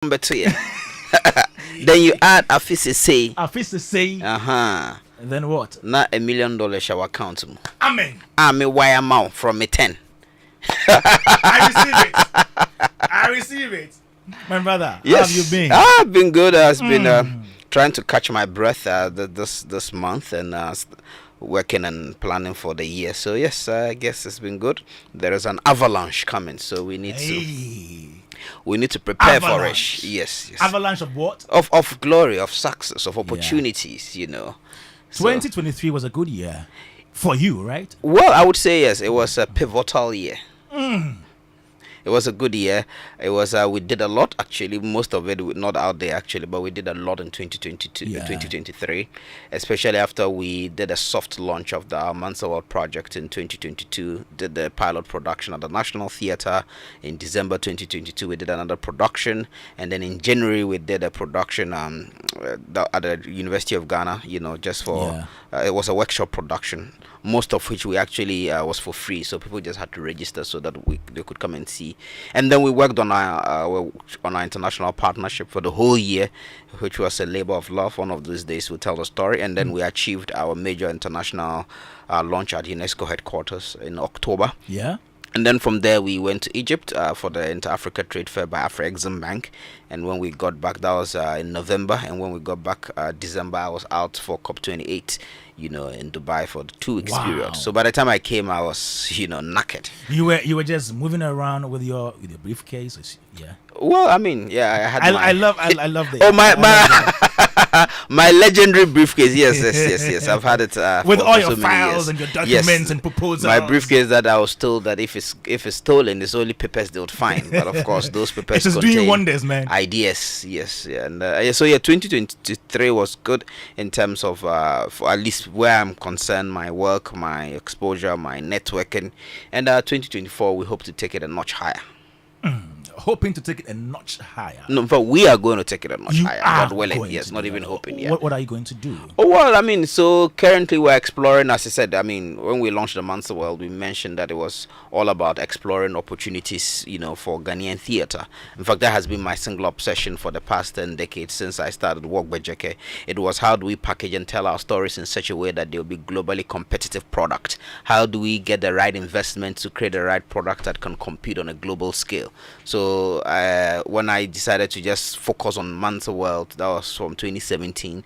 But to you. Then you add a fist say. A fist to say. Then what? Not $1 million shall account. Amen. I'm a wire mouth from a 10. I receive it. My brother, Yes. how have you been? I've been good. I've been trying to catch my breath this month and working and planning for the year. So yes, I guess it's been good. There is an avalanche coming, so we need to prepare avalanche. For it. Yes. Avalanche of what? Of glory, of success, of opportunities. Yeah. 2023 was a good year for you, right? Well, I would say yes. It was a pivotal year. It was a good year. It was we did a lot actually. Most of it not out there actually, but we did a lot in 2023, especially after we did a soft launch of the Mansa World project in 2022. Did the pilot production at the National Theatre in December 2022. We did another production, and then in January we did a production at the University of Ghana. Just for it was a workshop production. Most of which we actually was for free, so people just had to register so that they could come and see. And then we worked on our international partnership for the whole year, which was a labor of love. One of these days we'll tell the story. And then we achieved our major international launch at UNESCO headquarters in October. Yeah. And then from there we went to Egypt for the Inter-Africa Trade Fair by Afro-Exim Bank. And when we got back, that was in November. And when we got back December, I was out for COP28, in Dubai for the 2 weeks period. So by the time I came, I was, knackered. You were just moving around with your briefcase, yeah. Well, I mean, yeah, I had. I love the. Oh my legendary briefcase. Yes. I've had it with for all so your files and your documents and proposals. My briefcase that I was told that if it's stolen, it's only papers they would find. But of course, those papers it's doing wonders, man. Ideas, yes, yeah. And so 2023 was good in terms of for at least where I'm concerned, my work, my exposure, my networking, and 2024 we hope to take it a notch higher. Hoping to take it a notch higher. No, but we are going to take it a notch higher. God willing, yes, not even hoping. Yeah. What are you going to do? Oh well, I mean, so currently we're exploring. As I said, I mean, when we launched the Mansa World, we mentioned that it was all about exploring opportunities, for Ghanaian theatre. In fact, that has been my single obsession for the past 10 decades since I started work by JK. It was how do we package and tell our stories in such a way that they'll be globally competitive product? How do we get the right investment to create the right product that can compete on a global scale? So when I decided to just focus on Mansa World, that was from 2017.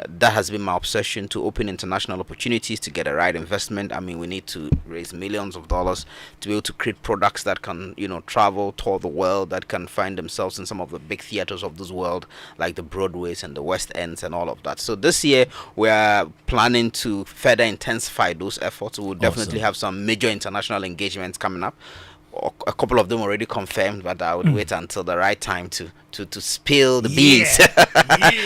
That has been my obsession, to open international opportunities, to get the right investment. I mean, we need to raise millions of dollars to be able to create products that can, travel, tour the world, that can find themselves in some of the big theaters of this world, like the Broadways and the West Ends and all of that. So this year, we are planning to further intensify those efforts. We'll definitely have some major international engagements coming up. A couple of them already confirmed, but I would wait until the right time to spill the beans.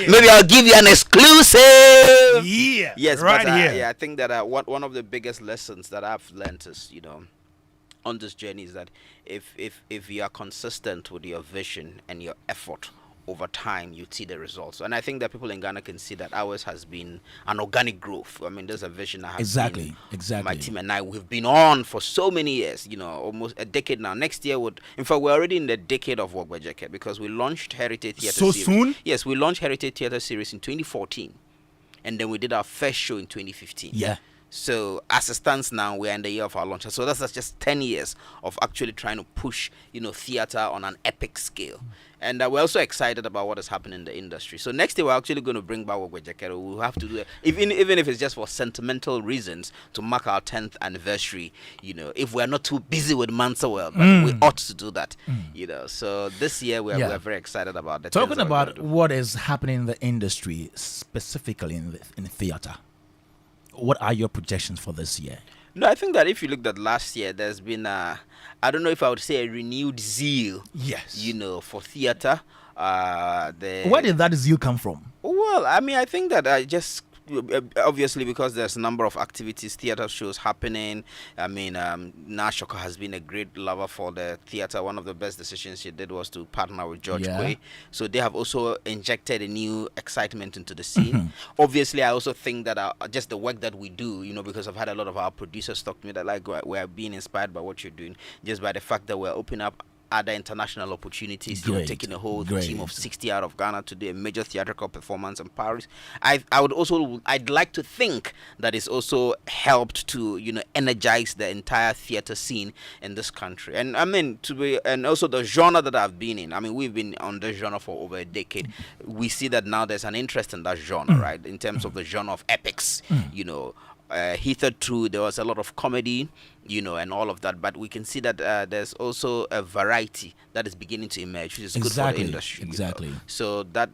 Maybe I'll give you an exclusive. Yeah. Yes, right but here. I think that one of the biggest lessons that I've learned is, on this journey is that if you are consistent with your vision and your effort, over time you see the results. And I think that people in Ghana can see that ours has been an organic growth. I mean, there's a vision I have exactly my team and I, we've been on for so many years, almost a decade now. Next year in fact, we're already in the decade of Work by JK, because we launched Heritage Theatre Series. Soon? Yes, we launched Heritage Theatre Series in 2014, and then we did our first show in 2015. Yeah. So as it stands now, we're in the year of our launch. So that's just 10 years of actually trying to push, theater on an epic scale. And we're also excited about what is happening in the industry. So next year, we're actually going to bring back Work by JK. We'll have to do it, even if it's just for sentimental reasons, to mark our 10th anniversary. If we're not too busy with Mansa World, but we ought to do that. So this year, we're very excited about that. Talking about what is happening in the industry, specifically in theater. What are your projections for this year? No, I think that if you looked at last year, there's been I don't know if I would say a renewed zeal. Yes. For theater. Where did that zeal come from? Well, I mean, I think that I just obviously because there's a number of activities, theater shows happening. I mean, Nashoka has been a great lover for the theater. One of the best decisions she did was to partner with George Quay. So they have also injected a new excitement into the scene. Obviously, I also think that just the work that we do, because I've had a lot of our producers talk to me that like we're being inspired by what you're doing, just by the fact that we're opening up other international opportunities. You know, taking a whole team of 60 out of Ghana to do a major theatrical performance in Paris. I'd like to think that it's also helped to, you know, energize the entire theater scene in this country. And I mean, and also the genre that I've been in. I mean, we've been on this genre for over a decade. We see that now there's an interest in that genre, right? In terms of the genre of epics, you know. Hitherto there was a lot of comedy, you know, and all of that, but we can see that there's also a variety that is beginning to emerge, which is good for the industry. Exactly. You know? So that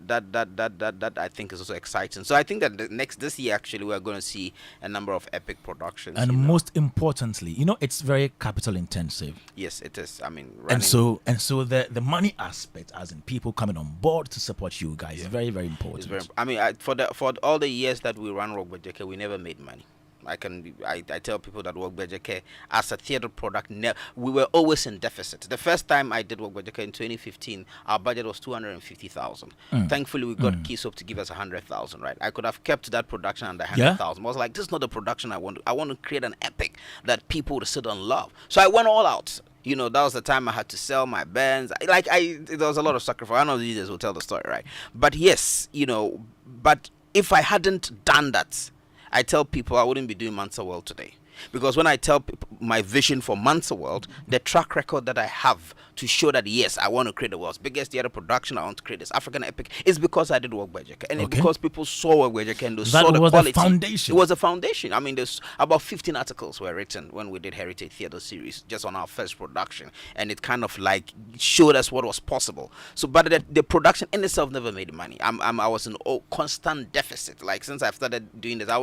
I think is also exciting. So I think that this year actually we're going to see a number of epic productions. And most importantly, you know, it's very capital intensive. Yes, it is. I mean, and so the money aspect, as in people coming on board to support you guys, is very, very important. It's very, I mean, for all the years that we ran Rock Budget, we never made money. I tell people that Work Bejeke as a theater product, we were always in deficit. The first time I did Work Bejeke in 2015, our budget was 250,000. Thankfully, we got Keysop to give us 100,000. Right? I could have kept that production under 100,000. I was like, this is not the production I want. I want to create an epic that people would sit and love. So I went all out. You know, that was the time I had to sell my bands. There was a lot of sacrifice. I know the leaders will tell the story, right? But yes, you know, but if I hadn't done that, I tell people I wouldn't be doing Mansa World today. Because when I tell people my vision for Mansa World, the track record that I have to show that, yes, I want to create the world's biggest theater production, I want to create this African epic, is because I did Work by Jeke. And because people saw Work by Jeke and they saw the quality. That was the foundation. It was a foundation. I mean, there's about 15 articles were written when we did Heritage Theater Series, just on our first production. And it kind of like showed us what was possible. So, but the production in itself never made money. I was in constant deficit. Like, since I've started doing this, I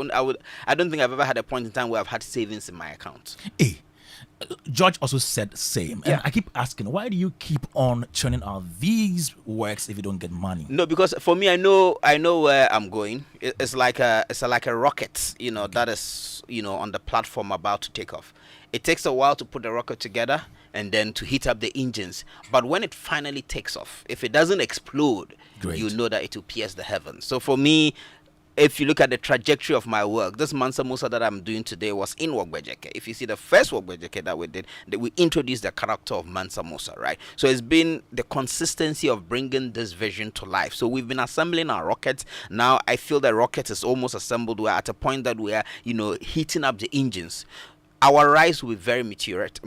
don't think I've ever had a point in time where I've had savings in my account. Hey, George also said the same. And I keep asking, why do you keep on churning out these works if you don't get money? No, because for me, I know where I'm going. It's like a rocket, you know, that is, you know, on the platform about to take off. It takes a while to put the rocket together and then to heat up the engines. But when it finally takes off, if it doesn't explode, you know that it will pierce the heavens. So for me, if you look at the trajectory of my work, this Mansa Musa that I'm doing today was in Work Bejeke. If you see the first Work Bejeke that we did, we introduced the character of Mansa Musa, right? So it's been the consistency of bringing this vision to life. So we've been assembling our rockets. Now I feel the rocket is almost assembled. We're at a point that we are, you know, heating up the engines. Our rise will be very meteoric,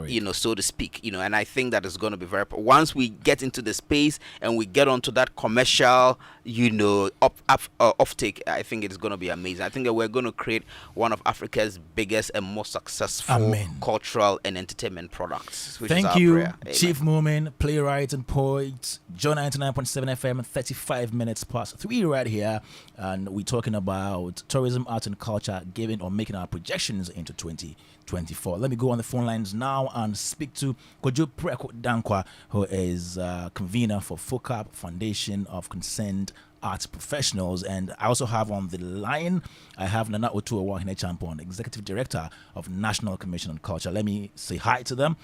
you know, so to speak, you know, and I think that is going to be very. Once we get into the space and we get onto that commercial, you know, offtake, I think it's going to be amazing. I think that we're going to create one of Africa's biggest and most successful cultural and entertainment products. Thank you, Chief Moomin, playwright and poet, John 99.7 FM, 35 minutes past 3 right here, and we're talking about tourism, art, and culture, giving or making our projections into 2024. Let me go on the phone lines now and speak to Kojo Preko Dankwa, who is convener for FOCAP, Foundation of Concerned Arts Professionals. And I also have on the line, I have Nana Otuowa Hine-Champon, Executive Director of National Commission on Culture. Let me say hi to them.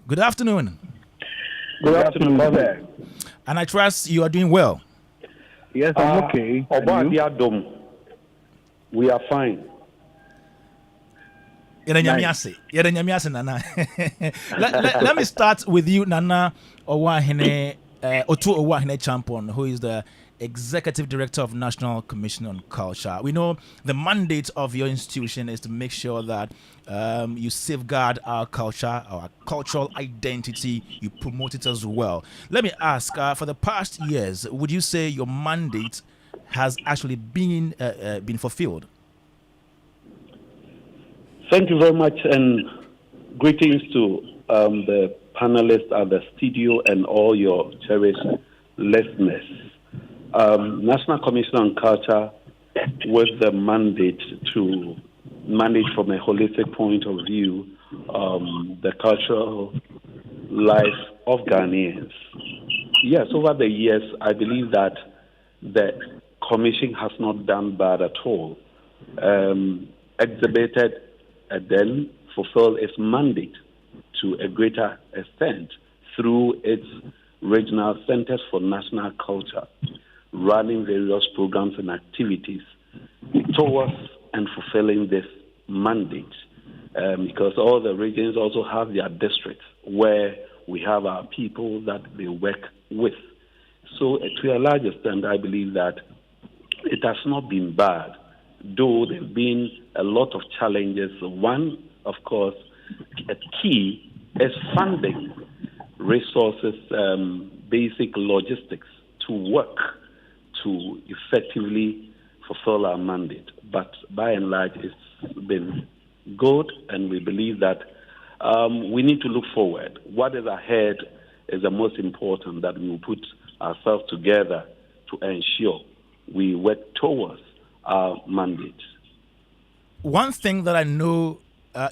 Good afternoon. Good afternoon, brother. And I trust you are doing well. Yes, I'm okay. We are fine. Nice. Let me start with you, Nana Otu Owahine Champon, who is the Executive Director of National Commission on Culture. We know the mandate of your institution is to make sure that you safeguard our culture, our cultural identity, you promote it as well. Let me ask, for the past years, would you say your mandate has actually been fulfilled? Thank you very much, and greetings to the panelists at the studio and all your cherished listeners. National Commission on Culture, with the mandate to manage from a holistic point of view the cultural life of Ghanaians. Yes, over the years, I believe that the Commission has not done bad at all. Exhibited and then fulfill its mandate to a greater extent through its regional centers for national culture, running various programs and activities towards and fulfilling this mandate. Because all the regions also have their districts where we have our people that they work with. So to a large extent, I believe that it has not been bad, though there have been a lot of challenges. One, of course, a key is funding, resources, basic logistics to work to effectively fulfill our mandate. But by and large, it's been good, and we believe that we need to look forward. What is ahead is the most important, that we will put ourselves together to ensure we work towards our mandate. One thing that I know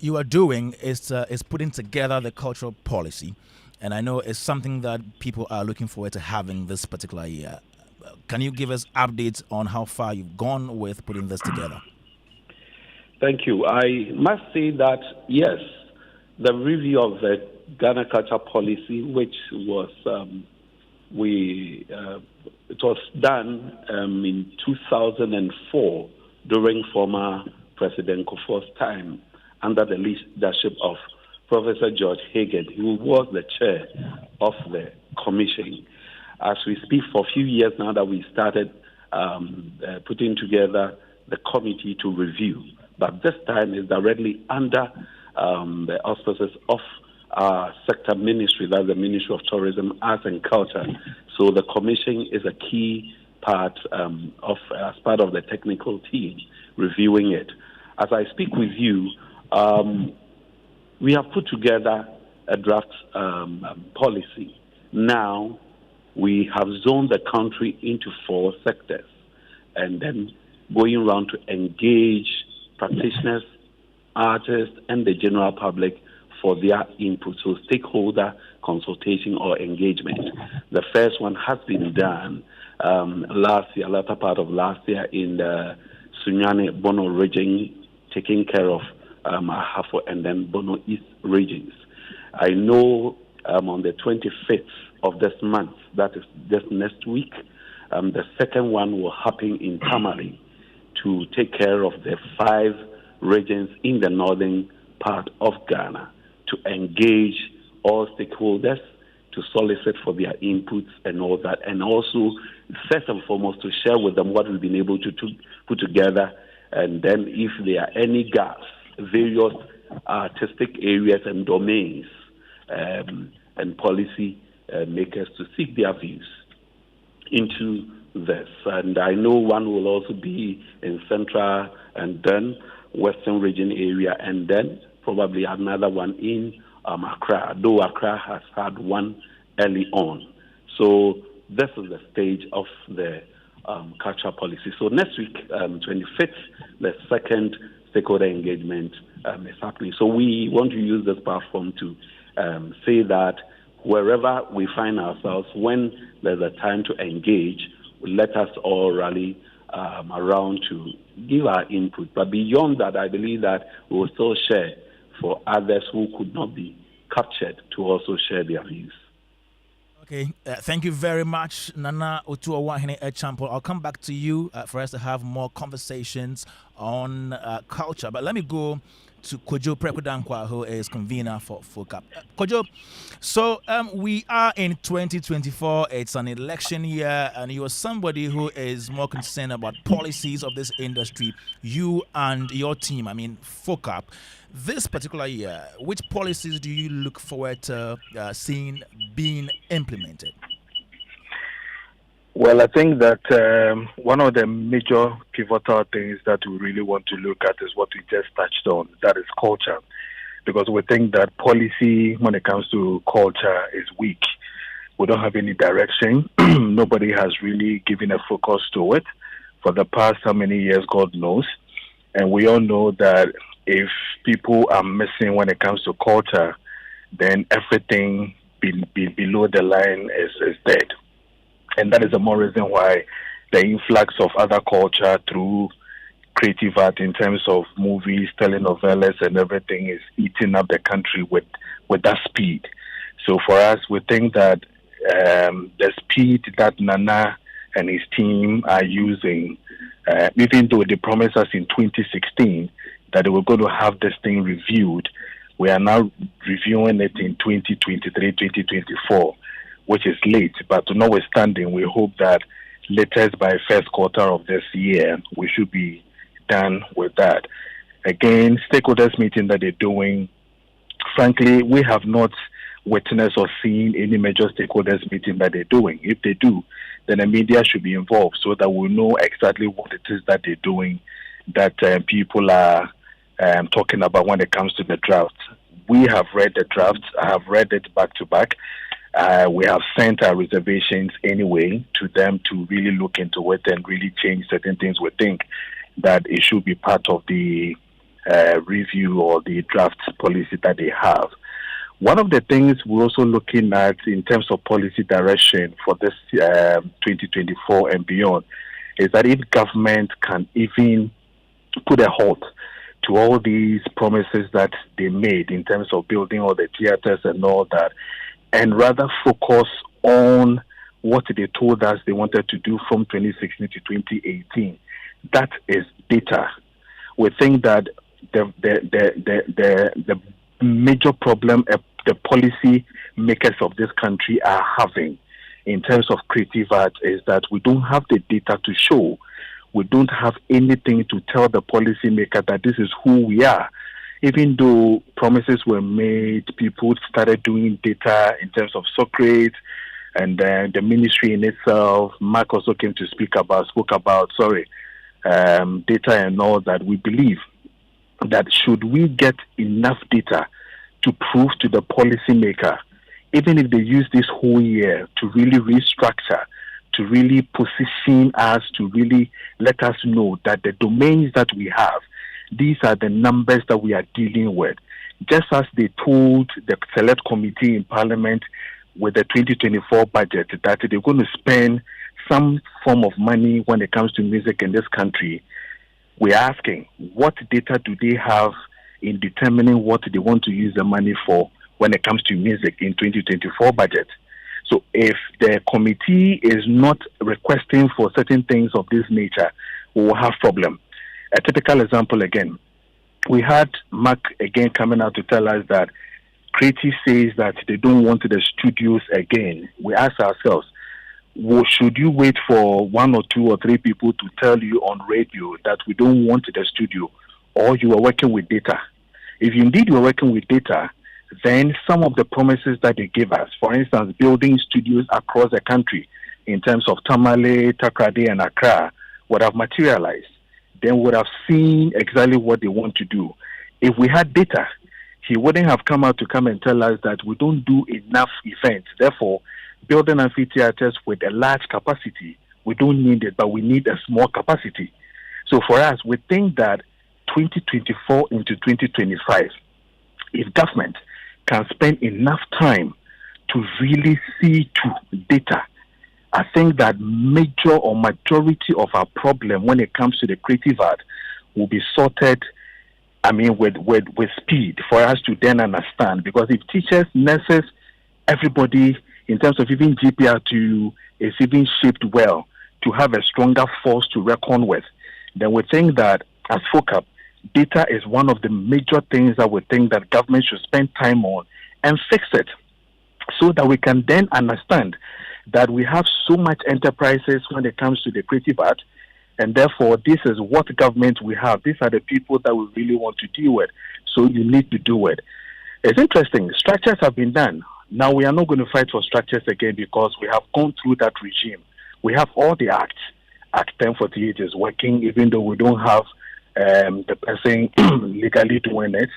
you are doing is putting together the cultural policy, and I know it's something that people are looking forward to having this particular year. Can you give us updates on how far you've gone with putting this together? Thank you. I must say that, yes, the review of the Ghana culture policy, which was it was done in 2004 during former President Kufuor's time under the leadership of Professor George Hagan, who was the chair of the commission. As we speak, for a few years now that we started putting together the committee to review, but this time is directly under the auspices of our sector ministry, that's the Ministry of Tourism, Arts and Culture. So the commission is a key part as part of the technical team reviewing it. As I speak with you, we have put together a draft policy. Now we have zoned the country into 4 sectors, and then going around to engage practitioners, artists, and the general public for their input, so stakeholder consultation or engagement. The first one has been done last year, latter part of last year, in the Sunyani Bono region, taking care of Ahafo and then Bono East regions. I know on the 25th of this month, that is just next week, the second one will happen in Tamale to take care of the 5 regions in the northern part of Ghana, to engage all stakeholders, to solicit for their inputs and all that, and also, first and foremost, to share with them what we've been able to put together, and then if there are any gaps, various artistic areas and domains, and policy makers to seek their views into this. And I know one will also be in Central and then Western region area, and then probably another one in Accra, though Accra has had one early on. So this is the stage of the cultural policy. So next week, 25th, the second stakeholder engagement is happening. So we want to use this platform to say that wherever we find ourselves, when there's a time to engage, let us all rally around to give our input. But beyond that, I believe that we will still share for others who could not be captured to also share their views. Okay, thank you very much, Nana Otuawahine Echampo. I'll come back to you for us to have more conversations on culture. But let me go to Kojo Prekudankwa, who is convener for FOCAP. Kojo, so we are in 2024. It's an election year, and you are somebody who is more concerned about policies of this industry. You and your team, I mean FOCAP. This particular year, which policies do you look forward to seeing being implemented? Well, I think that one of the major pivotal things that we really want to look at is what we just touched on, that is culture. Because we think that policy, when it comes to culture, is weak. We don't have any direction. Nobody has really given a focus to it for the past how many years, God knows. And we all know that if people are missing when it comes to culture, then everything below the line is dead. And that is the more reason why the influx of other culture through creative art in terms of movies, telenovelas, and everything is eating up the country with that speed. So for us, we think that the speed that Nana and his team are using, even though they promised us in 2016 that they were going to have this thing reviewed, We are now reviewing it in 2023, 2024, which is late. But notwithstanding, we hope that latest by first quarter of this year, we should be done with that. Again, stakeholders meeting that they're doing, frankly, we have not witnessed or seen any major stakeholders meeting that they're doing. If they do, then the media should be involved so that we know exactly what it is that they're doing, that people are talking about when it comes to the draft. We have read the draft. I have read it back to back. We have sent our reservations anyway to them to really look into it and really change certain things. We think that it should be part of the review or the draft policy that they have. One of the things we're also looking at in terms of policy direction for this 2024 and beyond is that if government can even put a halt to all these promises that they made in terms of building all the theaters and all that, and rather focus on what they told us they wanted to do from 2016 to 2018. That is data. We think that the major problem the policy makers of this country are having in terms of creative art is that we don't have the data to show. We don't have anything to tell the policymaker that this is who we are. Even though promises were made, people started doing data in terms of Socrates, and then the ministry in itself, Mark also came to spoke about data and all that. We believe that should we get enough data to prove to the policymaker, even if they use this whole year to really restructure, to really position us, to really let us know that the domains that we have, these are the numbers that we are dealing with. Just as they told the select committee in Parliament with the 2024 budget that they're going to spend some form of money when it comes to music in this country, we're asking, what data do they have in determining what they want to use the money for when it comes to music in 2024 budget? So if the committee is not requesting for certain things of this nature, we will have problem. A typical example again, we had Mark again coming out to tell us that Creative says that they don't want the studios again. We ask ourselves, well, should you wait for 1 or 2 or 3 people to tell you on radio that we don't want the studio, or you are working with data? If indeed you are working with data, then some of the promises that they give us, for instance, building studios across the country in terms of Tamale, Takrady, and Accra, would have materialized. Then would have seen exactly what they want to do. If we had data, he wouldn't have come out to come and tell us that we don't do enough events. Therefore, building amphitheaters with a large capacity, we don't need it, but we need a small capacity. So for us, we think that 2024 into 2025, if government can spend enough time to really see to data, I think that major or majority of our problem when it comes to the creative art will be sorted, with speed for us to then understand. Because if teachers, nurses, everybody, in terms of even GPR2, is even shaped well to have a stronger force to reckon with, then we think that as FOCAP, data is one of the major things that we think that government should spend time on and fix it so that we can then understand that we have so much enterprises when it comes to the creative art, and therefore this is what government we have. These are the people that we really want to deal with, so you need to do it. It's interesting. Structures have been done. Now we are not going to fight for structures again because we have gone through that regime. We have all the acts. Act 1048 is working, even though we don't have the person legally doing it,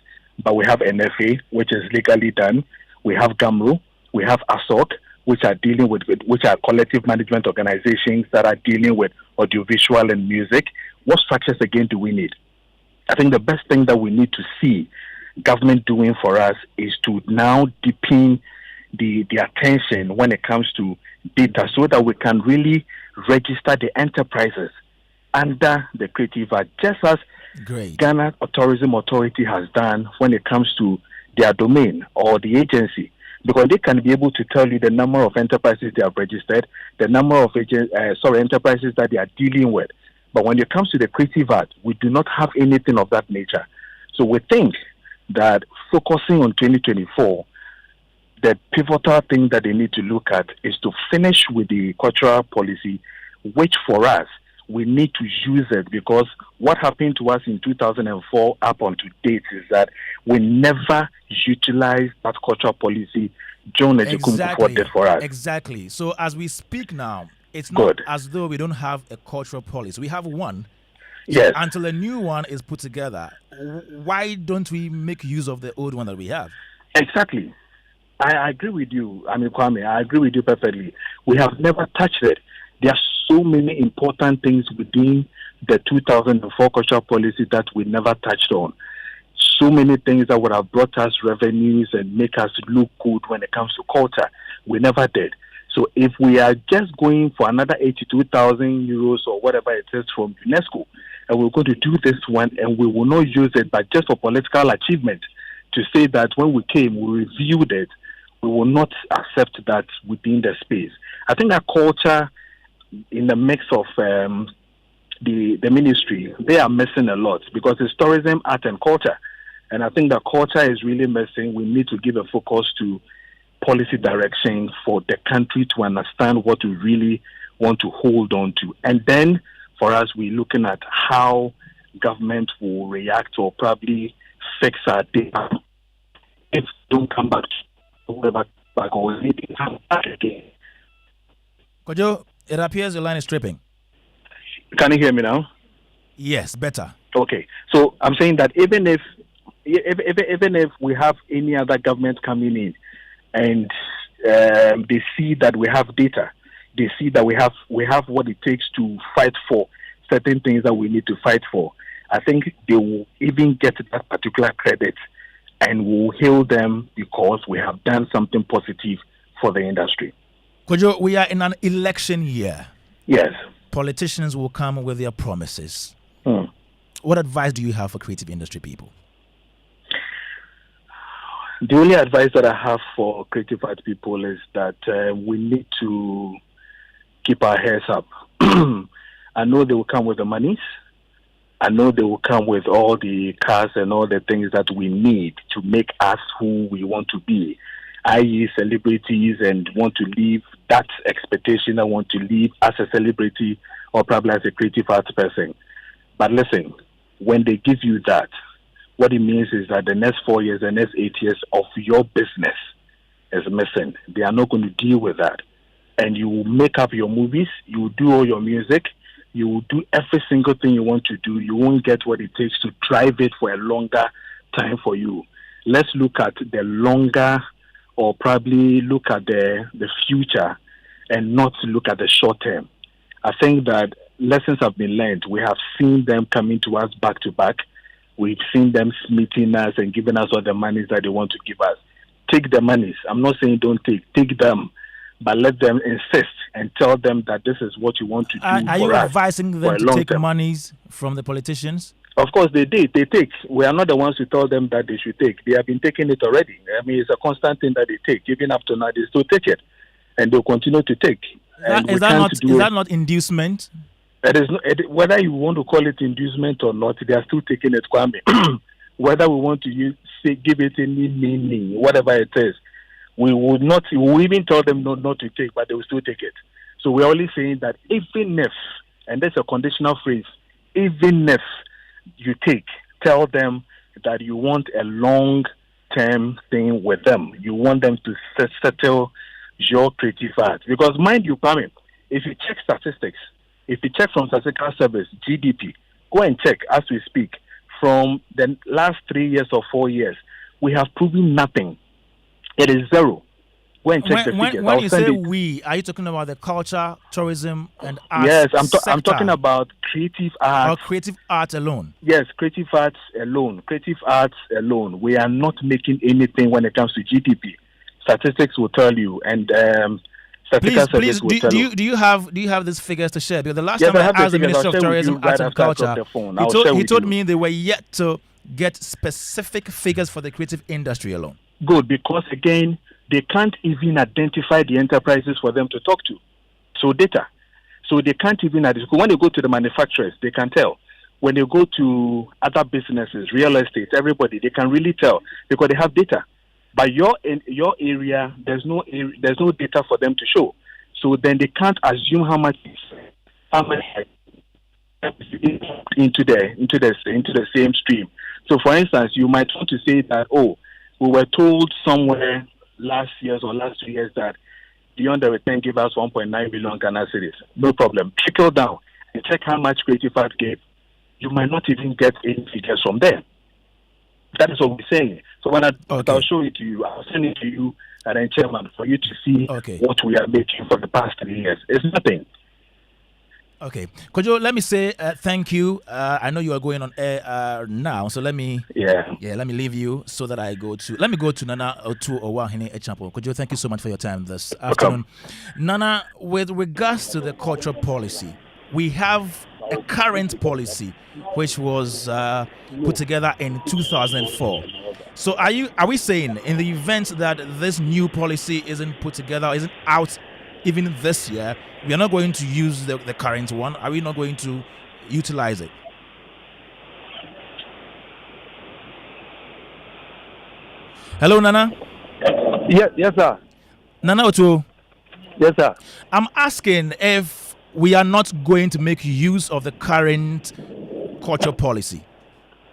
but we have NFA, which is legally done. We have GAMRO, we have ASOC, which are dealing with which are collective management organizations that are dealing with audiovisual and music. What structures again do we need? I think the best thing that we need to see government doing for us is to now deepen the attention when it comes to data so that we can really register the enterprises under the creative art, just as Ghana Tourism Authority has done when it comes to their domain or the agency, because they can be able to tell you the number of enterprises they have registered, the number of enterprises that they are dealing with. But when it comes to the creative art, we do not have anything of that nature. So we think that focusing on 2024, the pivotal thing that they need to look at is to finish with the cultural policy, which for us, we need to use it, because what happened to us in 2004 up until date is that we never utilized that cultural policy John Ejikumu did for us. Exactly. So as we speak now, it's not Good. as though we don't have a cultural policy. We have one. Yes. Until a new one is put together, why don't we make use of the old one that we have? Exactly. I agree with you. I mean, Kwame, I agree with you perfectly. We have never touched it. There are so many important things within the 2004 cultural policy that we never touched on. So many things that would have brought us revenues and make us look good when it comes to culture. We never did. So if we are just going for another 82,000 euros or whatever it is from UNESCO, and we're going to do this one and we will not use it, but just for political achievement, to say that when we came, we reviewed it, we will not accept that within the space. I think that culture, in the mix of the ministry, they are missing a lot, because it's tourism, art, and culture. And I think that culture is really missing. We need to give a focus to policy direction for the country to understand what we really want to hold on to. And then for us, we're looking at how government will react or probably fix our data. If don't come back, back or we need to come back again. Kojo, it appears your line is tripping. Can you hear me now? Yes, better. Okay. So I'm saying that even if we have any other government coming in and they see that we have data, they see that we have what it takes to fight for certain things that we need to fight for, I think they will even get that particular credit and will hail them because we have done something positive for the industry. Kojo, we are in an election year. Yes. Politicians will come with their promises. What advice do you have for creative industry people? The only advice that I have for creative art people is that we need to keep our heads up. I know they will come with the monies. I know they will come with all the cars and all the things that we need to make us who we want to be, i.e. celebrities, and want to live that expectation. I want to live as a celebrity or probably as a creative arts person. But listen, when they give you that, what it means is that the next 4 years, the next 8 years of your business is missing. They are not going to deal with that. And you will make up your movies, you will do all your music, you will do every single thing you want to do. You won't get what it takes to drive it for a longer time for you. Let's look at the longer, or probably look at the future and not look at the short term. I think that lessons have been learned. We have seen them coming to us back to back. We've seen them meeting us and giving us all the monies that they want to give us. Take the monies. I'm not saying don't take them, but let them insist and tell them that this is what you want to do. Are you advising them to take monies from the politicians? Of course they did. They take. We are not the ones who tell them that they should take. They have been taking it already. I mean, it's a constant thing that they take. Even up to now, they still take it, and they'll continue to take. Is that not inducement? It is not, whether you want to call it inducement or not, they are still taking it, Kwame. Whether we want to give it any meaning, whatever it is, we would not. We will even tell them not to take, but they will still take it. So we're only saying that even if, and that's a conditional phrase, even if you take, tell them that you want a long-term thing with them. You want them to settle your creative art. Because mind you, Kwame, if you check statistics, if you check from Statistical Service, GDP, go and check as we speak, from the last 3 years or 4 years, we have proven nothing. It is zero. Go and check the figures. When you say we, are you talking about the culture, tourism, and arts? Yes, I'm talking about creative art. Or creative art alone? Yes, creative arts alone. Creative arts alone. We are not making anything when it comes to GDP. Statistics will tell you, and Please, do you have these figures to share? Because the last time I asked the Minister of Tourism, Arts and Culture, he told me they were yet to get specific figures for the creative industry alone. Good, because again, they can't even identify the enterprises for them to talk to. So data. So they can't even identify. When they go to the manufacturers, they can tell. when you go to other businesses, real estate, everybody, they can really tell because they have data. But in your area, there's no data for them to show. So then they can't assume how much into the same stream. So for instance, you might want to say that, oh, we were told somewhere last year or last 2 years that beyond the return give us 1.9 billion Ghana cedis. No problem. Trickle down and check how much Creative Art gave. You might not even get any figures from them. That is what we're saying. So when I'll show it to you, I'll send it to you and then chairman for you to see what we are making for the past 3 years. It's nothing. Okay, Kojo, let me say thank you. I know you are going on air now, so let me let me leave you so that let me go to Nana Otu Owahene Echampo. Kojo, thank you so much for your time this afternoon. Nana, with regards to the cultural policy, we have a current policy which was put together in 2004. So are we saying in the event that this new policy isn't put together, isn't out even this year, we are not going to use the current one? Are we not going to utilize it? Hello, Nana. Yes, sir. Nana Otu. Yes, sir. I'm asking if we are not going to make use of the current culture policy.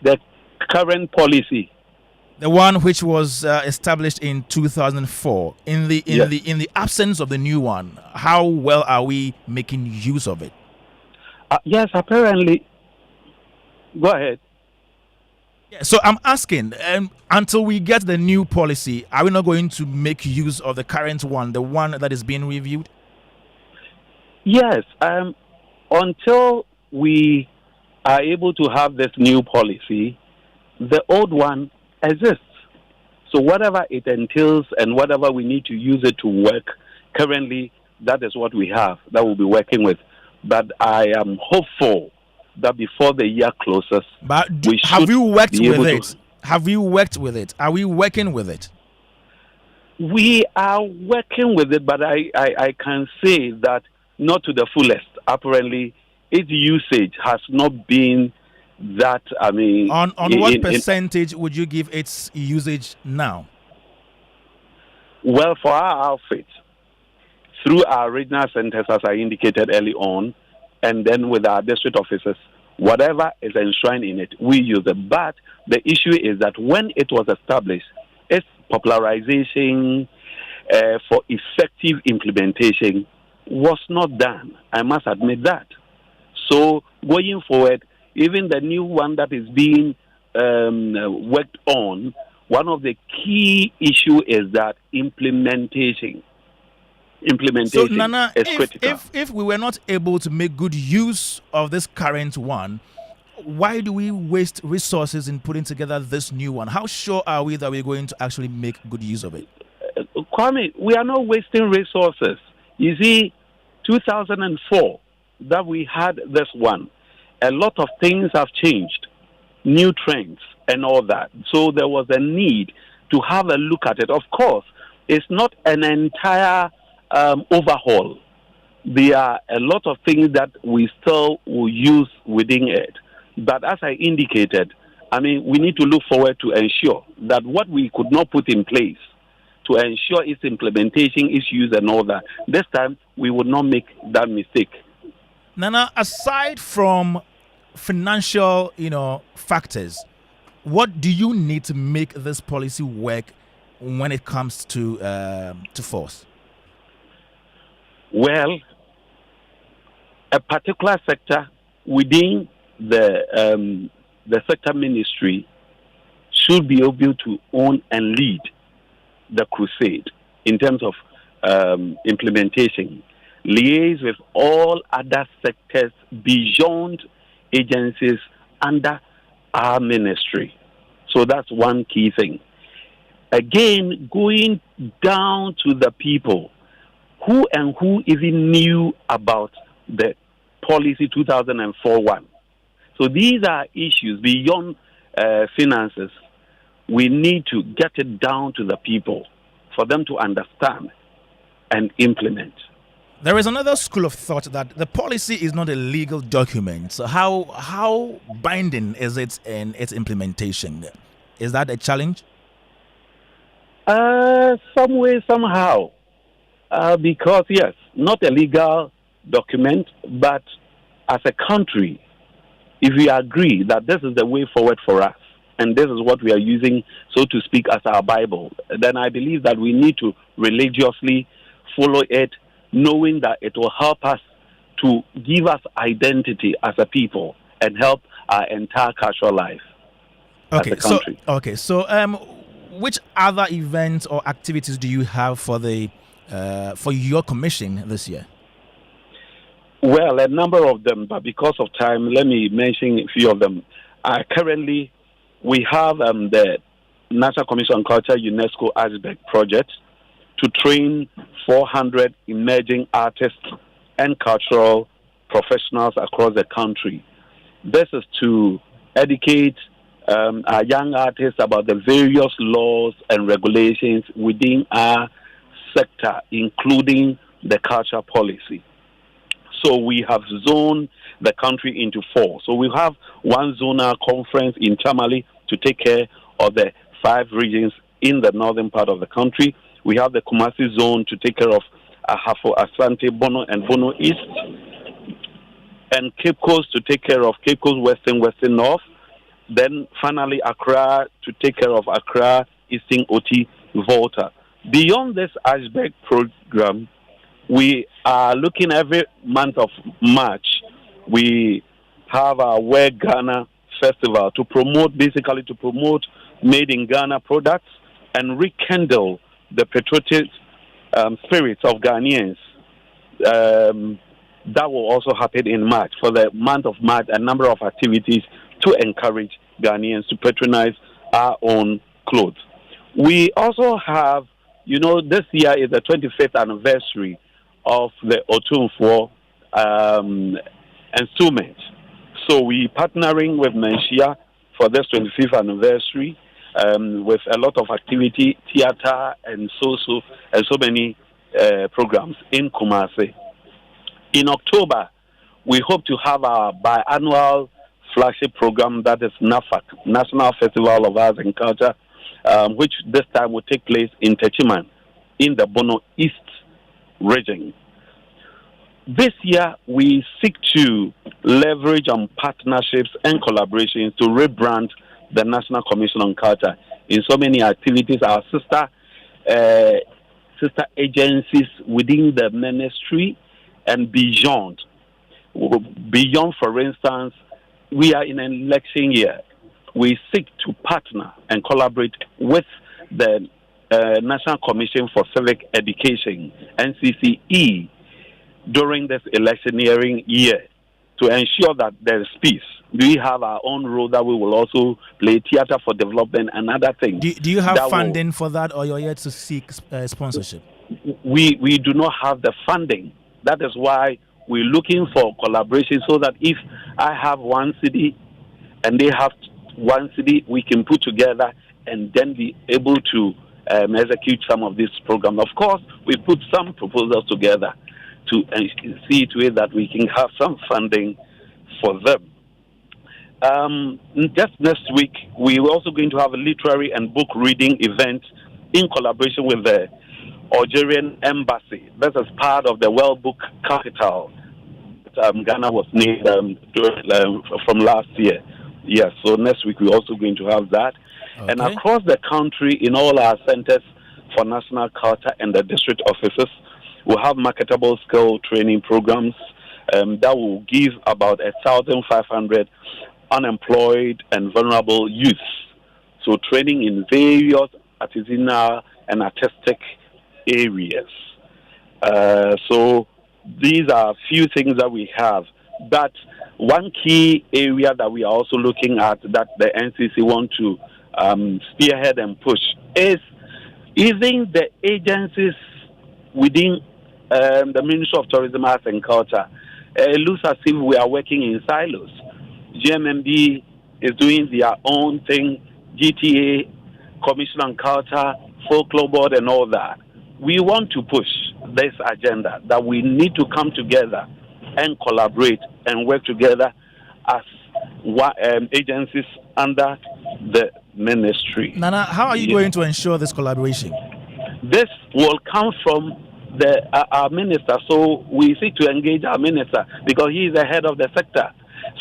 The current policy. The one which was established in 2004. In the absence of the new one, how well are we making use of it? Yes, apparently. Go ahead. Yeah, so I'm asking, until we get the new policy, are we not going to make use of the current one, the one that is being reviewed? Yes. Until we are able to have this new policy, the old one exists. So whatever it entails and whatever we need to use it to work, currently that is what we have that we'll be working with. But I am hopeful that before the year closes, have you worked with it? Have you worked with it? Are we working with it? We are working with it, but I can say that not to the fullest. Apparently, its usage has not been that, I mean... On what percentage would you give its usage now? Well, for our outfit, through our regional centers, as I indicated early on, and then with our district officers, whatever is enshrined in it, we use it. But the issue is that when it was established, its popularization for effective implementation was not done. I must admit that. So going forward, even the new one that is being worked on, one of the key issue is that implementation. So, Nana, is critical. If we were not able to make good use of this current one, why do we waste resources in putting together this new one? How sure are we that we're going to actually make good use of it? Kwame, we are not wasting resources. You see, 2004, that we had this one, a lot of things have changed, new trends and all that. So there was a need to have a look at it. Of course, it's not an entire overhaul. There are a lot of things that we still will use within it. But as I indicated, I mean, we need to look forward to ensure that what we could not put in place to ensure its implementation, its use and all that, this time we would not make that mistake. Nana, aside from financial, factors, what do you need to make this policy work when it comes to force? Well, a particular sector within the sector ministry should be able to own and lead the crusade in terms of implementation, liaise with all other sectors beyond agencies under our ministry. So that's one key thing. Again, going down to the people, who even knew about the policy 2004 one. So these are issues beyond finances. We need to get it down to the people for them to understand and implement. There is another school of thought that the policy is not a legal document. So how binding is it in its implementation? Is that a challenge? Some way, somehow. Because, yes, not a legal document, but as a country, if we agree that this is the way forward for us, and this is what we are using, so to speak, as our Bible, then I believe that we need to religiously follow it, knowing that it will help us to give us identity as a people and help our entire cultural life as a country. So which other events or activities do you have for the for your commission this year? Well, a number of them, but because of time, let me mention a few of them. Currently, we have the National Commission on Culture UNESCO Iceberg project to train 400 emerging artists and cultural professionals across the country. This is to educate our young artists about the various laws and regulations within our sector, including the culture policy. So we have zoned the country into 4. So we have one zonal conference in Tamale to take care of the 5 regions in the northern part of the country. We have the Kumasi zone to take care of Ahafo, Asante, Bono, and Bono East. And Cape Coast to take care of Cape Coast Western, Western North. Then finally Accra to take care of Accra, Eastern Oti, Volta. Beyond this Iceberg program, we are looking every month of March. We have our Wear Ghana Festival to promote made in Ghana products and rekindle the patriotic spirits of Ghanaians. That will also happen in March. For the month of March, a number of activities to encourage Ghanaians to patronize our own clothes. We also have, this year is the 25th anniversary of the Otumfuo instrument. So we partnering with Menshia for this 25th anniversary with a lot of activity, theater, and so many programs in Kumasi. In October, we hope to have our biannual flagship program, that is NAFAC, National Festival of Arts and Culture, which this time will take place in Techiman in the Bono East region. This year, we seek to leverage on partnerships and collaborations to rebrand the National Commission on Culture in so many activities. Our sister agencies within the ministry and beyond. Beyond, for instance, we are in an election year. We seek to partner and collaborate with the National Commission for Civic Education, NCCE, during this electioneering year to ensure that there is peace. We have our own role that we will also play, theater for development and other things. Do you have funding for that, or you're yet to seek sponsorship? We do not have the funding. That is why we're looking for collaboration, so that if I have one city and they have one city, we can put together and then be able to execute some of this program. Of course, we put some proposals together to see to it that we can have some funding for them. Just next week, we're also going to have a literary and book reading event in collaboration with the Algerian Embassy. This is part of the World Book Capital that Ghana was named from last year. Yes, so next week we're also going to have that. Okay. And across the country, in all our centers for national culture and the district offices, we'll have marketable skill training programs that will give about 1,500 unemployed and vulnerable youth. So training in various artisanal and artistic areas. So these are a few things that we have. But one key area that we are also looking at that the NCC want to spearhead and push is even the agencies within the Ministry of Tourism, Arts and Culture. It looks as if we are working in silos. GMMB is doing their own thing, GTA, Commission on Culture, Folklore Board, and all that. We want to push this agenda, that we need to come together and collaborate and work together as agencies under the ministry. Nana, how are you going to ensure this collaboration? This will come from our minister. So we seek to engage our minister because he is the head of the sector.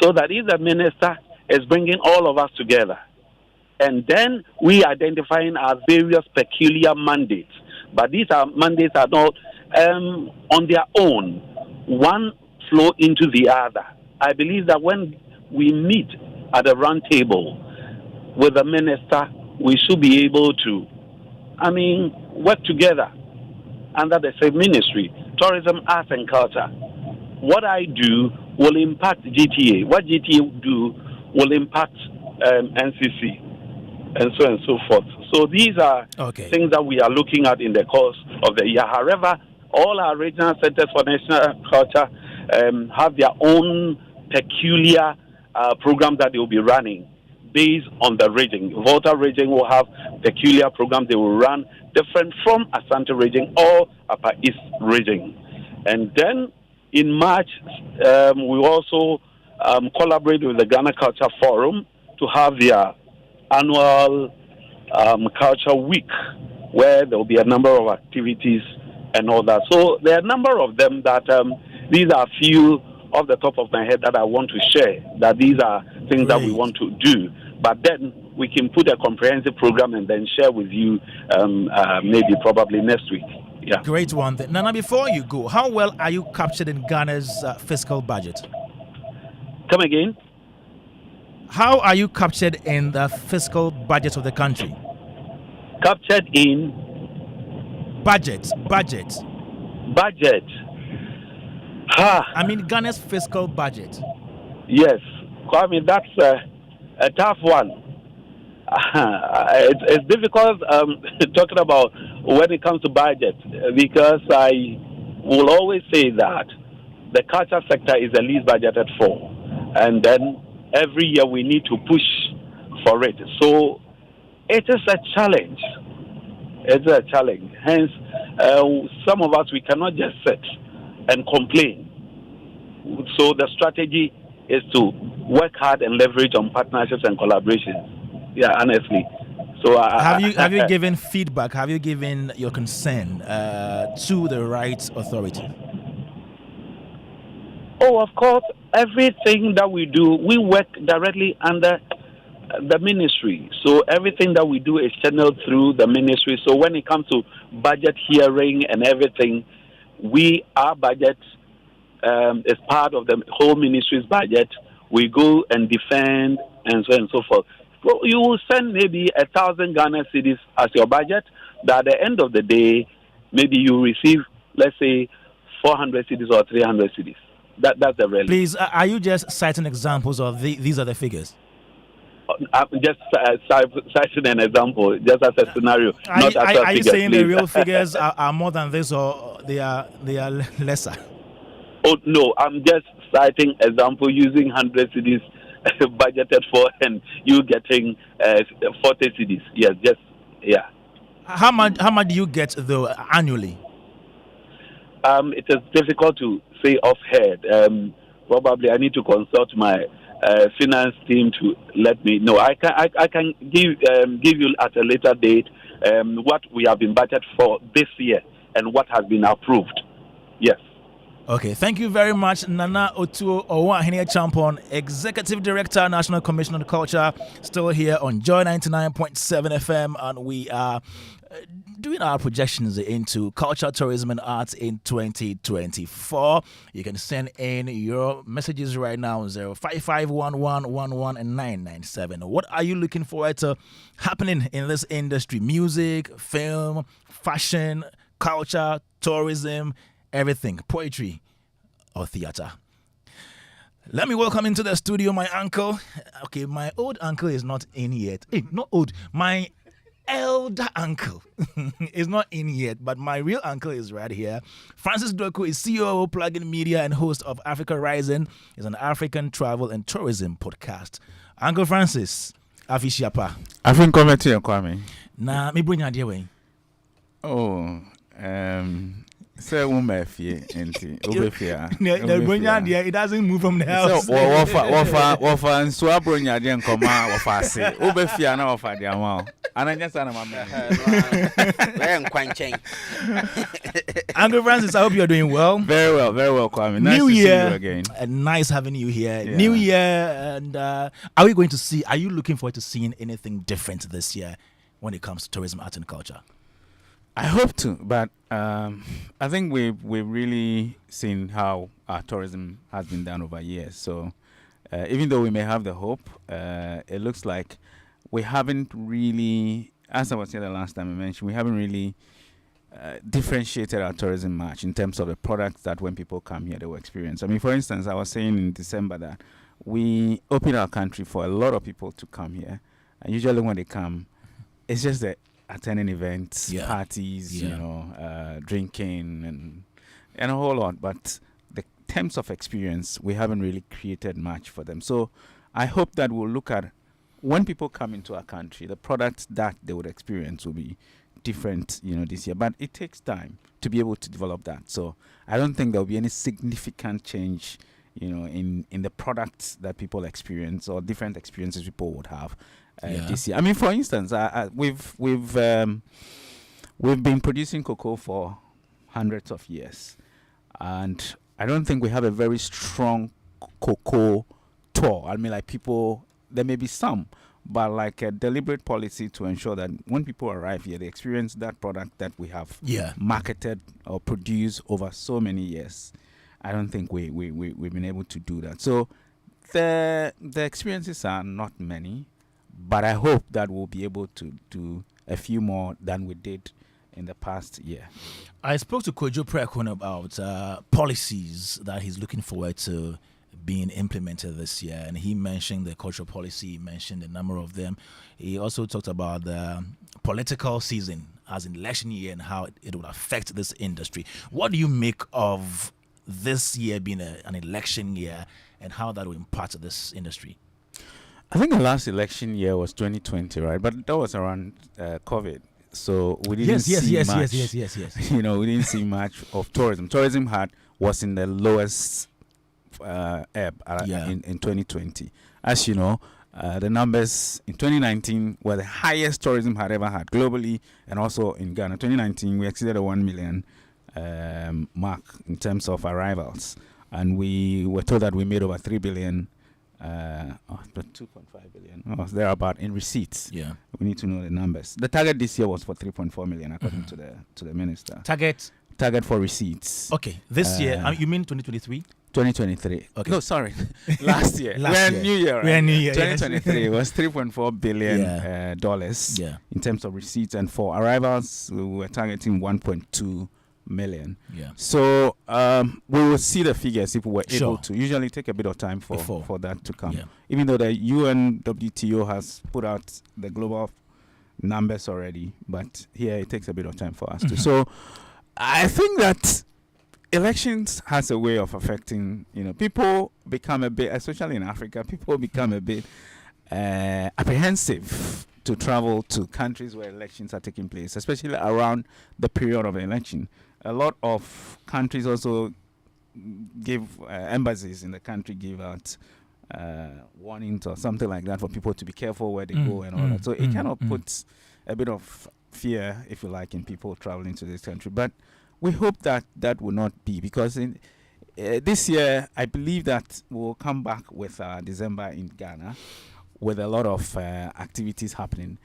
So that if the minister is bringing all of us together, and then we identifying our various peculiar mandates. But these mandates are not on their own. One flow into the other. I believe that when we meet at the round table with the minister, we should be able to, work together under the same ministry, tourism, arts and culture. What I do will impact GTA. What GTA do will impact NCC, and so forth. So these are things that we are looking at in the course of the year. However, all our regional centers for national culture have their own peculiar programs that they will be running based on the region. Volta region will have peculiar programs they will run different from Asante region or Upper East region. And then in March, we also collaborate with the Ghana Culture Forum to have their annual culture week, where there will be a number of activities and all that. So there are a number of them that these are a few off the top of my head that I want to share, that these are things that we want to do. But then we can put a comprehensive program and then share with you probably next week. Yeah. Great one. Nana, before you go, how well are you captured in Ghana's fiscal budget? Come again? How are you captured in the fiscal budget of the country? Captured in? Budget. Budget. Ghana's fiscal budget. Yes. Kwame, that's a tough one. It's difficult talking about when it comes to budget, because I will always say that the culture sector is the least budgeted for, and then every year we need to push for it. So it is a challenge. It's a challenge. Hence, some of us, we cannot just sit and complain. So the strategy is to work hard and leverage on partnerships and collaborations. Yeah, honestly. So have you given feedback? Have you given your concern to the rights authority? Oh, of course. Everything that we do, we work directly under the ministry. So everything that we do is channeled through the ministry. So when it comes to budget hearing and everything, our budget is part of the whole ministry's budget. We go and defend and so on and so forth. So you will send maybe 1,000 Ghana cedis as your budget, but at the end of the day, maybe you receive, let's say, 400 cedis or 300 cedis. That's the reality. Please, are you just citing examples of these are the figures? I'm just citing an example, just as a scenario. Are you saying the real figures are more than this, or they are lesser? Oh no, I'm just citing example using 100 cedis budgeted for, and you getting 40 cedis. Yes, yeah. How much do you get though annually? It is difficult to say offhand. Probably I need to consult my finance team to let me know. I can give you at a later date what we have been budgeted for this year and what has been approved. Yes. Okay, thank you very much, Nana Otuo Owahene Champon, Executive Director, National Commission on Culture, still here on Joy 99.7 FM, and we are doing our projections into culture, tourism, and arts in 2024. You can send in your messages right now, 0551111 and 997. What are you looking forward to happening in this industry? Music, film, fashion, culture, tourism, everything, poetry or theater. Let me welcome into the studio my uncle. Okay, my old uncle is not in yet. Hey, not old. My elder uncle is not in yet, but my real uncle is right here. Francis Doku is CEO, Plugin Media, and host of Africa Rising. Is an African travel and tourism podcast. Uncle Francis, Afishiapa. African committee, Kwame. Na me bring idea way. Oh, Say umefie enti obefia. It doesn't move from the house. So wafa nso abronya de nkoma wafa ase. Obefia na wafa de ama. Ananya sana mama. Uncle Francis, I hope you're doing well. Very well, Kwame. Nice New to year, see you again. Nice having you here. Yeah. New year, and are you looking forward to seeing anything different this year when it comes to tourism, art, and culture? I hope to, but I think we've really seen how our tourism has been done over years. So even though we may have the hope, it looks like we haven't really, as I was saying the last time I mentioned, we haven't really differentiated our tourism much in terms of the products that when people come here they will experience. I mean, for instance, I was saying in December that we open our country for a lot of people to come here, and usually when they come, it's just that attending events, parties, drinking and a whole lot. But the terms of experience, we haven't really created much for them. So I hope that we'll look at when people come into our country, the products that they would experience will be different, this year. But it takes time to be able to develop that. So I don't think there'll be any significant change, in the products that people experience or different experiences people would have. This year. I mean, for instance, we've been producing cocoa for hundreds of years, and I don't think we have a very strong cocoa tour. I mean, like people, there may be some, but like a deliberate policy to ensure that when people arrive here, they experience that product that we have marketed or produced over so many years. I don't think we've been able to do that. So the experiences are not many. But I hope that we'll be able to do a few more than we did in the past year. I spoke to Kojo Prekun about policies that he's looking forward to being implemented this year. And he mentioned the cultural policy, he mentioned a number of them. He also talked about the political season as an election year and how it would affect this industry. What do you make of this year being an election year and how that will impact this industry? I think the last election year was 2020, right? But that was around COVID, so we didn't see much. Yes. We didn't see much of tourism. Tourism was in the lowest ebb in 2020. As you know, the numbers in 2019 were the highest tourism had ever had globally, and also in Ghana. 2019 we exceeded the 1 million mark in terms of arrivals, and we were told that we made over 3 billion. 2.5 billion. They're about in receipts. Yeah, we need to know the numbers. The target this year was for 3.4 million, according to the minister. Target for receipts. Okay, this year. You mean 2023? 2023. Okay. No, sorry, last year. We're New Year. Right? We're New Year. 2023 was 3.4 billion dollars in terms of receipts, and for arrivals we were targeting 1.2 million. So we will see the figures if we were able to. Usually take a bit of time for that to come. Even though the UN WTO has put out the global numbers already, but here it takes a bit of time for us to. So I think that elections has a way of affecting, people become a bit, especially in Africa, people become a bit apprehensive to travel to countries where elections are taking place, especially around the period of election. A lot of countries also give embassies in the country give out warnings or something like that for people to be careful where they go and all that. So it kind of puts a bit of fear, if you like, in people traveling to this country. But we hope that that will not be, because in this year I believe that we'll come back with December in Ghana with a lot of activities happening.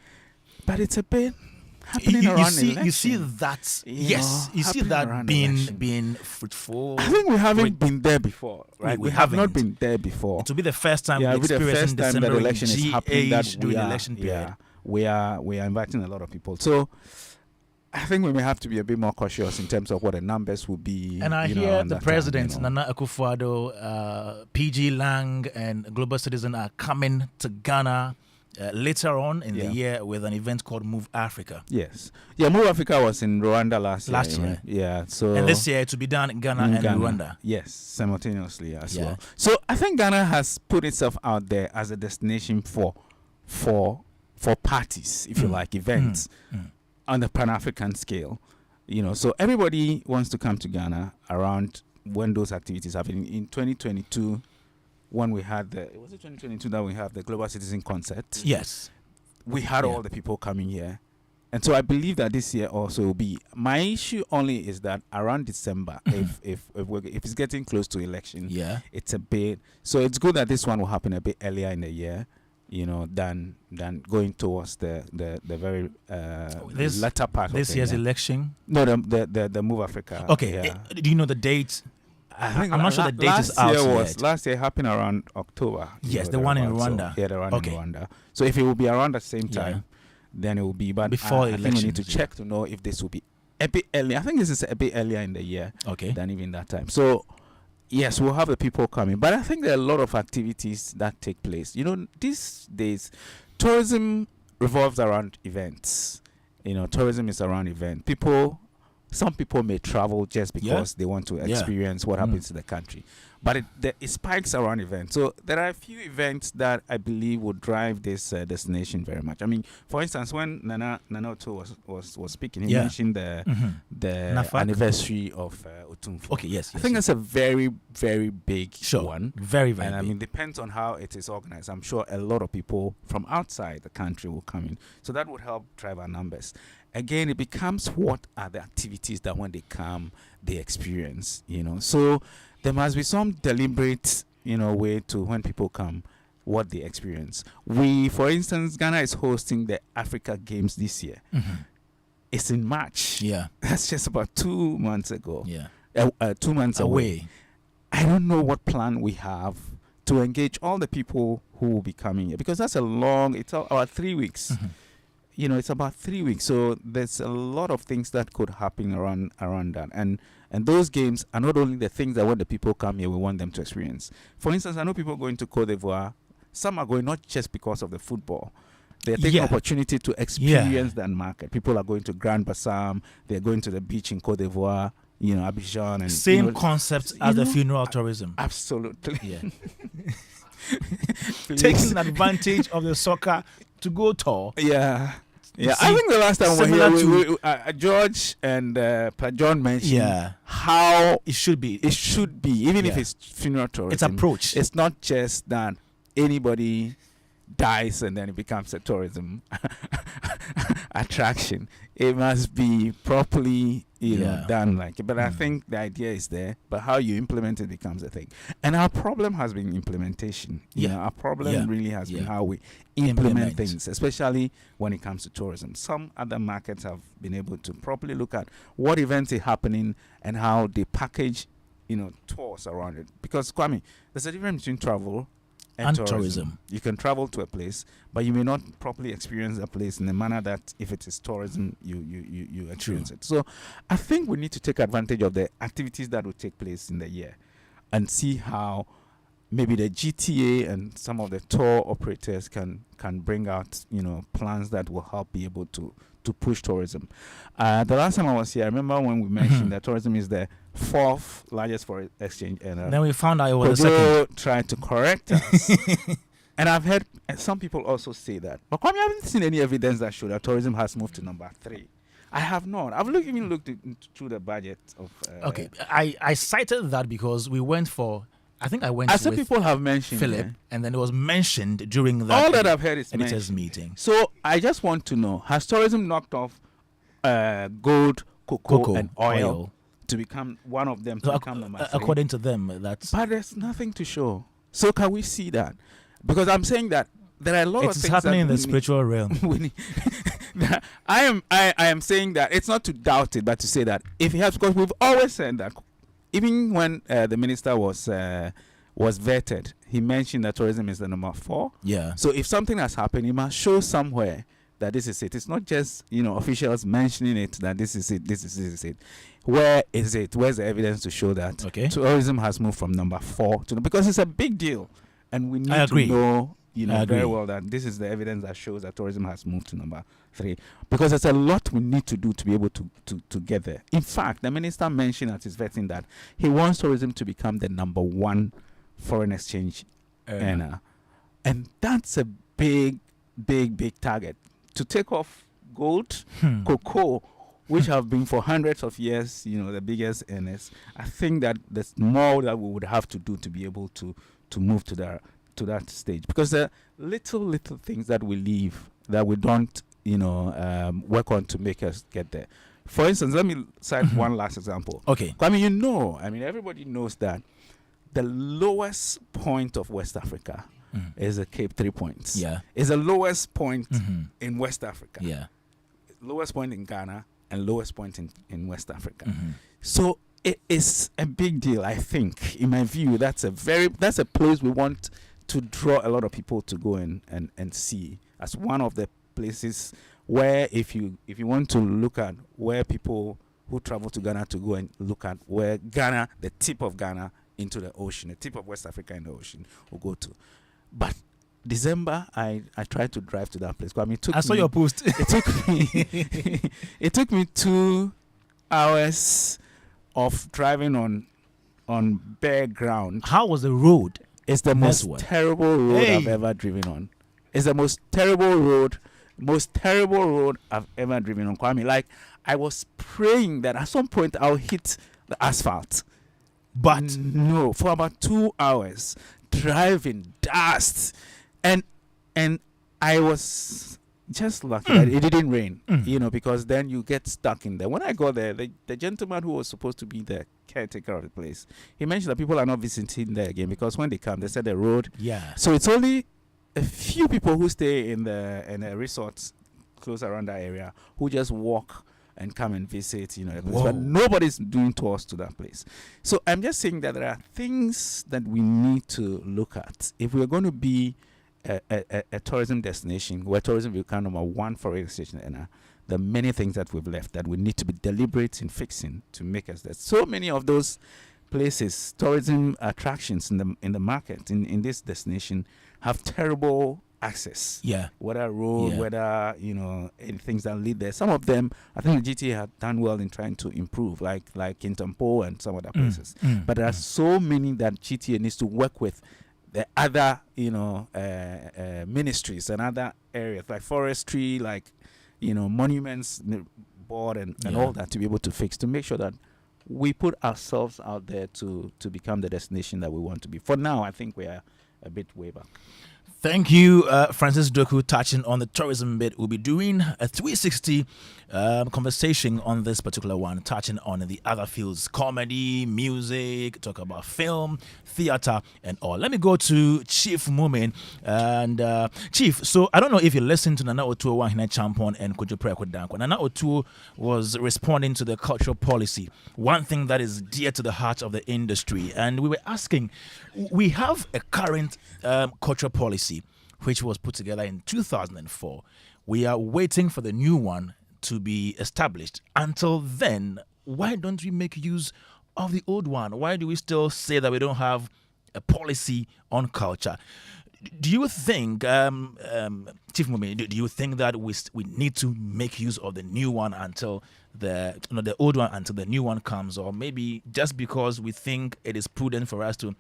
But it's a bit happening around election. You see that? Yes, you see that being fruitful. I think we haven't been there before, right? We have not been there before. It will be the first time we're experiencing that December election is happening. That during the election period. We are inviting a lot of people. So I think we may have to be a bit more cautious in terms of what the numbers will be. And I hear the president, Nana Akufo-Addo, PG Lang, and Global Citizen are coming to Ghana later on in the year with an event called Move Africa. Yes. Yeah, Move Africa was in Rwanda last year. Right? Yeah. So and this year to be done in Ghana and Rwanda. Yes, simultaneously as well. So I think Ghana has put itself out there as a destination for parties, if you like, events on the Pan-African scale. So everybody wants to come to Ghana around when those activities happen. In 2022, when we had was it 2022 that we have the Global Citizen Concert? Yes. We had all the people coming here. And so I believe that this year also will be. My issue only is that around December, if it's getting close to election, it's a bit. So it's good that this one will happen a bit earlier in the year, than going towards the very latter part this of year's year. election. No, the Move Africa. Okay, Yeah. do you know the date? I'm not sure the date is out yet. Last year happened around October. Yes, the one in Rwanda. So, the one in Rwanda. So if it will be around the same time, then it will be. But before I think we need to check to know if this will be a bit early. I think this is a bit earlier in the year than even that time. So yes, we'll have the people coming. But I think there are a lot of activities that take place. These days, tourism revolves around events. Tourism is around events. Some people may travel just because they want to experience what happens to the country. But it spikes around events. So there are a few events that I believe would drive this destination very much. I mean, for instance, when Nana Oto was speaking, he mentioned the anniversary of Otumfu. Okay, yes. I think that's a very, very big one. Very, very big. I mean, it depends on how it is organized. I'm sure a lot of people from outside the country will come in. So that would help drive our numbers. Again, it becomes what are the activities that when they come, they experience, So there must be some deliberate, way to when people come, what they experience. For instance, Ghana is hosting the Africa Games this year. It's in March. Yeah. That's just about 2 months ago. Yeah. 2 months away. I don't know what plan we have to engage all the people who will be coming here, because that's it's about 3 weeks. It's about 3 weeks. So there's a lot of things that could happen around that. And those games are not only the things that when the people come here, we want them to experience. For instance, I know people going to Côte d'Ivoire. Some are going not just because of the football. They're taking opportunity to experience that market. People are going to Grand Bassam. They're going to the beach in Côte d'Ivoire, Abidjan. And same concept as the funeral tourism. Absolutely. Yeah. Taking advantage of the soccer to go tour. Yeah. Yeah, I think the last time we were here, George and John mentioned how it should be. It should be, even if it's funeral tourism. It's approach. It's not just that anybody dies and then it becomes a tourism attraction. It must be properly done like it. But I think the idea is there, but how you implement it becomes a thing. And our problem has been implementation. Our problem really has been how we implement things, especially when it comes to tourism. Some other markets have been able to properly look at what events are happening and how they package, tours around it. Because, Kwame, there's a difference between travel and tourism. You can travel to a place, but you may not properly experience a place in the manner that if it is tourism, you experience it. So I think we need to take advantage of the activities that will take place in the year and see how maybe the GTA and some of the tour operators can bring out, plans that will help be able to push tourism. The last time I was here, I remember when we mentioned that tourism is the 4th largest foreign exchange earner. Then we found out it was the second. Tried to correct us. And I've heard some people also say that. But Kwame, I haven't seen any evidence that show that tourism has moved to number 3. I have not. I've even looked through the budget of... okay, I cited that because we went for... I think I went some people have mentioned Philip, and then it was mentioned during that. All that I've heard is editors meeting. So I just want to know: has tourism knocked off gold, cocoa, and oil to become one of them? To become number 3? According to them, that's. But there's nothing to show. So can we see that? Because I'm saying that there are a lot of things happening in the spiritual realm. I am saying that it's not to doubt it, but to say that if it helps, because we've always said that. Even when the minister was vetted, he mentioned that tourism is the number 4. Yeah. So if something has happened, it must show somewhere that this is it. It's not just officials mentioning it that this is it. This is it. Where is it? Where's the evidence to show that tourism has moved from number 4 to because it's a big deal, and we need to know very well that this is the evidence that shows that tourism has moved to number 3, because there's a lot we need to do to be able to get there. In fact, the minister mentioned at his vetting that he wants tourism to become the number 1 foreign exchange earner, and that's a big target to take off gold, cocoa, which have been for hundreds of years, the biggest earners. I think that there's more that we would have to do to be able to move to that stage, because the little things that we leave that we don't work on to make us get there. For instance, let me cite one last example. Okay. I mean, everybody knows that the lowest point of West Africa is the Cape 3 Points. Yeah. Is the lowest point in West Africa. Yeah. Lowest point in Ghana and lowest point in West Africa. So it is a big deal, I think. In my view, that's a place we want to draw a lot of people to go and see as one of the places where if you want to look at where people who travel to Ghana to go and look at where Ghana, the tip of Ghana into the ocean, the tip of West Africa in the ocean will go to. But December, I tried to drive to that place. I saw your post. It took me 2 hours of driving on bare ground. How was the road? It's the most terrible road I've ever driven on. It's the most terrible road I've ever driven on, Kwame. Like, I was praying that at some point I'll hit the asphalt. But no, for about 2 hours, driving dust. And I was just lucky that it didn't rain, because then you get stuck in there. When I got there, the gentleman who was supposed to be the caretaker of the place, he mentioned that people are not visiting there again because when they come, they said the road. Yeah. So it's only a few people who stay in the resorts close around that area who just walk and come and visit, the place. But nobody's doing tours to that place. So I'm just saying that there are things that we need to look at if we're going to be a tourism destination where tourism will become number one foreign destination. And there are many things that we've left that we need to be deliberate in fixing to make us there. So many of those places, tourism attractions in the market in this destination have terrible access. Yeah. Whether road, whether any things that lead there. Some of them, I think the GTA have done well in trying to improve, like in Tampo and some other places. But there are so many that GTA needs to work with the other, ministries and other areas like forestry, like monuments board and all that to be able to fix, to make sure that we put ourselves out there to become the destination that we want to be. For now, I think we are a bit way back. Thank you, Francis Doku, touching on the tourism bit. We'll be doing a 360 conversation on this particular one, touching on the other fields, comedy, music, talk about film, theater, and all. Let me go to Chief Mumin. And Chief, so I don't know if you listened to Nana Otuo Wahine Champon and Kojo Preko Danko. Nana Otuo was responding to the cultural policy, one thing that is dear to the heart of the industry. And we were asking, we have a current cultural policy which was put together in 2004. We are waiting for the new one to be established. Until then, why don't we make use of the old one? Why do we still say that we don't have a policy on culture? Do you think, Chief Mumi, do you think that we need to make use of the new one until the old one until the new one comes, or maybe just because we think it is prudent for us to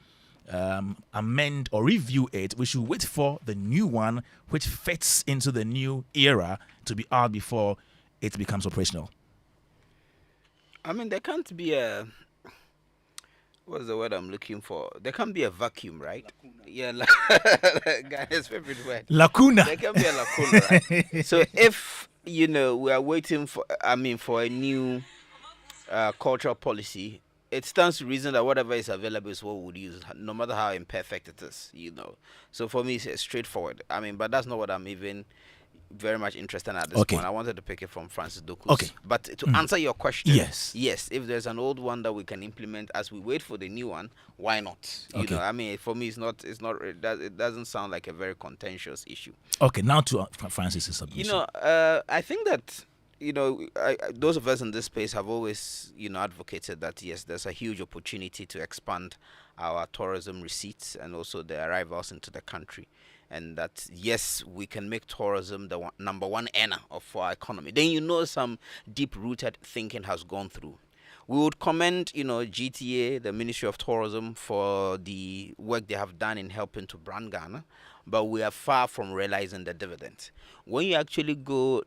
amend or review it, we should wait for the new one which fits into the new era to be out before it becomes operational? I mean, there can't be a... What's the word I'm looking for? There can't be a vacuum, right? Lacuna. Yeah, guy's favorite word. Lacuna. There can be a lacuna, right? So if, we are waiting for a new cultural policy, it stands to reason that whatever is available is what we would use, no matter how imperfect it is, So for me, it's straightforward. I mean, but that's not what I'm even very much interested in at this point. I wanted to pick it from Francis Doku's. Okay. But to answer your question, yes, if there's an old one that we can implement as we wait for the new one, why not? I mean, for me, it doesn't sound like a very contentious issue. Okay, now to Francis's submission. I think that those of us in this space have always, advocated that yes, there's a huge opportunity to expand our tourism receipts and also the arrivals into the country, and that yes, we can make tourism the number one earner of our economy. Then some deep-rooted thinking has gone through. We would commend, GTA, the Ministry of Tourism, for the work they have done in helping to brand Ghana, but we are far from realizing the dividend. When you actually go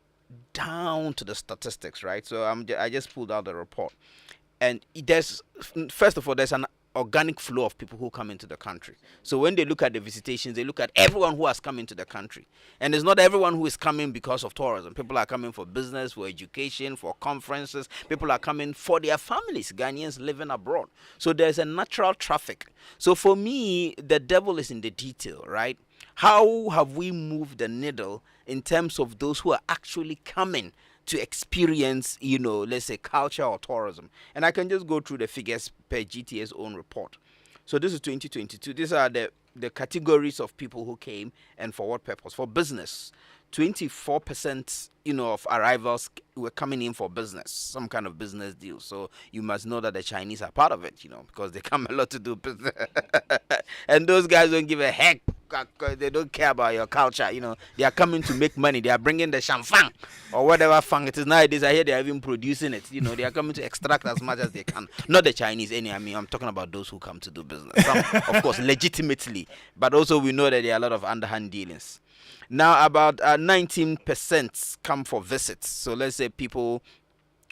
down to the statistics, right? So I just pulled out the report, and there's, first of all, there's an organic flow of people who come into the country. So when they look at the visitations, they look at everyone who has come into the country, and it's not everyone who is coming because of tourism. People are coming for business, for education, for conferences. People are coming for their families, Ghanaians living abroad. So there's a natural traffic. So for me, the devil is in the detail, right? How have we moved the needle in terms of those who are actually coming to experience, let's say culture or tourism? And I can just go through the figures per GTA's own report. So this is 2022. These are the categories of people who came and for what purpose? For business. 24%, of arrivals were coming in for business, some kind of business deal. So you must know that the Chinese are part of it, because they come a lot to do business. And those guys don't give a heck. They don't care about your culture. They are coming to make money. They are bringing the champagne or whatever fang it is nowadays. I hear they are even producing it. They are coming to extract as much as they can. Not the Chinese, I'm talking about those who come to do business. Some, of course, legitimately, but also we know that there are a lot of underhand dealings. Now, about 19% come for visits. So let's say people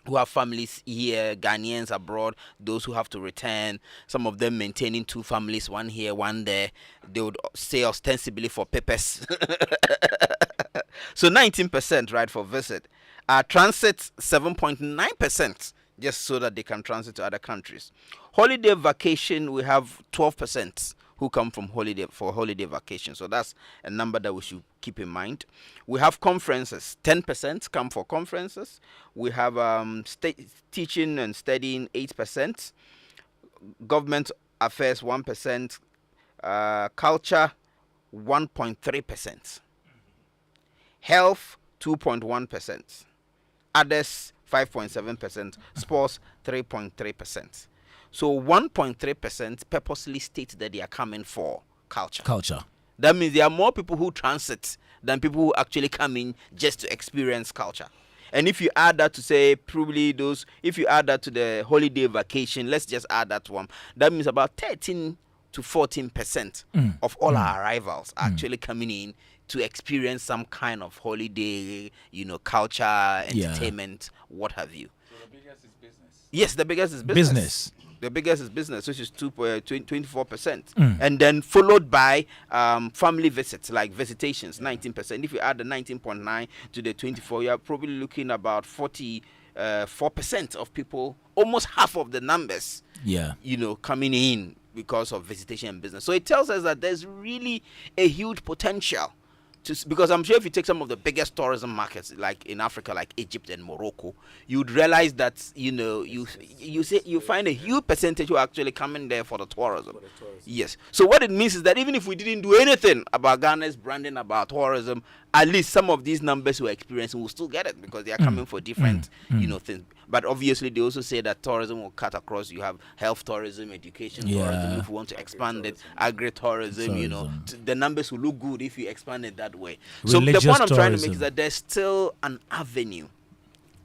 who have families here, Ghanaians abroad, those who have to return, some of them maintaining two families, one here, one there. They would say ostensibly for papers. So 19%, right, for visit. Transit, 7.9%, just so that they can transit to other countries. Holiday vacation, we have 12%. Who come from holiday vacation. So that's a number that we should keep in mind. We have conferences. 10% come for conferences. We have teaching and studying, 8%. Government affairs, 1%. Culture, 1.3%. Health, 2.1%. Others, 5.7%. Sports, 3.3%. So 1.3% purposely state that they are coming for culture. That means there are more people who transit than people who actually come in just to experience culture. And if you add that to say probably if you add that to the holiday vacation, let's just add that one. That means about 13 to 14% of all our arrivals are actually coming in to experience some kind of holiday, culture, entertainment, what have you. So the biggest is business. Yes, the biggest is business. The biggest is business, which is 24%. And then followed by family visits, like visitations, 19%. If you add the 19.9 to the 24, you're probably looking about 44% of people, almost half of the numbers, coming in because of visitation and business. So it tells us that there's really a huge potential. Because I'm sure if you take some of the biggest tourism markets like in Africa, like Egypt and Morocco, you'd realize that you find a huge percentage who are actually coming there for the tourism. Yes. So what it means is that even if we didn't do anything about Ghana's branding about tourism, at least some of these numbers we're experiencing will still get it because they are coming for different things. But obviously they also say that tourism will cut across. You have health tourism, education tourism. If you want to expand it, agri-tourism, the numbers will look good if you expand it that way. So the point I'm trying to make is that there's still an avenue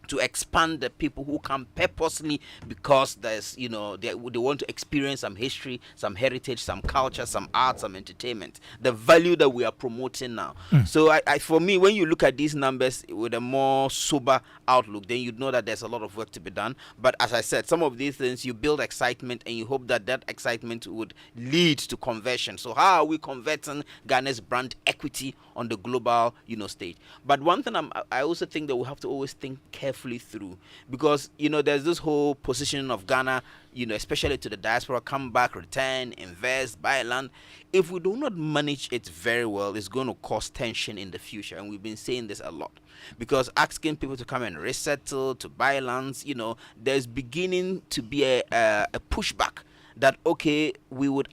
to expand the people who come purposely because there's they want to experience some history, some heritage, some culture, some art, some entertainment, the value that we are promoting now. So I for me, when you look at these numbers with a more sober outlook, then you'd know that there's a lot of work to be done. But as I said, some of these things you build excitement and you hope that excitement would lead to conversion. So how are we converting Ghana's brand equity on the global stage? But one thing I also think that we have to always think carefully through, because there's this whole positioning of Ghana, especially to the diaspora, come back, return, invest, buy land. If we do not manage it very well, it's going to cause tension in the future, and we've been saying this a lot. Because asking people to come and resettle, to buy lands, there's beginning to be a pushback that we would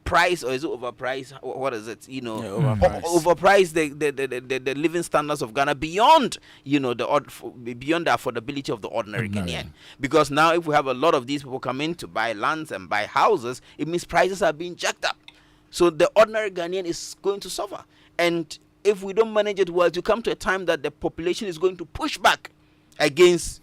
price, or is it overpriced? What is it? Overprice the living standards of Ghana beyond beyond the affordability of the ordinary Ghanaian. Because now if we have a lot of these people come in to buy lands and buy houses, it means prices are being jacked up. So the ordinary Ghanaian is going to suffer. And if we don't manage it well, to come to a time that the population is going to push back against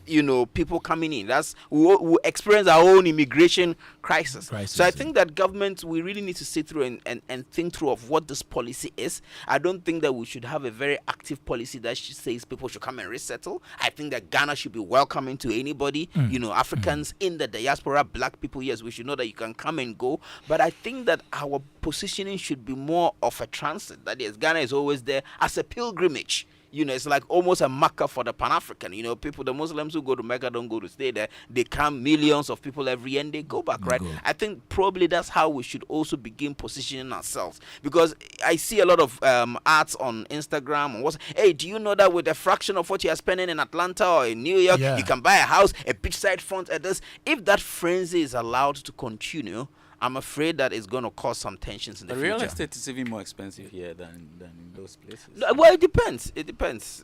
people coming in. We experience our own immigration crisis. So I think that government, we really need to sit through and think through of what this policy is. I don't think that we should have a very active policy that says people should come and resettle. I think that Ghana should be welcoming to anybody. Africans in the diaspora, black people, yes, we should know that you can come and go. But I think that our positioning should be more of a transit. That is, Ghana is always there as a pilgrimage. It's like almost a Mecca for the Pan-African. People, the Muslims who go to Mecca don't go to stay there. They come millions of people every year and they go back, right? I think probably that's how we should also begin positioning ourselves. Because I see a lot of ads on Instagram. Hey, do you know that with a fraction of what you are spending in Atlanta or in New York, you can buy a house, a beachside front at this? If that frenzy is allowed to continue, I'm afraid that it's going to cause some tensions in the future. Real estate is even more expensive here than in those places. Well, it depends. It depends.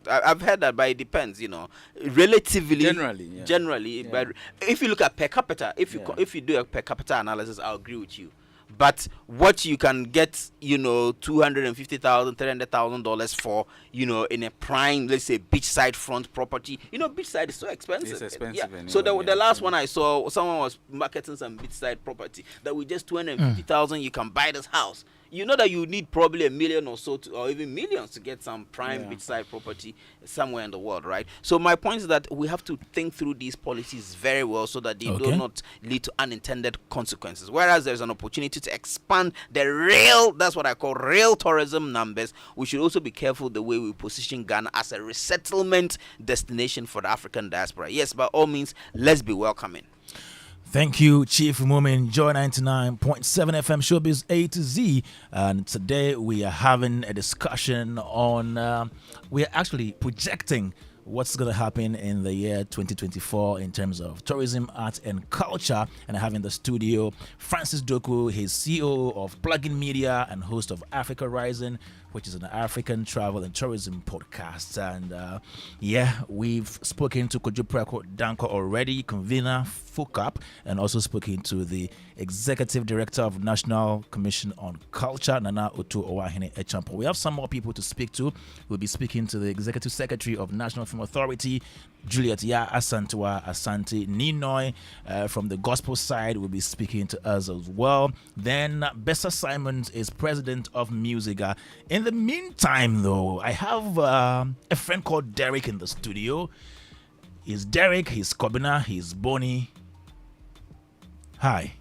I've heard that, but it depends. Relatively. Generally, but if you look at per capita, if you do a per capita analysis, I'll agree with you. But what you can get, $250,000, $300,000 for, in a prime, let's say, beachside front property. Beachside is so expensive. It's expensive. Anyway, so the last one I saw, someone was marketing some beachside property that with just $250,000 you can buy this house. You know that you need probably $1 million or so, or even millions to get some prime beachside property somewhere in the world, right? So my point is that we have to think through these policies very well so that they do not lead to unintended consequences. Whereas there's an opportunity to expand that's what I call real tourism numbers, we should also be careful the way we position Ghana as a resettlement destination for the African diaspora. Yes, by all means, let's be welcoming. Thank you, Chief Mumin. Joy 99.7 FM Showbiz A to Z. And today we are having a discussion on, we are actually projecting what's going to happen in the year 2024 in terms of tourism, art, and culture. And I have in the studio Francis Doku, his CEO of Plugin Media and host of Africa Rising, which is an African travel and tourism podcast. And we've spoken to Kojuprako Danko already, convener, FOCAP, and also spoken to the Executive Director of National Commission on Culture, Nana Otu Owahene Echampo. We have some more people to speak to. We'll be speaking to the Executive Secretary of National Film Authority, Juliet Ya Asantua Asante Ninoy. From the gospel side, will be speaking to us as well. Then Bessa Simons is President of Musica. In the meantime, though, I have a friend called Derek in the studio. He's Derek, he's Kobina, he's Bonnie. Hi.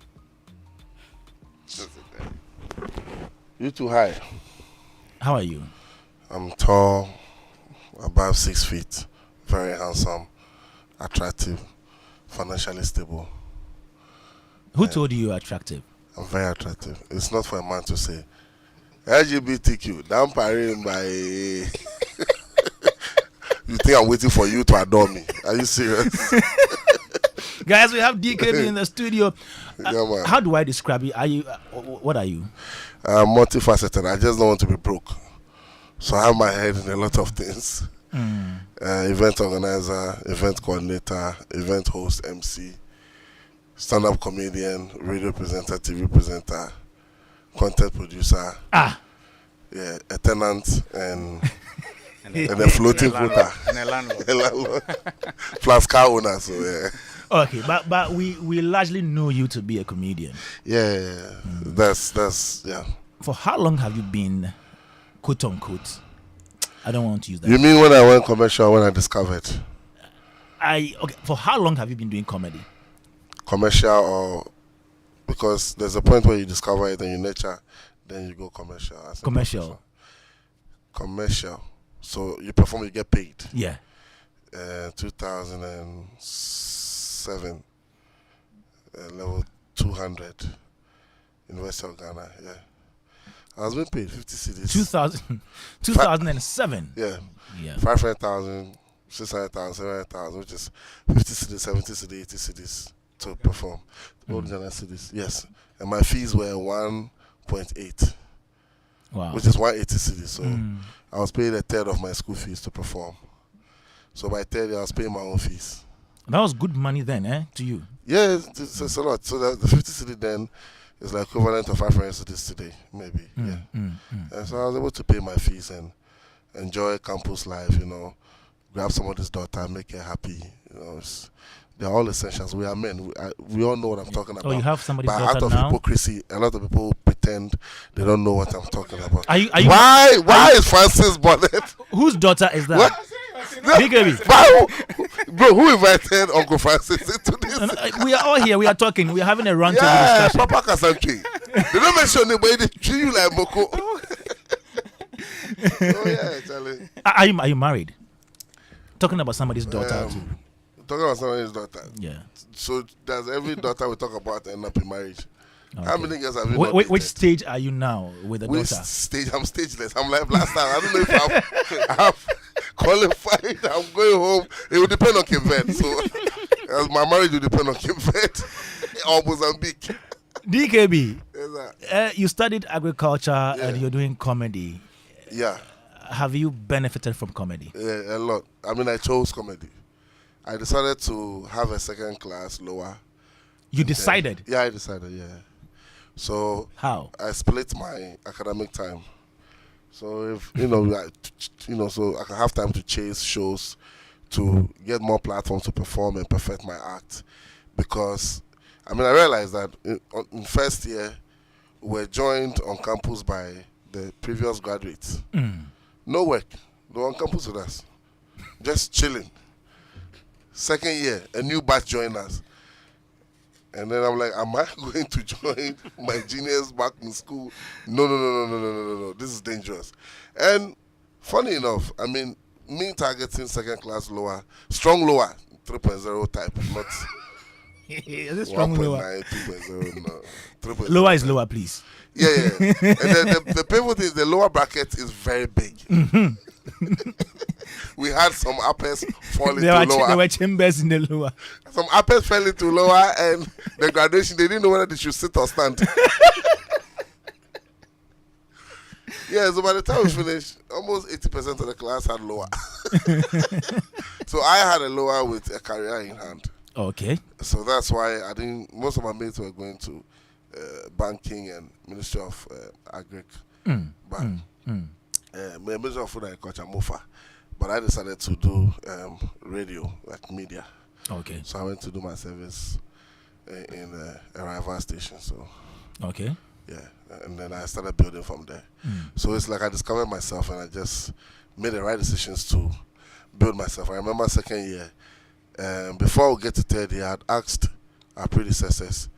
You too high. How are you? I'm tall, above 6 feet, very handsome, attractive, financially stable. Who told you you're attractive? I'm very attractive. It's not for a man to say. LGBTQ, dampering by. You think I'm waiting for you to adore me? Are you serious? Guys, we have DKB in the studio. Yeah, how do I describe you? Are you? What are you? Multifaceted. I just don't want to be broke. So I have my head in a lot of things. Event organizer, event coordinator, event host, MC, stand-up comedian, radio presenter, TV presenter, content producer. Yeah, a tenant and a floating voter. And a landlord. Plus car owner, so yeah. Okay, but we largely know you to be a comedian. Yeah. That's yeah. For how long have you been, quote unquote? I don't want to use that. You mean when I went commercial, when I discovered? For how long have you been doing comedy? Commercial, or because there's a point where you discover it and you nurture, then you go commercial. Commercial. So you perform, you get paid. Yeah. 2007, level 200, University of Ghana. Yeah. I was being paid 50 cedis. 2007. Yeah. 500,000, 600,000, 700,000, which is 50 cedis, 70 cedis, 80 cedis to perform. All Ghana cedis. Yes. And my fees were 1.8. Wow. Which is 180 cedis. So I was paid a third of my school fees to perform. So by third year, I was paying my own fees. That was good money then, to you? Yeah, it's a lot. So the 50 cedi then is like equivalent of 500 cedis today, maybe. And so I was able to pay my fees and enjoy campus life, grab somebody's daughter, make her happy. They're all essentials. We are men. We all know what I'm talking about. Oh, you have somebody's But daughter out of now? hypocrisy, a lot of people pretend they don't know what I'm talking about. Are you, Why is Francis Bonnet? Whose daughter is that? What? Bro, who invited Uncle Francis into this? We are all here. We are talking. We are having a roundtable Yeah, discussion. Papa Kasanke. They don't mention anybody. They treat you like Moko. Oh yeah, Charlie. Are you married? Talking about somebody's daughter. Too. Talking about somebody's daughter. Yeah. So does every daughter we talk about end up in marriage? Okay. How many girls have you Which stage are you now with the Which daughter? stage? I'm stageless. I'm like last time. I don't know if I'm qualified. I'm going home. It will depend on Kivet. So my marriage will depend on Kivet or Mozambique. DKB, Yes, you studied agriculture and you're doing comedy. yeah, Have you benefited from comedy? a lot. I mean, I chose comedy. I decided to have a second class lower. You decided? Yeah, I decided, yeah. So How? I split my academic time. So if so I can have time to chase shows, to get more platforms to perform and perfect my act. Because I realized that in first year we were joined on campus by the previous graduates. No work. They were on campus with us. Just chilling. Second year, a new batch joined us. And then I'm like, am I going to join my juniors back in school? No. This is dangerous. And funny enough, me targeting second class lower, strong lower, 3.0 type, not Is it strong 1.9, lower? 2.0, no. 3.0 Lower is type. lower, please. Yeah. And then the painful thing is the lower bracket is very big. We had some uppers fall into lower. There were chambers in the lower. Some uppers fell into lower, and the graduation, they didn't know whether they should sit or stand. Yeah, so by the time we finished, almost 80% of the class had lower. So I had a lower with a career in hand. Okay. So that's why most of my mates were going to banking and Ministry of Agric. Ministry of Food and Agriculture, MOFA. But I decided to do radio, like media. Okay. So I went to do my service in a rival station. So Okay. yeah, and then I started building from there. So it's like I discovered myself, and I just made the right decisions to build myself. I remember second year, before we get to third year, I had asked our predecessors,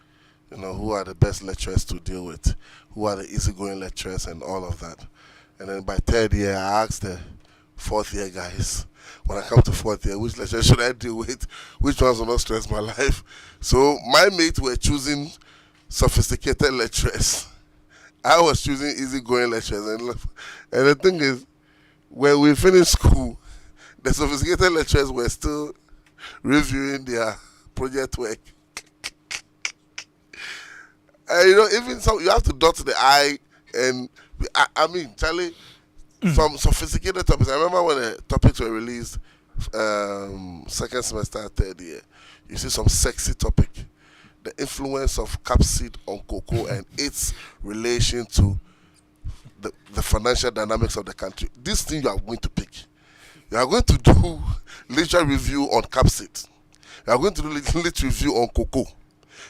who are the best lecturers to deal with, who are the easygoing lecturers, and all of that. And then by third year, I asked the fourth year guys, when I come to fourth year, which lecture should I deal with? Which ones will not stress my life? So my mates were choosing sophisticated lecturers. I was choosing easygoing lecturers. And the thing is, when we finished school, the sophisticated lecturers were still reviewing their project work. And even some, you have to dot the I, and Charlie, some sophisticated topics. I remember when the topics were released second semester, third year, you see some sexy topic. The influence of capsid on cocoa and its relation to the financial dynamics of the country. This thing you are going to pick. You are going to do literature review on capsid. You are going to do literature review on cocoa.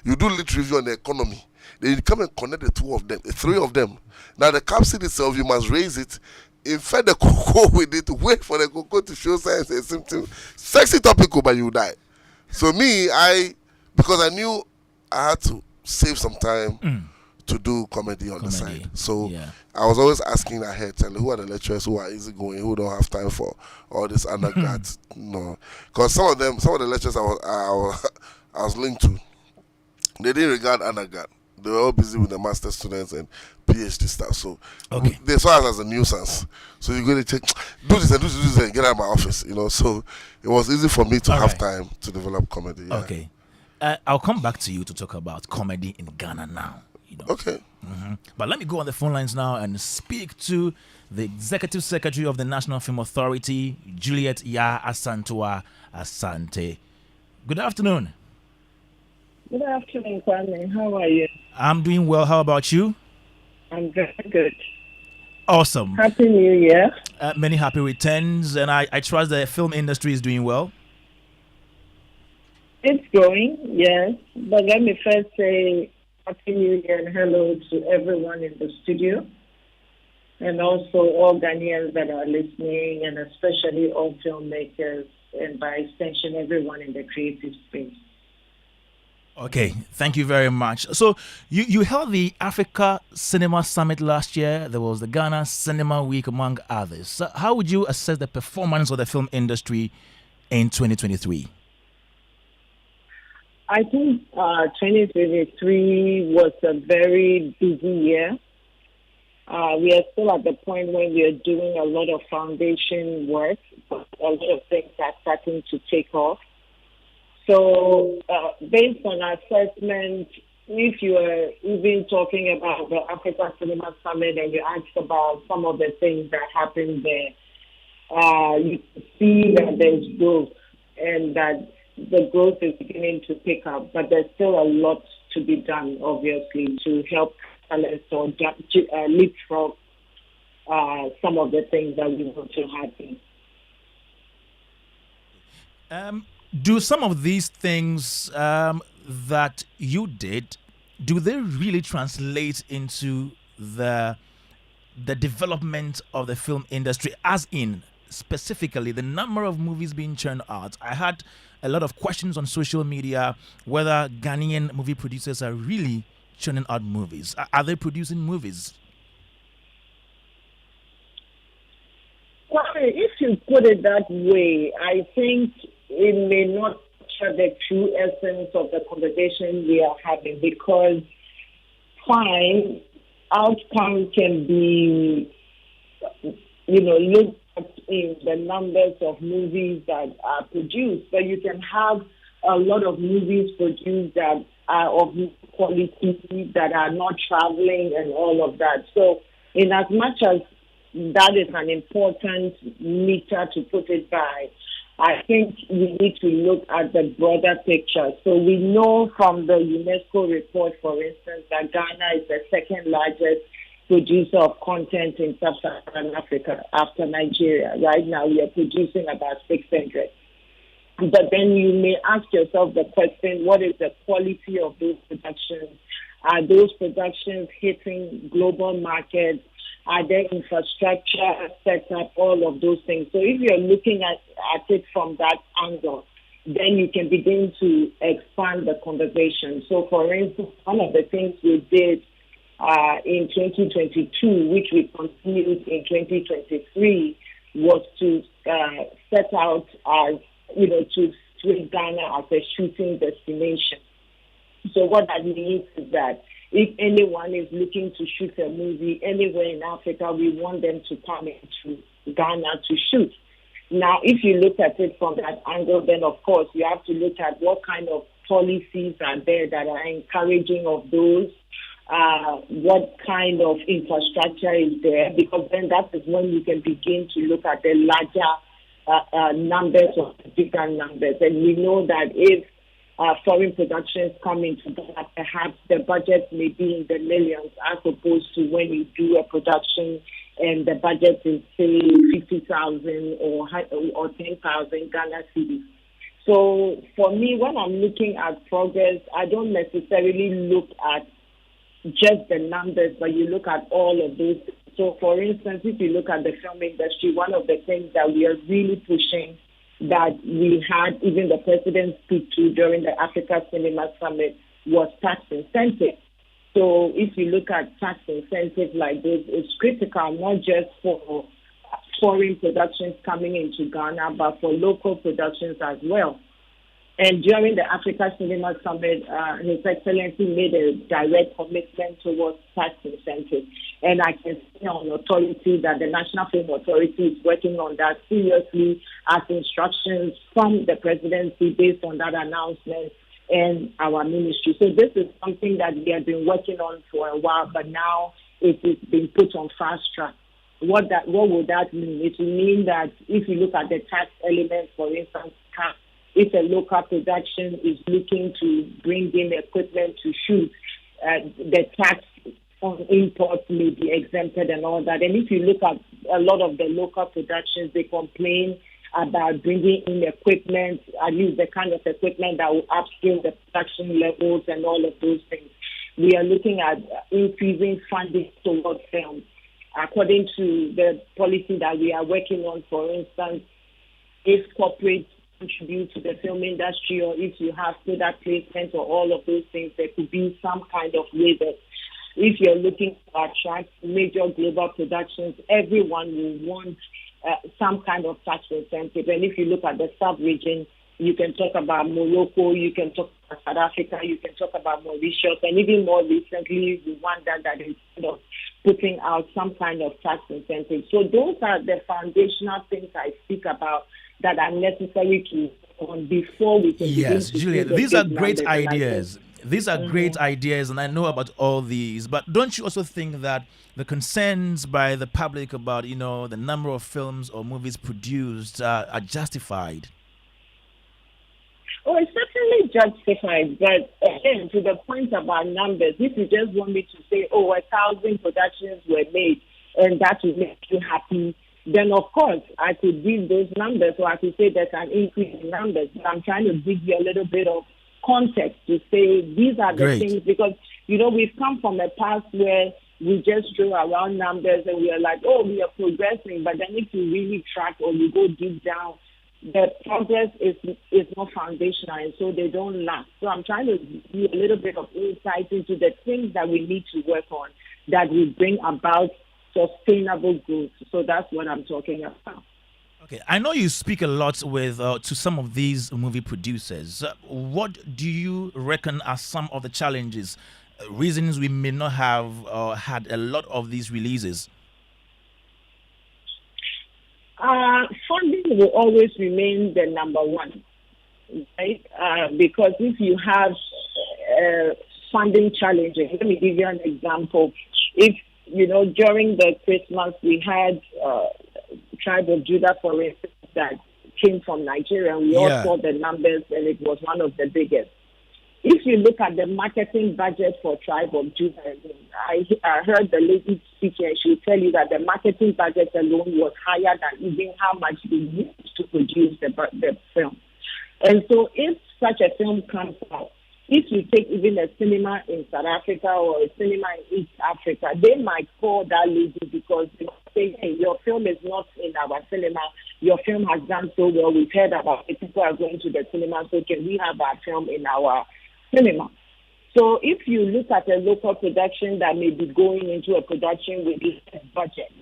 You do literature review on the economy. Then you come and connect the three of them. Now the capsid itself, you must raise it, infect the cocoa with it, wait for the cocoa to show signs and symptoms. Sexy topic, but you die. So because I knew I had to save some time to do comedy on the side. So I was always asking ahead, telling who are the lecturers who are easygoing, who don't have time for all this undergrads. Because some of the lecturers I was linked to, they didn't regard undergrad. They were all busy with the master students and PhD stuff. So they saw us as a nuisance. So you're going to check, do this and get out of my office. So it was easy for me to have time to develop comedy. Yeah. Okay. I'll come back to you to talk about comedy in Ghana now. Okay. But let me go on the phone lines now and speak to the Executive Secretary of the National Film Authority, Juliet Ya Asantua Asante. Good afternoon. Good afternoon, Kwame. How are you? I'm doing well. How about you? I'm very good. Awesome. Happy New Year. Many happy returns, and I trust the film industry is doing well. It's going, yes. But let me first say Happy New Year and hello to everyone in the studio, and also all Ghanaians that are listening, and especially all filmmakers, and by extension, everyone in the creative space. Okay, thank you very much. So you held the Africa Cinema Summit last year. There was the Ghana Cinema Week, among others. So how would you assess the performance of the film industry in 2023? I think 2023 was a very busy year. We are still at the point when we are doing a lot of foundation work, but a lot of things are starting to take off. So, based on assessment, if you are even talking about the Africa Cinema Summit and you ask about some of the things that happened there, you see that there's growth and that the growth is beginning to pick up, but there's still a lot to be done, obviously, to help talents or leapfrog some of the things that we want to happen. Do some of these things that you did, do they really translate into the development of the film industry, as in specifically the number of movies being churned out? I had a lot of questions on social media whether Ghanaian movie producers are really churning out movies. Are they producing movies? Well, if you put it that way, I think it may not capture the true essence of the conversation we are having, because fine, outcome can be, looked at in the numbers of movies that are produced, but you can have a lot of movies produced that are of quality, that are not traveling and all of that. So in as much as that is an important meter to put it by, I think we need to look at the broader picture. So we know from the UNESCO report, for instance, that Ghana is the second largest producer of content in sub-Saharan Africa after Nigeria. Right now, we are producing about 600. But then you may ask yourself the question, what is the quality of those productions? Are those productions hitting global markets? Are there infrastructure set up? All of those things. So if you're looking at it from that angle, then you can begin to expand the conversation. So for instance, one of the things we did in 2022, which we continued in 2023, was to set out as, to treat Ghana as a shooting destination. So what that means is that if anyone is looking to shoot a movie anywhere in Africa, we want them to come into Ghana to shoot. Now, if you look at it from that angle, then of course you have to look at what kind of policies are there that are encouraging of those, what kind of infrastructure is there, because then that is when you can begin to look at the larger numbers or bigger numbers. And we know that if foreign productions come into that, perhaps the budget may be in the millions, as opposed to when you do a production and the budget is, say, 50,000 or 10,000 Ghana cedis. So for me, when I'm looking at progress, I don't necessarily look at just the numbers, but you look at all of those. So for instance, if you look at the film industry, one of the things that we are really pushing, that we had even the president speak to during the Africa Cinema Summit, was tax incentive. So if you look at tax incentive like this, it's critical not just for foreign productions coming into Ghana, but for local productions as well. And during the Africa Cinema Summit, His Excellency made a direct commitment towards tax incentive. And I can say on authority that the National Film Authority is working on that seriously as instructions from the presidency based on that announcement and our ministry. So this is something that we have been working on for a while, but now it is being put on fast track. What would that mean? It will mean that if you look at the tax element, for instance, if a local production is looking to bring in equipment to shoot, the tax on imports may be exempted and all that. And if you look at a lot of the local productions, they complain about bringing in equipment, at least the kind of equipment that will upscale the production levels and all of those things. We are looking at increasing funding towards films. According to the policy that we are working on, for instance, if corporates contribute to the film industry, or if you have product placement or all of those things, there could be some kind of waiver. If you're looking to attract major global productions, everyone will want some kind of tax incentive. And if you look at the sub-region, you can talk about Morocco, you can talk about South Africa, you can talk about Mauritius, and even more recently, Rwanda, that is putting out some kind of tax incentive. So those are the foundational things I speak about that are necessary to on before we can. Yes, Juliet, these are great ideas. These are great ideas, and I know about all these. But don't you also think that the concerns by the public about, the number of films or movies produced are justified? Oh, it's certainly justified. But again, to the point about numbers, if you just want me to say, 1,000 productions were made, and that will make you happy, then of course I could give those numbers, or I could say there's an increase in numbers. But I'm trying to give you a little bit of context to say these are the things, because we've come from a past where we just throw around numbers and we are like, we are progressing, but then if you really track or you go deep down, the progress is not foundational, and so they don't last. So I'm trying to give you a little bit of insight into the things that we need to work on that will bring about sustainable growth. So that's what I'm talking about. Okay, I know you speak a lot with to some of these movie producers. What do you reckon are some of the challenges, reasons we may not have had a lot of these releases? Funding will always remain the number one, right? Because if you have funding challenges, let me give you an example. If, during the Christmas we had Tribe of Judah, for instance, that came from Nigeria, and we all saw the numbers, and it was one of the biggest. If you look at the marketing budget for Tribe of Judah, I heard the lady speaking, and she will tell you that the marketing budget alone was higher than even how much they used to produce the film. And so if such a film comes out, if you take even a cinema in South Africa or a cinema in East Africa, they might call that lady because they say, hey, your film is not in our cinema. Your film has done so well. We've heard about it. People are going to the cinema, so can we have our film in our cinema? So if you look at a local production that may be going into a production with less budget,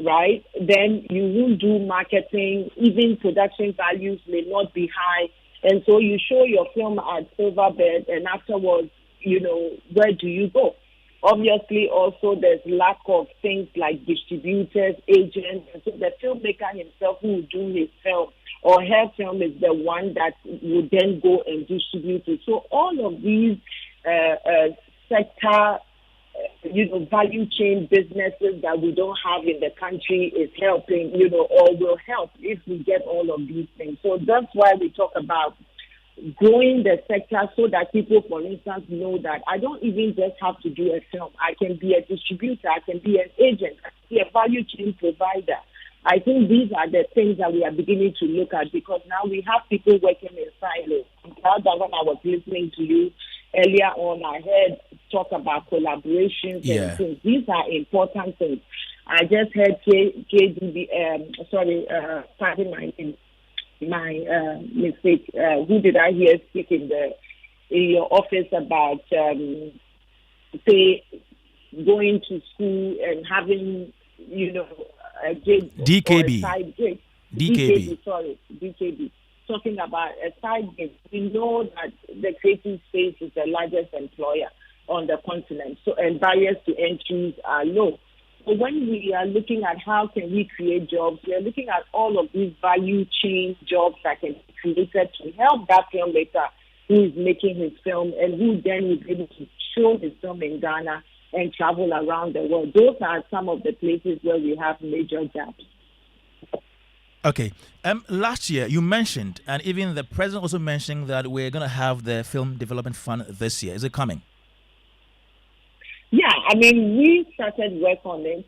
right, then you will do marketing. Even production values may not be high. And so you show your film at Silverbird, and afterwards, where do you go? Obviously, also, there's lack of things like distributors, agents. And so the filmmaker himself who will do his film or her film is the one that would then go and distribute it. So all of these sector, value chain businesses that we don't have in the country is helping, or will help if we get all of these things. So that's why we talk about growing the sector so that people, for instance, know that I don't even just have to do a film. I can be a distributor. I can be an agent. I can be a value chain provider. I think these are the things that we are beginning to look at, because now we have people working in silos. I'm glad that when I was listening to you earlier on, I heard talk about collaborations and things. These are important things. I just heard pardon my mistake. Who did I hear speak in your office about say going to school and having a gig DKB. or a side gig. DKB. Talking about a side gig. We know that the creative space is the largest employer on the continent, so and barriers to entry are low. So when we are looking at how can we create jobs, we are looking at all of these value chain jobs that can be created to help that filmmaker who is making his film and who then is able to show his film in Ghana and travel around the world. Those are some of the places where we have major gaps. Okay. Last year you mentioned, and even the president also mentioned, that we're going to have the Film Development Fund this year. Is it coming? Yeah, I mean, we started work on it,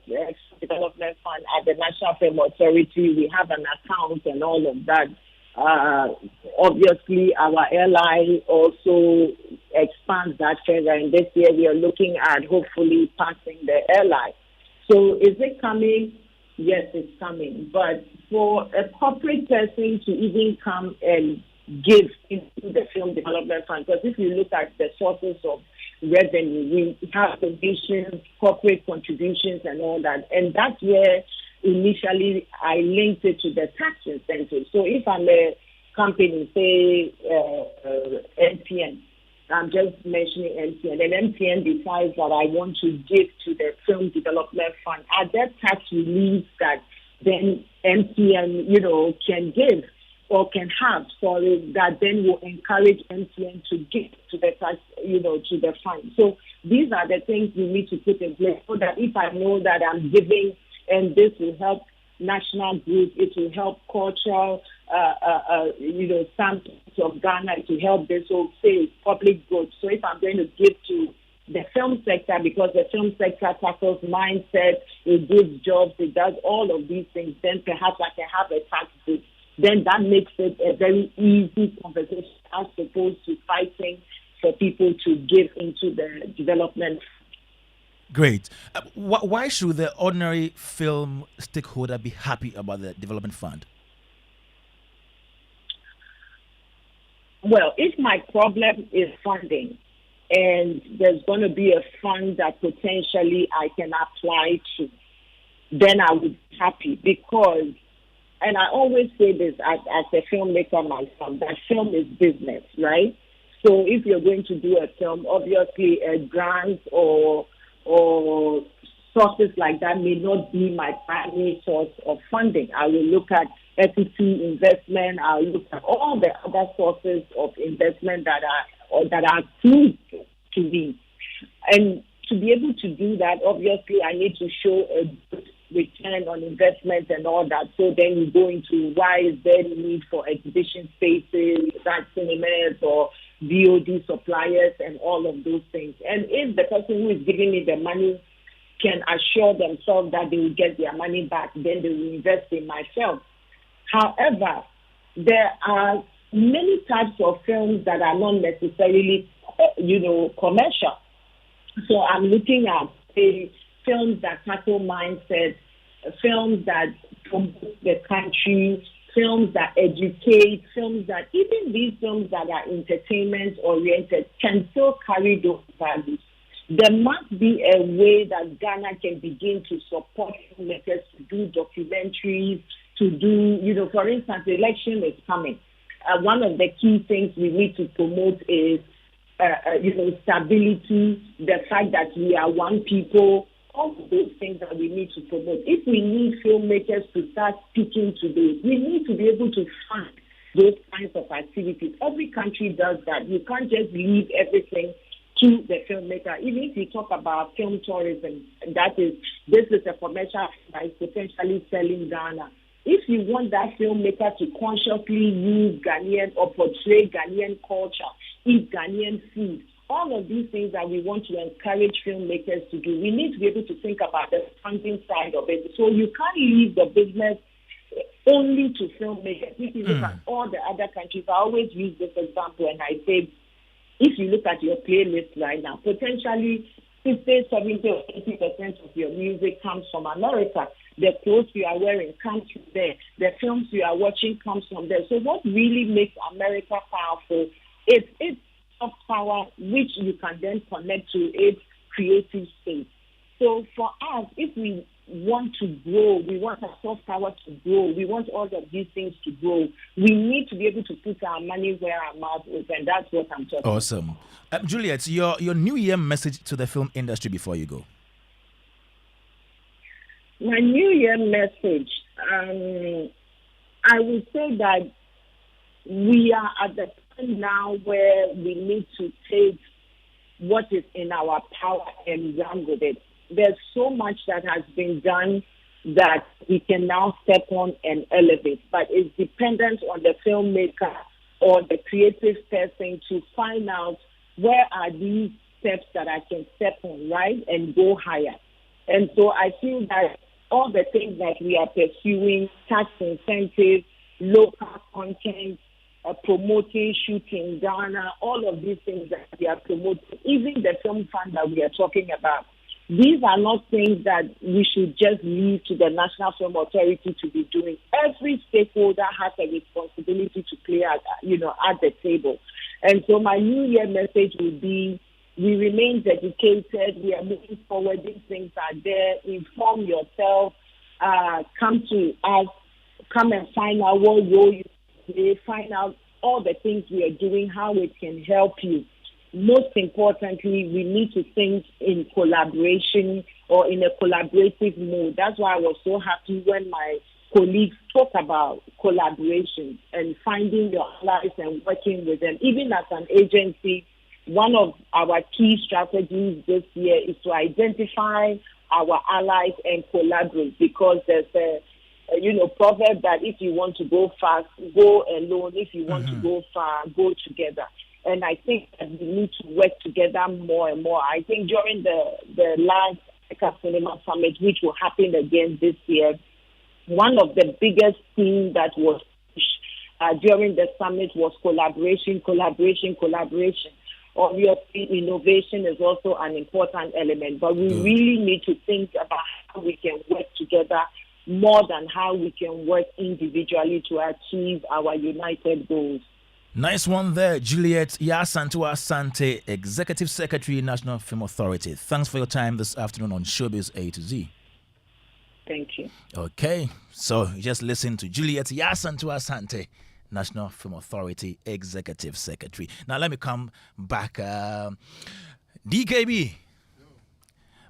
development fund at the National Film Authority. We have an account and all of that. Uh, Obviously, our airline also expands that further. And this year, we are looking at hopefully passing the airline. So, is it coming? Yes, it's coming. But for a corporate person to even come and give into the film development fund, because if you look at the sources of revenue, we have donations, corporate contributions, and all that. And that's where initially I linked it to the tax incentive. So if I'm a company, say MTN, I'm just mentioning MTN, and MTN decides that I want to give to the film development fund, at that tax relief that then MTN, can give or can have, sorry, that then will encourage MTN to give to the tax, to the fund. So these are the things we need to put in place so that if I know that I'm giving and this will help national group, it will help cultural, some parts of Ghana, it will help this whole, say, public good. So if I'm going to give to the film sector, because the film sector tackles mindset, it gives jobs, it does all of these things, then perhaps I can have a tax break. Then that makes it a very easy conversation as opposed to fighting for people to give into the development. Great. Why should the ordinary film stakeholder be happy about the development fund? Well, if my problem is funding and there's going to be a fund that potentially I can apply to, then I would be happy because, and I always say this as a filmmaker myself, that film is business, right? So if you're going to do a film, obviously a grant or sources like that may not be my primary source of funding. I will look at equity investment. I'll look at all the other sources of investment that are approved to me. And to be able to do that, obviously, I need to show a good return on investment and all that. So then you go into why is there need for exhibition spaces, that cinemas or VOD suppliers and all of those things. And if the person who is giving me the money can assure themselves that they will get their money back, then they will invest in myself. However, there are many types of films that are not necessarily, commercial. So I'm looking at films that tackle mindset, films that promote the country, films that educate, films that, even these films that are entertainment oriented can still carry those values. There must be a way that Ghana can begin to support filmmakers to do documentaries, to do, for instance, the election is coming. One of the key things we need to promote is, stability, the fact that we are one people, all of those things that we need to promote. If we need filmmakers to start speaking to those, we need to be able to fund those kinds of activities. Every country does that. You can't just leave everything to the filmmaker. Even if you talk about film tourism, this is a commercial that is potentially selling Ghana. If you want that filmmaker to consciously use Ghanaian or portray Ghanaian culture, eat Ghanaian food, all of these things that we want to encourage filmmakers to do, we need to be able to think about the funding side of it. So you can't leave the business only to filmmakers. If you look at all the other countries, I always use this example and I say, if you look at your playlist right now, potentially 50, 70 or 80% of your music comes from America. The clothes you are wearing comes from there. The films you are watching comes from there. So what really makes America powerful is its soft power, which you can then connect to its creative space. So for us, if we want to grow, we want our soft power to grow, we want all of these things to grow, we need to be able to put our money where our mouth is, and that's what I'm talking about. Awesome. Juliet, your New Year message to the film industry before you go. My New Year message, I would say that we are at the point now where we need to take what is in our power and run with it. There's so much that has been done that we can now step on and elevate, but it's dependent on the filmmaker or the creative person to find out where are these steps that I can step on, right, and go higher. And so I feel that all the things that we are pursuing, tax incentives, local content, promoting shooting Ghana, all of these things that we are promoting, even the film fund that we are talking about, these are not things that we should just leave to the National Film Authority to be doing. Every stakeholder has a responsibility to play at the table. And so my New Year message would be, we remain dedicated. We are moving forward. These things are there. Inform yourself. Come to us. Come and find out what role you play. Find out all the things we are doing, how it can help you. Most importantly, we need to think in collaboration or in a collaborative mode. That's why I was so happy when my colleagues talk about collaboration and finding your allies and working with them. Even as an agency, one of our key strategies this year is to identify our allies and collaborate, because there's a proverb that if you want to go fast, go alone. If you want to go far, go together. And I think that we need to work together more and more. I think during the last Africa Cinema Summit, which will happen again this year, one of the biggest themes that was pushed during the summit was collaboration. Obviously, innovation is also an important element, but we really need to think about how we can work together more than how we can work individually to achieve our united goals. Nice one there, Juliet Yasantu Asante, Executive Secretary, National Film Authority. Thanks for your time this afternoon on Showbiz A to Z. Thank you. Okay, so you just listen to Juliet Yasantu Asante, National Film Authority Executive Secretary. Now let me come back. DKB,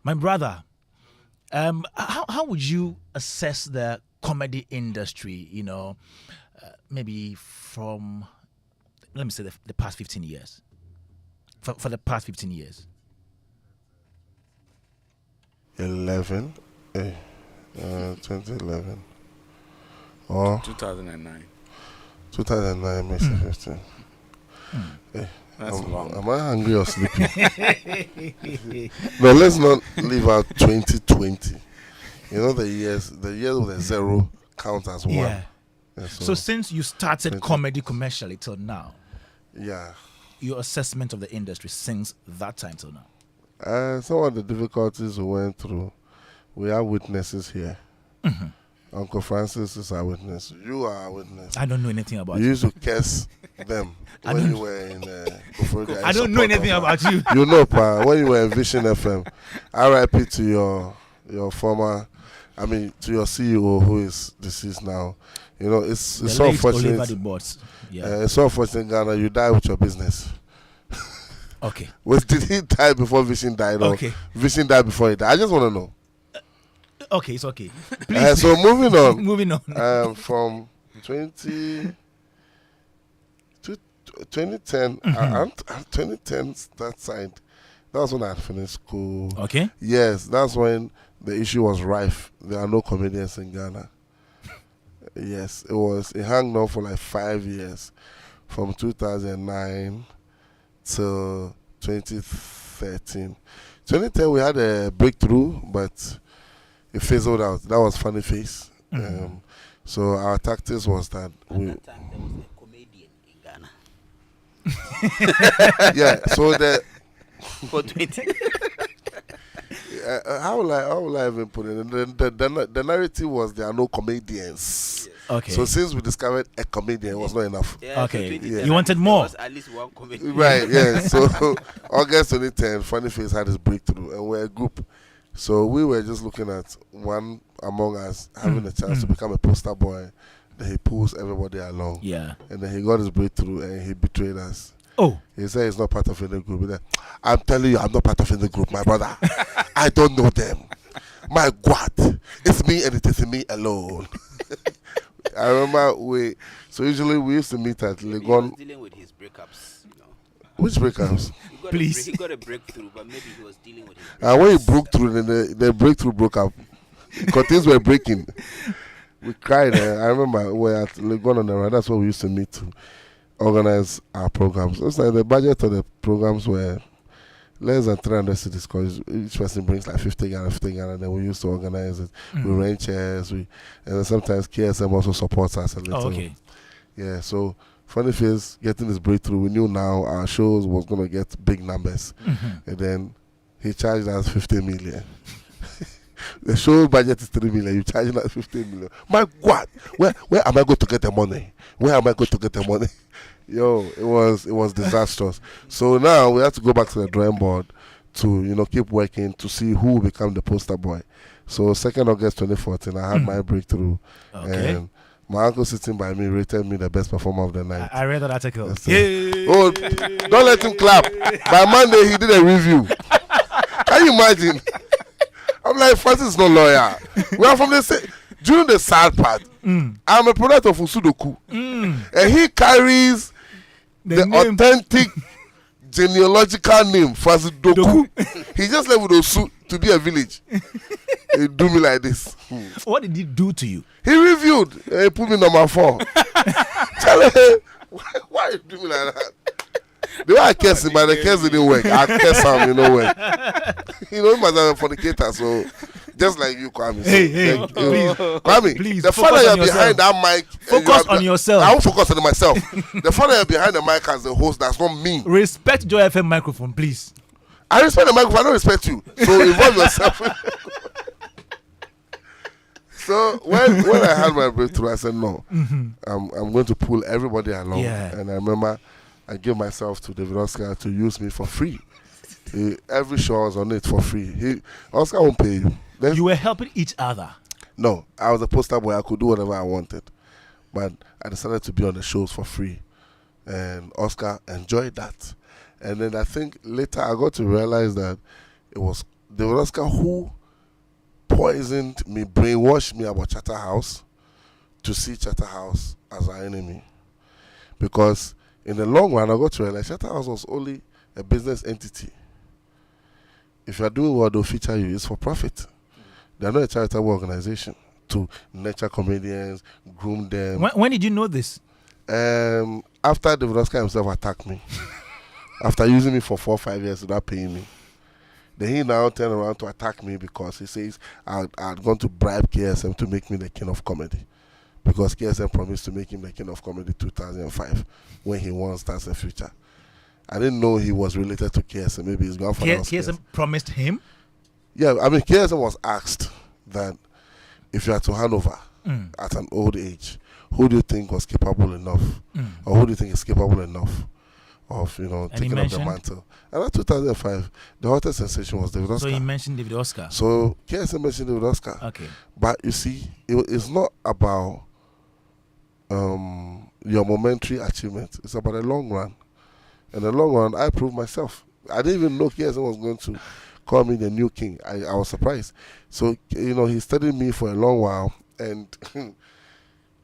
my brother, how would you assess the comedy industry, maybe from, let me say, the past 15 years? For the past 15 years. 2011. Or 2009. 2009 makes it 15. That's long. Am I hungry or sleepy? No, let's not leave out 2020. The years with a zero count as one. Yeah. Yeah, so since you started comedy commercially till now, yeah, your assessment of the industry since that time till now? Some of the difficulties we went through, we are witnesses here. Uncle Francis is our witness. You are our witness. I don't know anything about you. You used to curse them when you were in I don't know anything about you. You know, Pa, when you were in Vision FM. RIP to your former, to your CEO who is deceased now. It's so unfortunate. It's so unfortunate in Ghana, you die with your business. Okay. Did he die before Vision died? Okay. Or Vision died before he died? I just want to know. Okay, it's okay. Please. So moving on. Moving on. From 2010, 2010 that side. That was when I finished school. Okay. Yes, that's when the issue was rife. There are no comedians in Ghana. Yes, it hung on for like 5 years, from 2009 till 2013. 2010 we had a breakthrough, but it fizzled out. That was Funny Face. So our tactics was that at that time there was a comedian in Ghana. Yeah. So the for 20. how will I even put it? The narrative was there are no comedians. Yes. Okay. So since we discovered a comedian, it was not enough. Yeah, okay. So You wanted more. There was at least one comedian. Right. Yeah. So August 2010, Funny Face had his breakthrough, and we're a group. So we were just looking at one among us having a chance to become a poster boy. Then he pulls everybody along. Yeah. And then he got his breakthrough and he betrayed us. Oh. He said he's not part of any group. Said, I'm telling you, I'm not part of any group, my brother. I don't know them. My God. It's me and it is me alone. I remember usually we used to meet at Legon. He was dealing with his breakups. Which breakups? Please. He got a breakthrough, but maybe he was dealing with his when he broke through, then the breakthrough broke up. Because things were breaking. We cried. I remember we were at Legon on the road. That's where we used to meet to organize our programs. It's like the budget of the programs were less than 300 cities because each person brings like 50 Ghana, and then we used to organize it. We rent chairs, and then sometimes KSM also supports us a little. Oh, okay. Yeah, so funny face, getting this breakthrough, we knew now our shows was going to get big numbers. And then he charged us 50 million. The show budget is 3 million, you charging us 15 million. My God, where am I going to get the money? Where am I going to get the money? Yo, it was disastrous. So now we have to go back to the drawing board to keep working to see who will become the poster boy. So 2nd August 2014, I had my breakthrough, and my uncle sitting by me rated me the best performer of the night. I read that article. Oh, don't let him clap. By Monday he did a review. Can you imagine? I'm like, Francis is no lawyer. We are from the same. During the sad part, I'm a product of Usudoku, and he carries the authentic genealogical name, Francis Doku. He just left with Osu to be a village. He do me like this. What did he do to you? He reviewed. He put me number 4. Tell him, why you do me like that? The way I curse him, but the curse didn't work. I curse him, work. He must have a fornicator, so just like you, Kwame. So, Hey, Kwame, please, the father you're behind that mic. Focus on yourself. I won't focus on myself. The father you're behind the mic as the host, that's not me. Respect Joy FM microphone, please. I respect the microphone, I don't respect you. So involve yourself. So when I had my breakthrough, I said, no, I'm going to pull everybody along. Yeah. And I remember I gave myself to David Oscar to use me for free. Every show I was on it for free. Oscar won't pay you. You were helping each other. No, I was a poster boy. I could do whatever I wanted. But I decided to be on the shows for free. And Oscar enjoyed that. And then I think later I got to realize that it was David Oscar who poisoned me, brainwashed me about Charterhouse to see Charterhouse as our enemy. Because in the long run, I got to realize Charterhouse was only a business entity. If you are doing what they'll feature you, it's for profit. They are not a charitable organization to nurture comedians, groom them. When did you know this? After David Oscar himself attacked me, after using me for 4 or 5 years without paying me, then he now turned around to attack me because he says I had gone to bribe KSM to make me the king of comedy. Because KSM promised to make him the king of comedy 2005 when he won Stars the Future. I didn't know he was related to KSM. Maybe his grandfather was KSM promised him? Yeah, I mean, KSM was asked that if you had to hand over at an old age, who do you think was capable enough, or who do you think is capable enough of, taking up the mantle? And in 2005, the hottest sensation was David Oscar. So he mentioned David Oscar. So KSM mentioned David Oscar. Okay. But you see, it's not about your momentary achievement. It's about the long run. In the long run, I proved myself. I didn't even know KSM was going to call me the new king. I was surprised. So, he studied me for a long while, and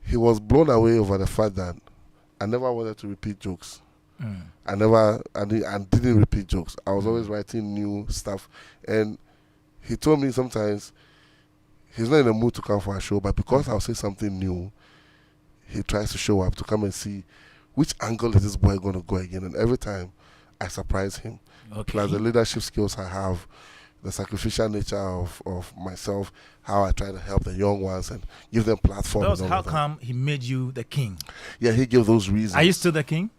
he was blown away over the fact that I never wanted to repeat jokes. I didn't repeat jokes. I was always writing new stuff. And he told me sometimes he's not in the mood to come for a show, but because I'll say something new, he tries to show up to come and see which angle is this boy going to go again. And every time I surprise him. Okay. Plus the leadership skills I have, the sacrificial nature of myself, how I try to help the young ones and give them platforms. That was how come he made you the king. Yeah, he gave those reasons. Are you still the king?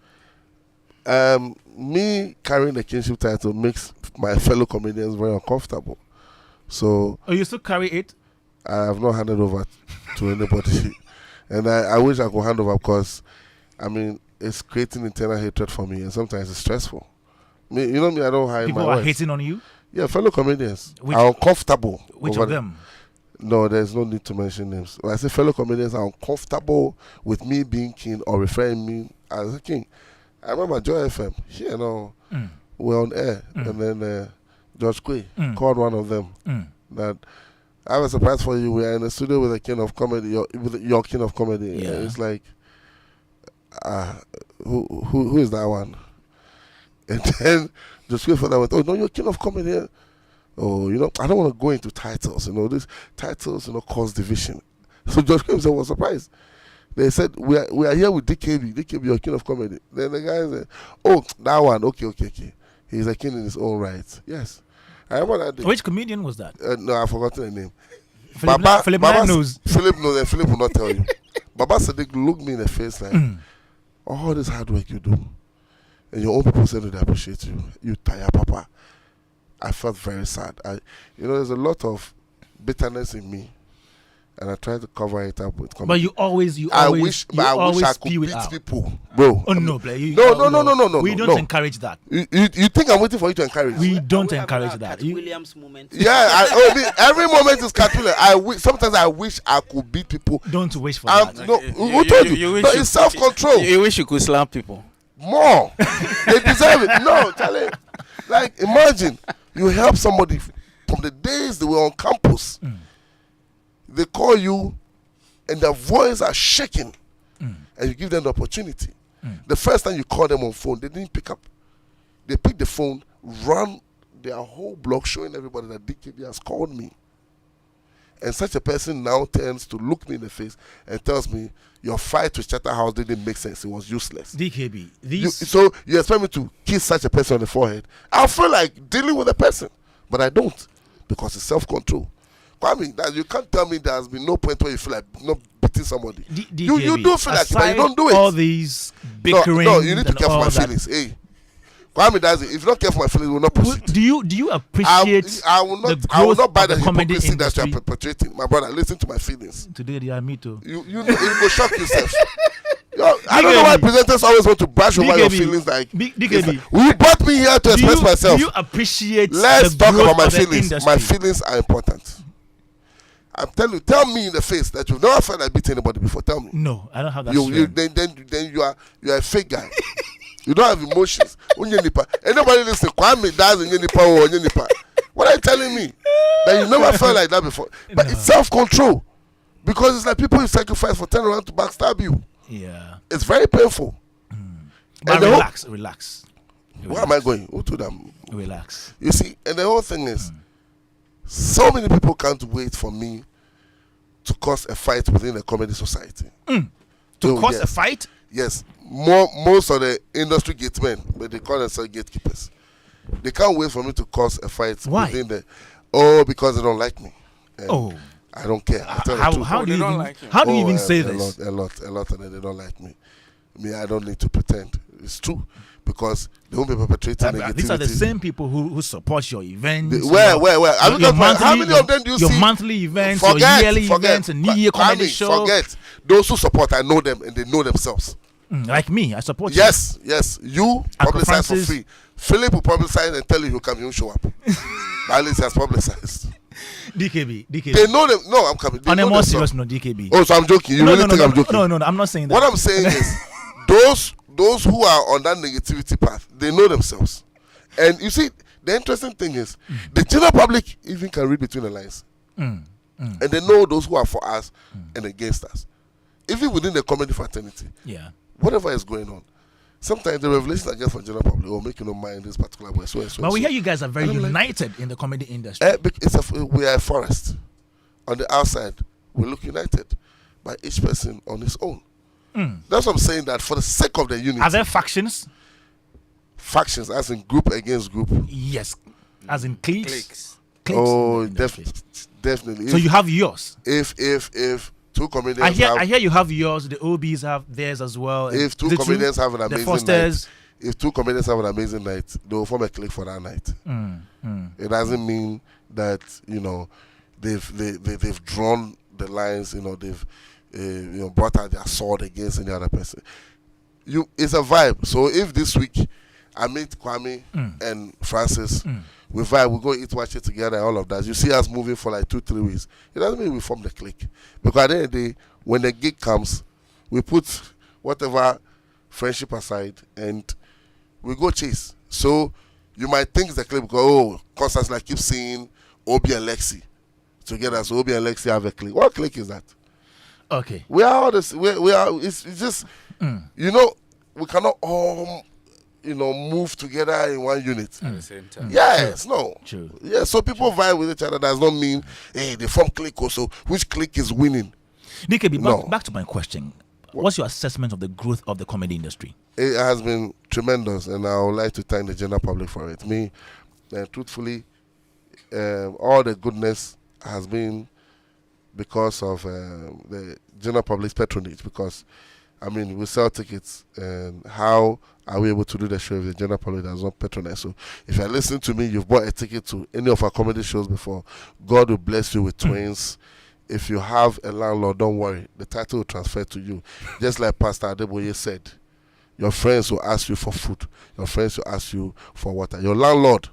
Me carrying the kingship title makes my fellow comedians very uncomfortable. So. Oh, you still carry it? I have not handed over to anybody. And I wish I could hand over because, it's creating internal hatred for me, and sometimes it's stressful. I don't hide People my are words. hating on you? Yeah, fellow comedians are uncomfortable. Which of them? No, there's no need to mention names. When I say fellow comedians are uncomfortable with me being king or referring me as a king. I remember Joy FM, we're on air, and then George Quay called one of them that I have a surprise for you. We are in the studio with the king of comedy, with your king of comedy. Yeah. It's like, who is that one? And then George Quay for that went, oh no, you're king of comedy. Oh, I don't want to go into titles. These titles, cause division. So George Quay was surprised. They said, we are here with DKB. DKB, your king of comedy. Then the guy said, oh, that one. Okay. He's a king in his own right. Yes. I remember that day. Which comedian was that? No, I've forgotten the name. Philip knows. Philip knows, and Philip will not tell you. Baba Sadiq looked me in the face like, all this hard work you do, and your own people said they appreciate you. You tire, Papa. I felt very sad. There's a lot of bitterness in me, and I try to cover it up with comedy. But you always I wish I could beat people, bro. Oh no, play. No. We don't encourage that. You think I'm waiting for you to encourage? We don't encourage that. Williams moment. Yeah, every moment is Cat Williams. Sometimes I wish I could beat people. Don't wish for that. No, who told you? No, it's self-control. You wish you could slam people. More. They deserve it. No, Charlie. Like, imagine you help somebody from the days they were on campus. They call you and their voices are shaking, and you give them the opportunity. The first time you call them on phone, they didn't pick up. They picked the phone, ran their whole blog showing everybody that DKB has called me. And such a person now turns to look me in the face and tells me, your fight with Chatterhouse didn't make sense. It was useless. DKB. So you expect me to kiss such a person on the forehead? I feel like dealing with a person, but I don't, because it's self-control. Kwame, that you can't tell me there has been no point where you feel like not beating somebody. You do feel like it, but you don't do it. All these bickering. No, you need to care for my feelings. Hey, Kwame Dadzie, if you don't care for my feelings, we will not proceed. Do you appreciate? I will not buy the hypocrisy that you are perpetrating. My brother, listen to my feelings. Today they are me too. You will shock yourself. I don't know why presenters always want to bash over your feelings. Like, DKB, you brought me here to express myself. Do you appreciate? Let's talk about my feelings. Industry. My feelings are important. I'm telling you, tell me in the face that you've never felt like beating anybody before. Tell me. No, I don't have that. Then you are a fake guy. You don't have emotions. Anybody listen, Kwame Dadzie, what are you telling me? That you never felt like that before. But it's self-control. Because it's like people you sacrifice for 10 around to backstab you. Yeah. It's very painful. But relax. Where am I going? Who told them? Relax. You see, and the whole thing is, so many people can't wait for me to cause a fight within the comedy society. To cause a fight? Yes. Most of the industry gatemen, but they call themselves gatekeepers. They can't wait for me to cause a fight within the... because they don't like me. And I don't care. How do you even say this? A lot of them, they don't like me. I don't need to pretend. It's true. Because they won't be perpetrating negativity. These are the same people who support your events. Where? How many of them do you see? Your monthly events, your yearly events, and New Year comedy show. Forget. Those who support, I know them and they know themselves. Like me, I support you. Yes. You publicize for free. Philip will publicize and tell you he'll come, you won't show up. But at least he has publicized. DKB. They know them. No, I'm coming. On a more serious note, DKB. Oh, so I'm joking. You really think I'm joking? No, I'm not saying that. What I'm saying is, those who are on that negativity path, they know themselves. And you see, the interesting thing is, the general public even can read between the lines. And they know those who are for us and against us. Even within the comedy fraternity. Yeah. Whatever is going on. Sometimes the revelations are just for general public or make you not mind this particular way. But we hear you guys are very united in the comedy industry. We are a forest. On the outside, we look united. But each person on his own. That's what I'm saying, that for the sake of the unity. Are there factions? Factions, as in group against group? Yes. As in cliques? Oh, definitely. So you have yours? If two comedians I hear you have yours, the OBs have theirs as well. If two comedians have an amazing night, if two comedians have an amazing night, they will form a clique for that night. It doesn't mean that, they've drawn the lines, they've brought out their sword against any other person. It's a vibe. So if this week I meet Kwame and Francis, we vibe, we go eat, watch it together, and all of that. You see us moving for like 2-3 weeks. It doesn't mean we form the clique. Because at the end of the day, when the gig comes, we put whatever friendship aside and we go chase. So you might think it's the clique because, Constance keep seeing Obi and Lexi together. So Obi and Lexi have a clique. What clique is that? Okay. We are all this. We are. It's just, we cannot all, move together in one unit at the same time. Yes, True. no. True. Yeah, so people vibe with each other. Does not mean, they form clique also. Which clique is winning? DKB, back to my question. What's your assessment of the growth of the comedy industry? It has been tremendous, and I would like to thank the general public for it. Truthfully, all the goodness has been because of the general public's patronage. Because, we sell tickets, and how are we able to do the show if the general public does not patronize? So, if you're listening to me, you've bought a ticket to any of our comedy shows before, God will bless you with twins. If you have a landlord, don't worry, the title will transfer to you. Just like Pastor Adeboye said, your friends will ask you for food, your friends will ask you for water, your landlord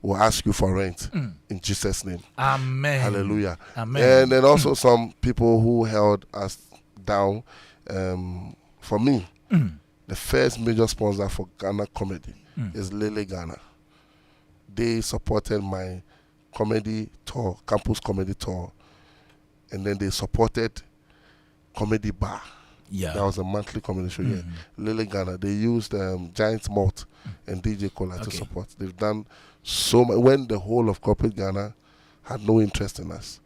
will ask you for rent in Jesus' name. Amen. Hallelujah. Amen. And then also some people who held us down. For me, the first major sponsor for Ghana comedy is Lele Ghana. They supported my comedy tour, campus comedy tour, and then they supported Comedy Bar. Yeah. That was a monthly comedy show. Yeah. Lele Ghana. They used Giant Malt and DJ Cola to support. They've done so much. When the whole of corporate Ghana had no interest in us,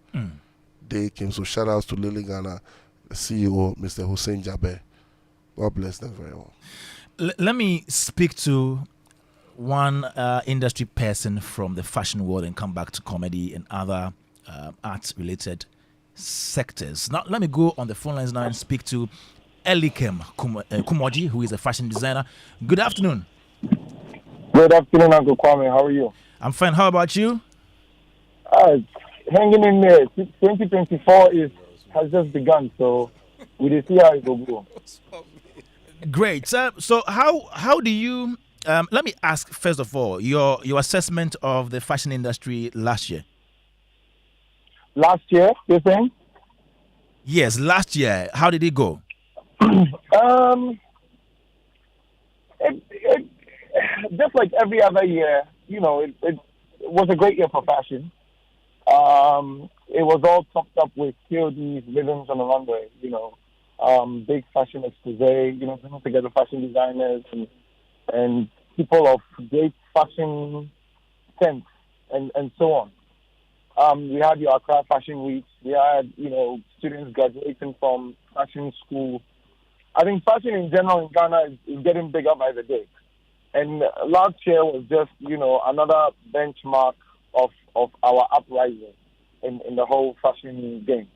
they came. So shout outs to Lele Ghana, the CEO, Mr. Hussein Jaber. God bless them very well. Let me speak to one industry person from the fashion world and come back to comedy and other arts-related sectors. Now, let me go on the phone lines now and speak to Elikem Kumoji, who is a fashion designer. Good afternoon. Good afternoon, Uncle Kwame. How are you? I'm fine. How about you? Hanging in there. 2024 has just begun, so we will see how it will go. Great. So how do you? Let me ask first of all your assessment of the fashion industry last year. Last year, you're saying? Yes, last year. How did it go? It just like every other year, it was a great year for fashion. It was all topped up with KODs, rhythms on the runway, big fashion expose, bringing together fashion designers and people of great fashion sense and so on. We had your Accra Fashion Week. We had, students graduating from fashion school. I think fashion in general in Ghana is getting bigger by the day. And last year was just, another benchmark of our uprising in the whole fashion game.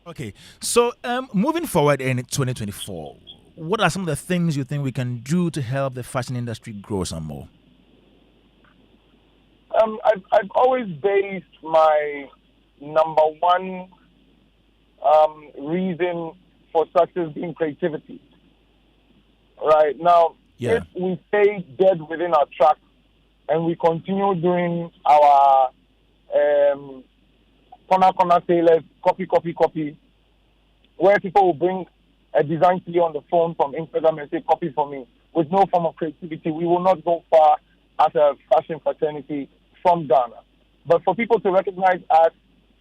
Okay, so moving forward in 2024, what are some of the things you think we can do to help the fashion industry grow some more? I've always based my number one reason for success being creativity. Right now, if we stay dead within our track and we continue doing our corner tailors, copy, where people will bring a design to you on the phone from Instagram and say, copy for me, with no form of creativity, we will not go far as a fashion fraternity from Ghana. But for people to recognize us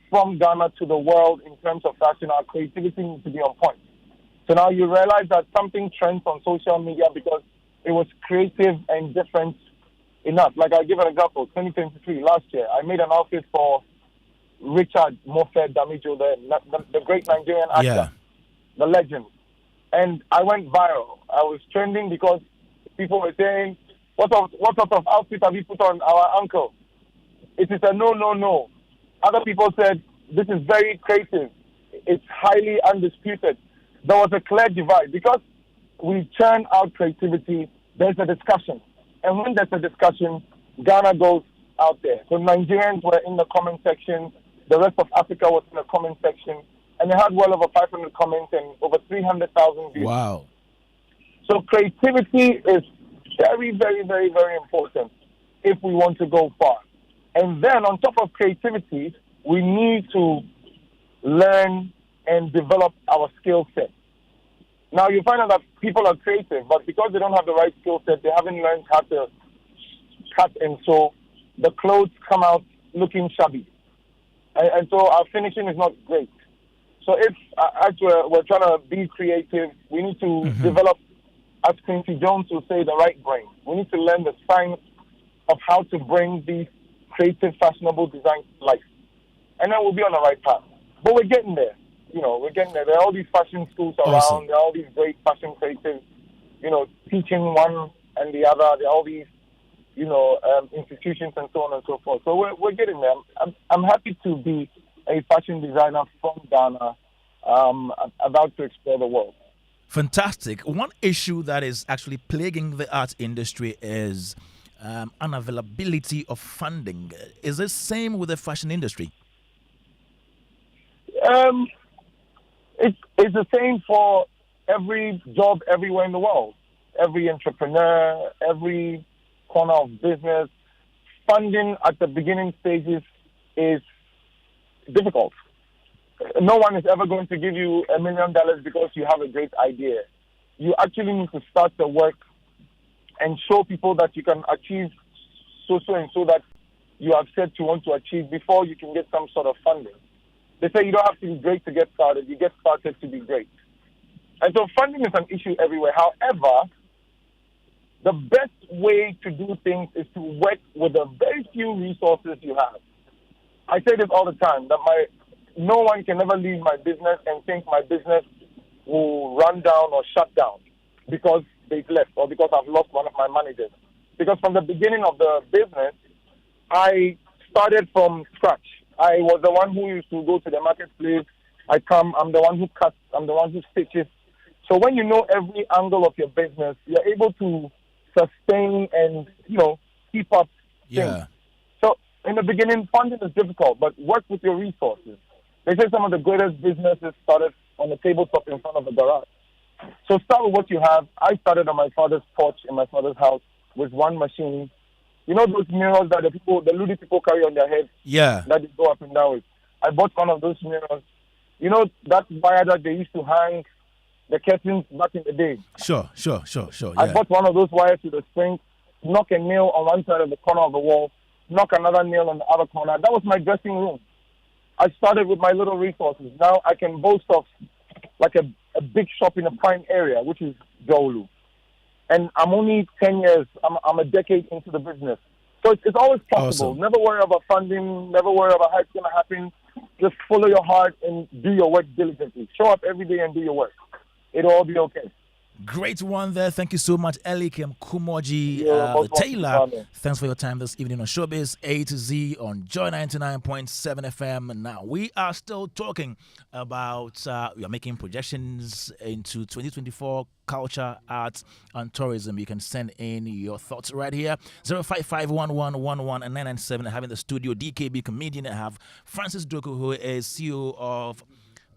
from Ghana to the world in terms of fashion, our creativity needs to be on point. So now you realize that something trends on social media because it was creative and different enough. Like I'll give an example, 2023, last year, I made an outfit for Richard Mofe Damijo, the great Nigerian actor, the legend. And I went viral. I was trending because people were saying, what sort of outfit have you put on our uncle? It is a no. Other people said, this is very creative. It's highly undisputed. There was a clear divide. Because we churn out creativity, there's a discussion. And when there's a discussion, Ghana goes out there. So Nigerians were in the comment section. The rest of Africa was in the comment section. And they had well over 500 comments and over 300,000 views. Wow. So creativity is very, very, very, very important if we want to go far. And then on top of creativity, we need to learn and develop our skill set. Now, you find out that people are creative, but because they don't have the right skill set, they haven't learned how to cut and sew. The clothes come out looking shabby. And so our finishing is not great. So if we're trying to be creative, we need to develop, as Quincy Jones would say, the right brain. We need to learn the science of how to bring these creative, fashionable designs to life. And then we'll be on the right path. But we're getting there. we're getting there. There are all these fashion schools around. Awesome. There are all these great fashion creatives, teaching one and the other. There are all these, institutions and so on and so forth. So we're getting there. I'm happy to be a fashion designer from Ghana, about to explore the world. Fantastic. One issue that is actually plaguing the art industry is unavailability of funding. Is it same with the fashion industry? It's the same for every job everywhere in the world. Every entrepreneur, every corner of business, funding at the beginning stages is difficult. No one is ever going to give you $1 million because you have a great idea. You actually need to start the work and show people that you can achieve so and so that you have said you want to achieve before you can get some sort of funding. They say you don't have to be great to get started. You get started to be great. And so funding is an issue everywhere. However, the best way to do things is to work with the very few resources you have. I say this all the time, that no one can ever leave my business and think my business will run down or shut down because they've left or because I've lost one of my managers. Because from the beginning of the business, I started from scratch. I was the one who used to go to the marketplace. I'm the one who cuts, I'm the one who stitches. So when you know every angle of your business, you're able to sustain and, keep up things. Yeah. So in the beginning, funding is difficult, but work with your resources. They say some of the greatest businesses started on the tabletop in front of the garage. So start with what you have. I started on my father's porch in my father's house with one machine. You know those mirrors that the ludi people carry on their heads? Yeah. That they go up and down with. I bought one of those mirrors. You know that wire that they used to hang the curtains back in the day? Sure. Yeah. I bought one of those wires with a spring, knock a nail on one side of the corner of the wall, knock another nail on the other corner. That was my dressing room. I started with my little resources. Now I can boast of like a big shop in a prime area, which is Jolu. And I'm only 10 years, I'm a decade into the business. So it's always possible. Awesome. Never worry about funding, never worry about how it's going to happen. Just follow your heart and do your work diligently. Show up every day and do your work. It'll all be okay. Great one there. Thank you so much, Elikem Kumoji, You're most Taylor. welcome. Thanks for your time this evening on Showbiz A to Z on Joy 99.7 FM. Now, we are still talking about, we are making projections into 2024 culture, arts, and tourism. You can send in your thoughts right here. 0551111 Having the studio, DKB comedian. I have Francis Doku, who is CEO of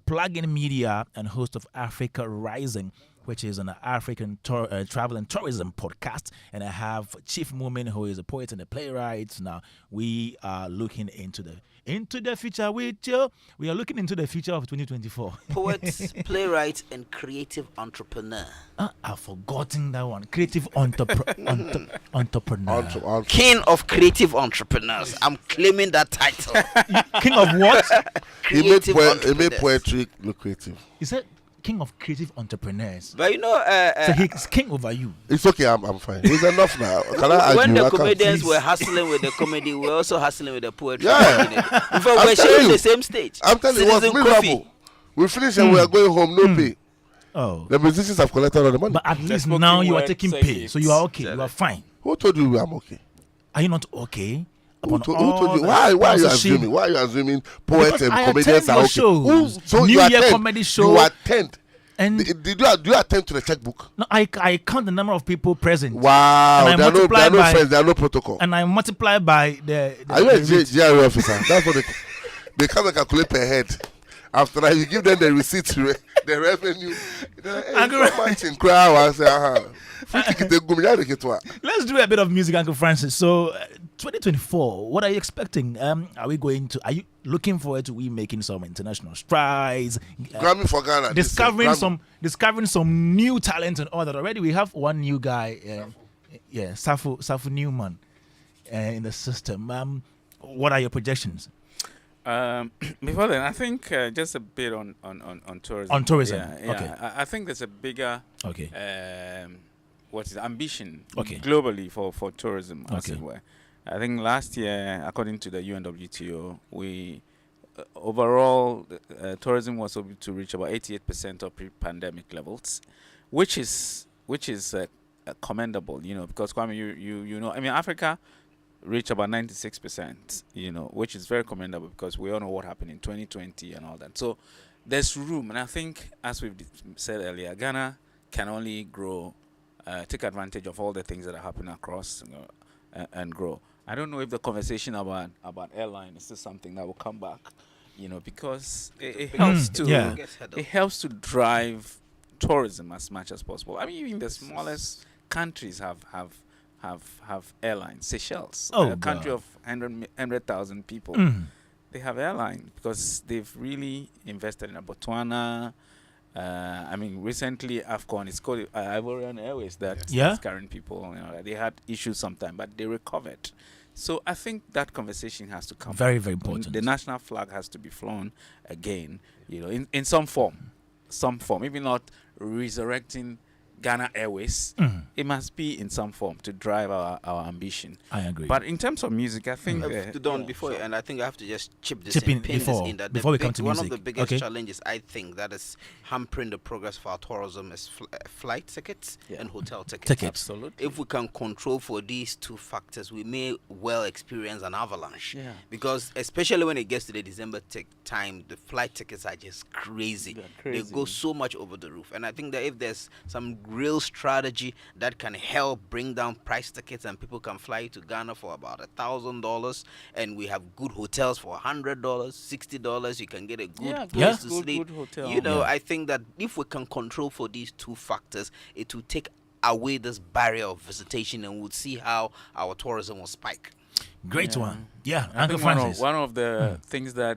Plug-in Media and host of Africa Rising, which is an African travel and tourism podcast. And I have Chief Moomin, who is a poet and a playwright. Now, we are looking into the future with you. We are looking into the future of 2024. Poet, playwright, and creative entrepreneur. I've forgotten that one. Creative entrepreneur. King of creative entrepreneurs. I'm claiming that title. King of what? He made poetry lucrative. Is that king of creative entrepreneurs? But So he's king over you. It's okay, I'm fine. It's enough now. Can I argue? when the I can't- comedians were hustling with the comedy, we're also hustling with the poetry. Yeah. In fact, we're telling sharing you. the same stage. I'm telling you, it was Citizen miserable. Kofi. We finished and we are going home, no pay. Oh. The musicians have collected all the money. But at least spoken now you are word taking say pay. it. So you are okay. You are fine. Who told you I'm okay? Are you not okay? Who told you? Why are you assuming? Why are you assuming poets Because and I comedians attend are your okay? shows. So New you Year attend. comedy show. You attend. And Do you attend to the checkbook? no, I count the number of people present. Wow, And I there are no multiply by- friends, there are no protocol. And I multiply by the Are you a rate. GRA officer? That's what they come and calculate per head. After that, you give them the receipt, the revenue. They're like, hey, Uncle- so much in crowd. I say, Free ticket, they go, me, they get to it. Let's do a bit of music, Uncle Francis. So, 2024, what are you expecting? Are you looking forward to we making some international strides? Grammy for Ghana. Discovering this year. discovering some new talent and all that. Already we have one new guy, Safu Newman, in the system. What are your projections? Before then, I think just a bit on tourism. On tourism, Yeah. okay. I think there's a bigger Okay. ambition Okay. globally for tourism, as Okay. it were. I think last year, according to the UNWTO, we overall, tourism was able to reach about 88% of pre-pandemic levels, which is commendable. Because Kwame, you know, I mean, Africa reached about 96%. Which is very commendable because we all know what happened in 2020 and all that. So there's room, and I think, as we've said earlier, Ghana can only grow, take advantage of all the things that are happening across, and grow. I don't know if the conversation about airline is still something that will come back, because it helps to it helps to drive tourism as much as possible. I mean, even the smallest countries have airlines. Seychelles, a country of 100,000 people, they have airlines because they've really invested in Botswana. I mean, recently AFCON, it's called Ivorian Airways that's carrying people. They had issues sometime, but they recovered. So I think that conversation has to come. Very, very important. The national flag has to be flown again, in some form, maybe not resurrecting Ghana Airways. It must be in some form to drive our ambition. I agree. But in terms of music, I think and I think I have to just chip in before we come to music. One of the biggest challenges I think that is hampering the progress for our tourism is flight tickets and hotel tickets. Absolutely. If we can control for these two factors, we may well experience an avalanche. Yeah. Because especially when it gets to the December time, the flight tickets are just crazy. They go so much over the roof. And I think that if there's some real strategy that can help bring down price tickets and people can fly to Ghana for about $1,000, and we have good hotels for $100, $60, you can get a good place to sleep. Good hotel. I think that if we can control for these two factors, it will take away this barrier of visitation, and we'll see how our tourism will spike. Great one. Yeah, I think one of the things that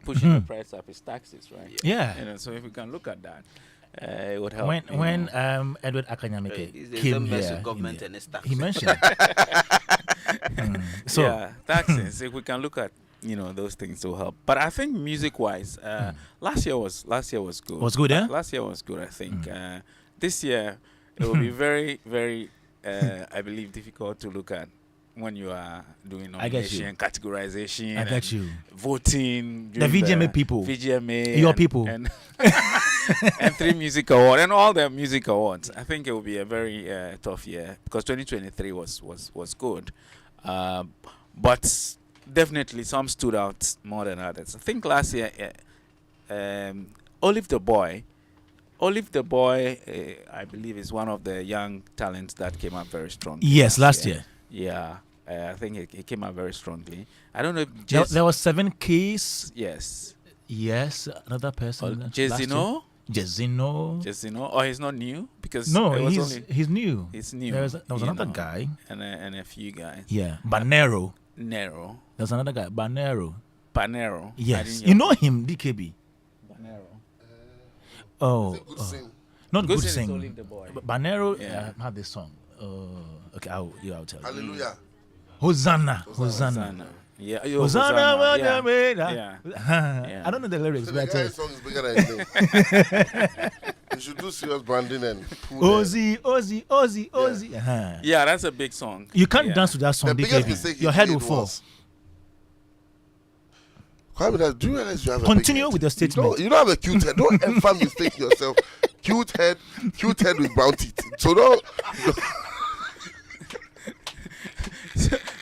pushing the price up is taxes, right? Yeah. So if we can look at that, it would help. When Edward Akanyamike came here, government and staff. He mentioned taxes. If we can look at those things will help. But I think music-wise, last year was good. Was good, eh? Last year was good, I think. This year it will be very, very, I believe, difficult to look at when you are doing nomination, categorization, I get you. Voting. The VGMA people. VGMA. Your people. And 3 music awards and all the music awards. I think it will be a very tough year because 2023 was good. But definitely some stood out more than others. I think last year, Olive the Boy, I believe is one of the young talents that came up very strongly. Yes, last year. Yeah, I think it came out very strongly. I don't know if there was 7 keys. Yes. Yes, another person. Jezino. Oh, he's not new because he's new. He's new. There was another guy and a few guys. Yeah, Banero. There's another guy, Banero. Yes, you know him, DKB. Banero. Not good sing. Only the boy. But Banero had this song. Okay, I'll tell you. Hallelujah. Hosanna. Yeah. Hosanna. Yeah. I don't know the lyrics, So but the guy's song is bigger than his name. You should do serious branding and Ozzy. Yeah, that's a big song. You can't dance to that song, The biggest DKB. mistake Your he head did will fall. was- Kwame Dadzie, do you realize you have a Continue big head? with your statement. You don't have a cute head. Don't ever mistake yourself. Cute head with brown teeth. So don't.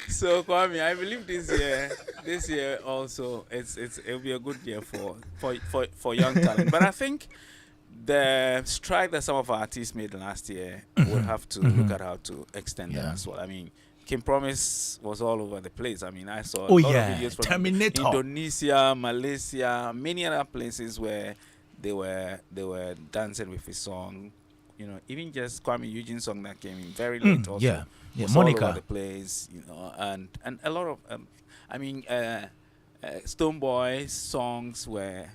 So Kwame, I believe this year also it'll be a good year for young talent. But I think the strike that some of our artists made last year, we'll have to look at how to extend that as well. I mean, Kim Promise was all over the place. I mean, I saw a lot of videos from Terminator. Indonesia, Malaysia, many other places where they were dancing with his song. Even just Kwame Eugene's song that came in very late also. Yeah, was Monica. all over the place, and a lot of Stonebwoy's songs were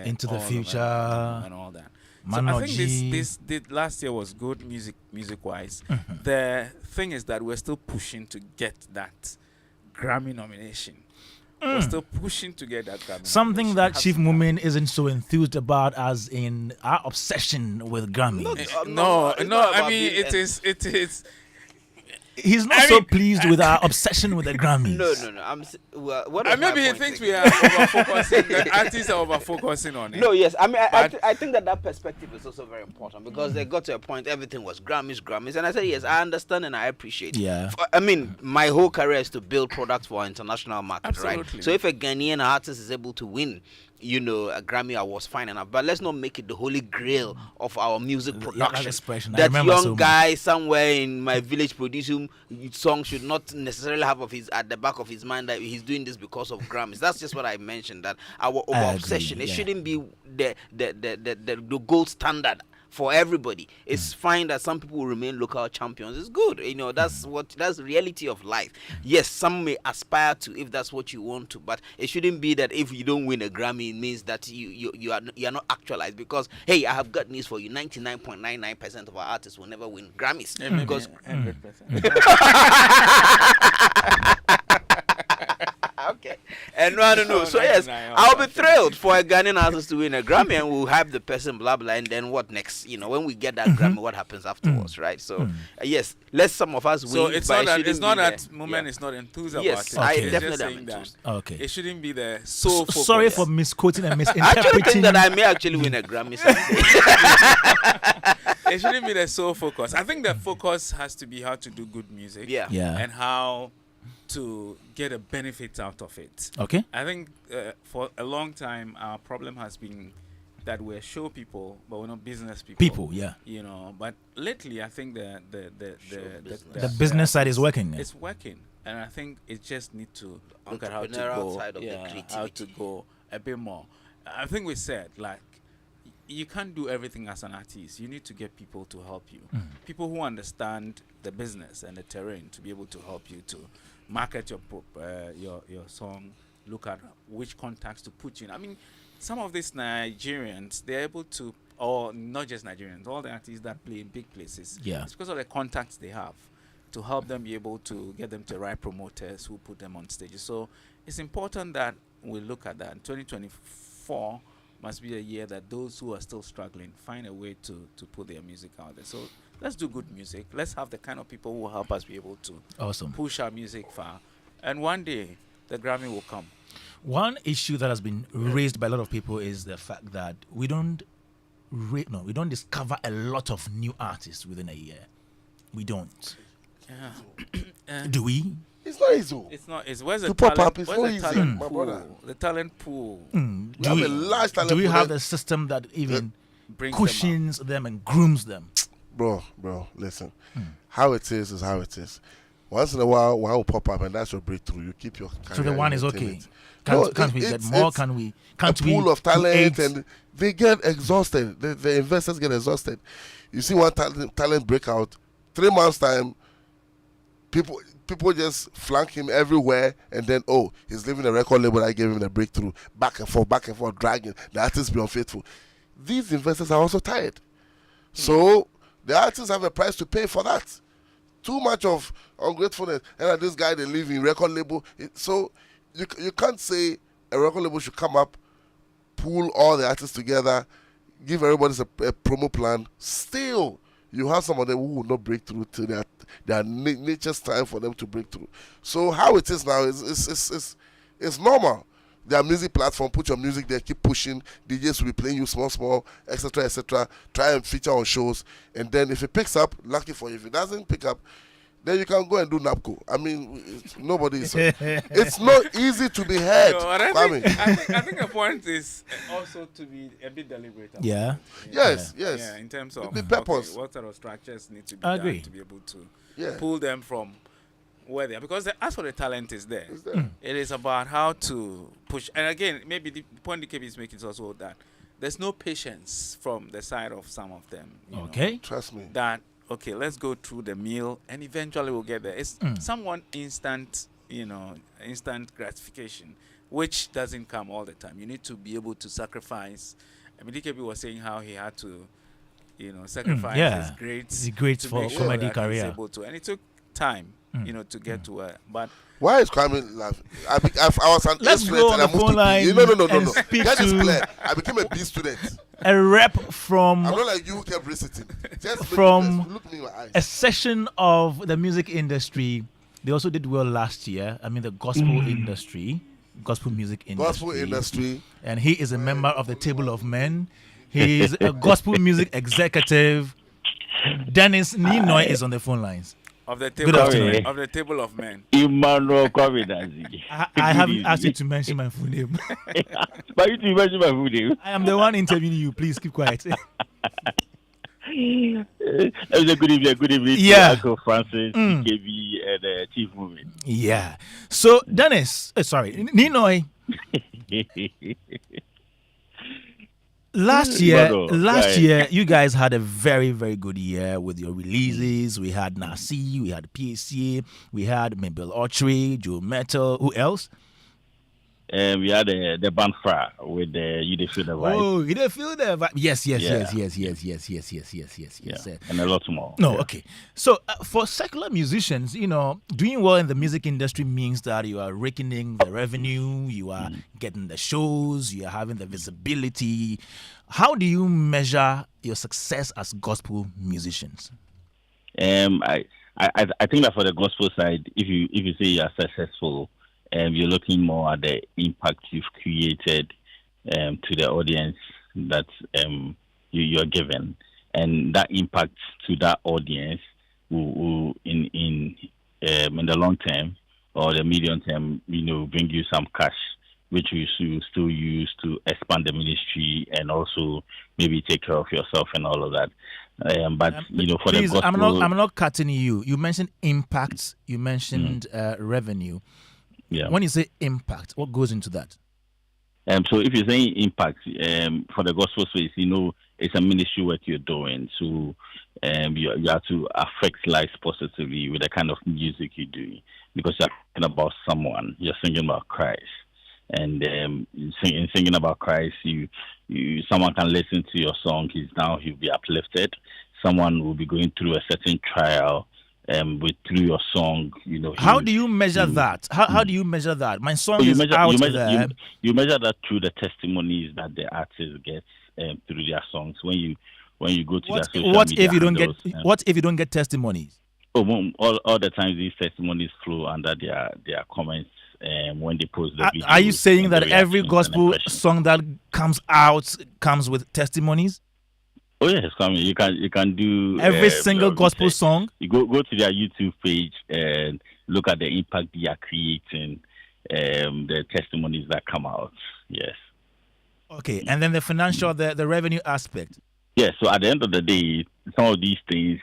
Into the all Future and all that. So I think this last year was good music wise. The thing is that we're still pushing to get that Grammy nomination. We're still pushing to get that Grammy Something nomination. that Chief Mumin isn't so enthused about, as in our obsession with Grammy. No. I mean, it is. he's not so pleased with our obsession with the Grammys. No. What is maybe my he point thinks again? we are over-focusing. The artists are over-focusing on it. No, yes. I mean, But- I think that perspective is also very important because they got to a point everything was Grammys, and I said yes, I understand and I appreciate. Yeah. I mean, my whole career is to build products for our international market, right? Absolutely. So if a Ghanaian artist is able to win, a Grammy Awards, fine enough. But let's not make it the holy grail of our music that production. expression, I That remember young so much. guy somewhere in my village producing song should not necessarily have at the back of his mind that he's doing this because of Grammys. That's just what I mentioned. That our over obsession, it shouldn't be the gold standard for everybody. It's fine that some people will remain local champions. It's good. That's the reality of life. Yes, some may aspire to if that's what you want to, but it shouldn't be that if you don't win a Grammy, it means that you are not actualized. Because hey, I have got news for you: 99.99% of our artists will never win Grammys because 100%. okay. And no, I don't know. So yes, 99, I'll be thrilled for a Ghanaian artist to win a Grammy, and we'll have the person blah blah. And then what next? When we get that Grammy, what happens afterwards, right? So yes, let some of us win. So it's but not it that shouldn't be that the- moment yeah. is not enthused about Yes, it. I It's just definitely am saying that enthused. Okay. it shouldn't be the sole focus. Sorry for misquoting and I actually misinterpreting. think that I may actually win a Grammy someday. It shouldn't be the sole focus. I think the focus has to be how to do good music. Yeah. Yeah. And how to get a benefit out of it. Okay. I think for a long time our problem has been that we're show people, but we're not business people. People, yeah. But lately I think the business side is working. It's working, and I think it just need to look at how to Entrepreneurial go. side of the How creativity. to go a bit more. I think we said you can't do everything as an artist. You need to get people to help you. People who understand the business and the terrain to be able to help you to market your song. Look at which contacts to put you in. I mean, some of these Nigerians, they're able to, or not just Nigerians, all the artists that play in big places. Yeah. It's because of the contacts they have to help them be able to get them to the right promoters who put them on stages. So it's important that we look at that. 2024 must be a year that those who are still struggling find a way to put their music out there. So let's do good music. Let's have the kind of people who will help us be able to Awesome. push our music far. And one day, the Grammy will come. One issue that has been raised by a lot of people is the fact that we don't discover a lot of new artists within a year. We don't. Yeah. Do we? It's not easy. It's not. It's where's To the pop talent? up is Where's not the easy, talent my pool? brother. The talent pool Do have we, a large talent do we pool have that- the system that even brings cushions them and grooms them? Bro, listen. How it is how it is. Once in a while, one will pop up, and that's your breakthrough. You keep your career. So the one in is okay. entertainment. Can't, No, can't we get it's- more? it's Can we? a Can't we? pool of talent, create- and they get exhausted. The investors get exhausted. You see one talent break out, 3 months time, people just flank him everywhere, and then he's leaving a record label that gave him the breakthrough. Back and forth, dragging. The artists be unfaithful. These investors are also tired. So the artists have a price to pay for that. Too much of ungratefulness. And this guy, they live in record label. So you can't say a record label should come up, pull all the artists together, give everybody a promo plan. Still, you have some of them who will not break through till their nature's time for them to break through. So how it is now is normal. Their music platform, put your music there, keep pushing. DJs will be playing you small, etc., etc. Try and feature on shows, and then if it picks up, lucky for you. If it doesn't pick up, then you can go and do NAPCO. I mean, nobody is. It's not easy to be heard. No, and Kwame. I think the point is also to be a bit deliberate. about Yeah. it. Yes. Yeah, in terms of The purpose. what sort of structures need to be I done agree. to be able to Yeah. pull them from where they are. Because as for the talent is there. It's there. It is about how to push. And again, maybe the point the KB is making is also that there's no patience from the side of some of them. you know, Okay. Trust me. that, okay, let's go through the meal and eventually we'll get there. It's someone instant gratification, which doesn't come all the time. You need to be able to sacrifice. I mean, DKB was saying how he had to, sacrifice yeah. his grades. The grades to for make sure comedy that he's career. able to. And it took time, to get to where. But Why is Kwame laughing? I was an A Let's student go and on I the moved phone to B. line No. and speak Get this to- clear. I became a B student. a rep from I'm not like you who kept reciting. Just look me in my eyes. a section of the music industry. They also did well last year. I mean, the gospel industry, gospel music industry. Gospel industry. And he is a member of the Table of Men. He is a gospel music executive. Dennis Ninoy is on the phone lines. Of the Good afternoon. Of the table of men. Emmanuel Kwame Dadzie. I haven't asked you to mention my full name. But you to mention my full name. I am the one interviewing you. Please keep quiet. Good evening Yeah. to Uncle Francis, KB, and Chief Movement. Yeah. So, Dennis, Ninoy. Last year, you guys had a very, very good year with your releases. We had Nasi, we had PACA, we had Mabel Autry, Joe Metal. Who else? We had the band Fra with the You Dey Feel the Vibe. Oh, you didn't feel the vibe. Yes. And a lot more. No, okay. So for secular musicians, doing well in the music industry means that you are raking in the revenue, you are getting the shows, you are having the visibility. How do you measure your success as gospel musicians? I think that for the gospel side, if you say you are successful, you're looking more at the impact you've created to the audience that you're given, and that impact to that audience will in the long term or the medium term, bring you some cash, which you still use to expand the ministry and also maybe take care of yourself and all of that. But for please, the gospel, I'm not cutting you. You mentioned impacts. You mentioned revenue. Yeah. When you say impact, what goes into that? So if you're saying impact for the gospel space, it's a ministry work you're doing. So you have to affect lives positively with the kind of music you do, because you're talking about someone, you're singing about Christ. And singing about Christ, someone can listen to your song, he'll be uplifted. Someone will be going through a certain trial. Through your song, How do you measure that? How do you measure that? My song is out there. You measure that through the testimonies that the artist gets through their songs. When you go to their social what media if you don't handles, get what if you don't get testimonies? All the time these testimonies flow under their comments when they post the videos. Are you saying that every reactions and gospel impressions. song that comes out comes with testimonies? Oh yes, you can do Every single your gospel research. song? You go to their YouTube page and look at the impact they are creating, the testimonies that come out. Yes. Okay, and then the financial, the revenue aspect. Yes. So at the end of the day, some of these things,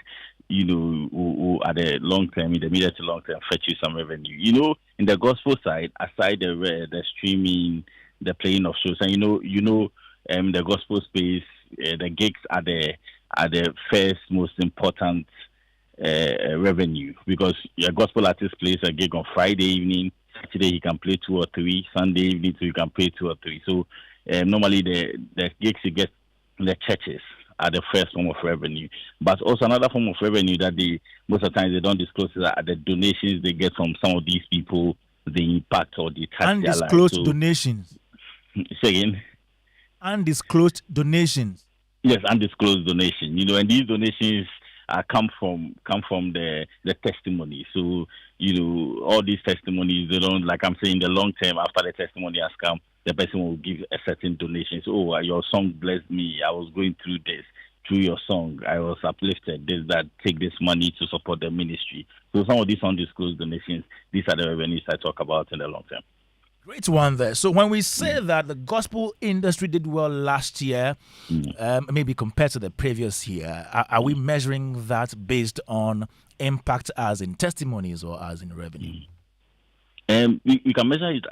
will at the long term, in the medium to long term, fetch you some revenue. In the gospel side, aside the streaming, the playing of shows, and the gospel space. The gigs are the first most important revenue, because your gospel artist plays a gig on Friday evening, Saturday he can play 2 or 3, Sunday evening too, you can play 2 or 3. So normally the gigs you get in the churches are the first form of revenue. But also another form of revenue that most of the time they don't disclose is that the donations they get from some of these people, the impact or the touch their lives. Undisclosed donations. Say again. Undisclosed donations. Yes, undisclosed donation. And these donations come from the testimony. So all these testimonies, they don't, like I'm saying, the long term after the testimony has come, the person will give a certain donation. So, your song blessed me. I was going through this. Through your song, I was uplifted. Take this money to support the ministry. So some of these undisclosed donations, these are the revenues I talk about in the long term. Great one there. So when we say that the gospel industry did well last year, maybe compared to the previous year, are we measuring that based on impact as in testimonies or as in revenue? We can measure it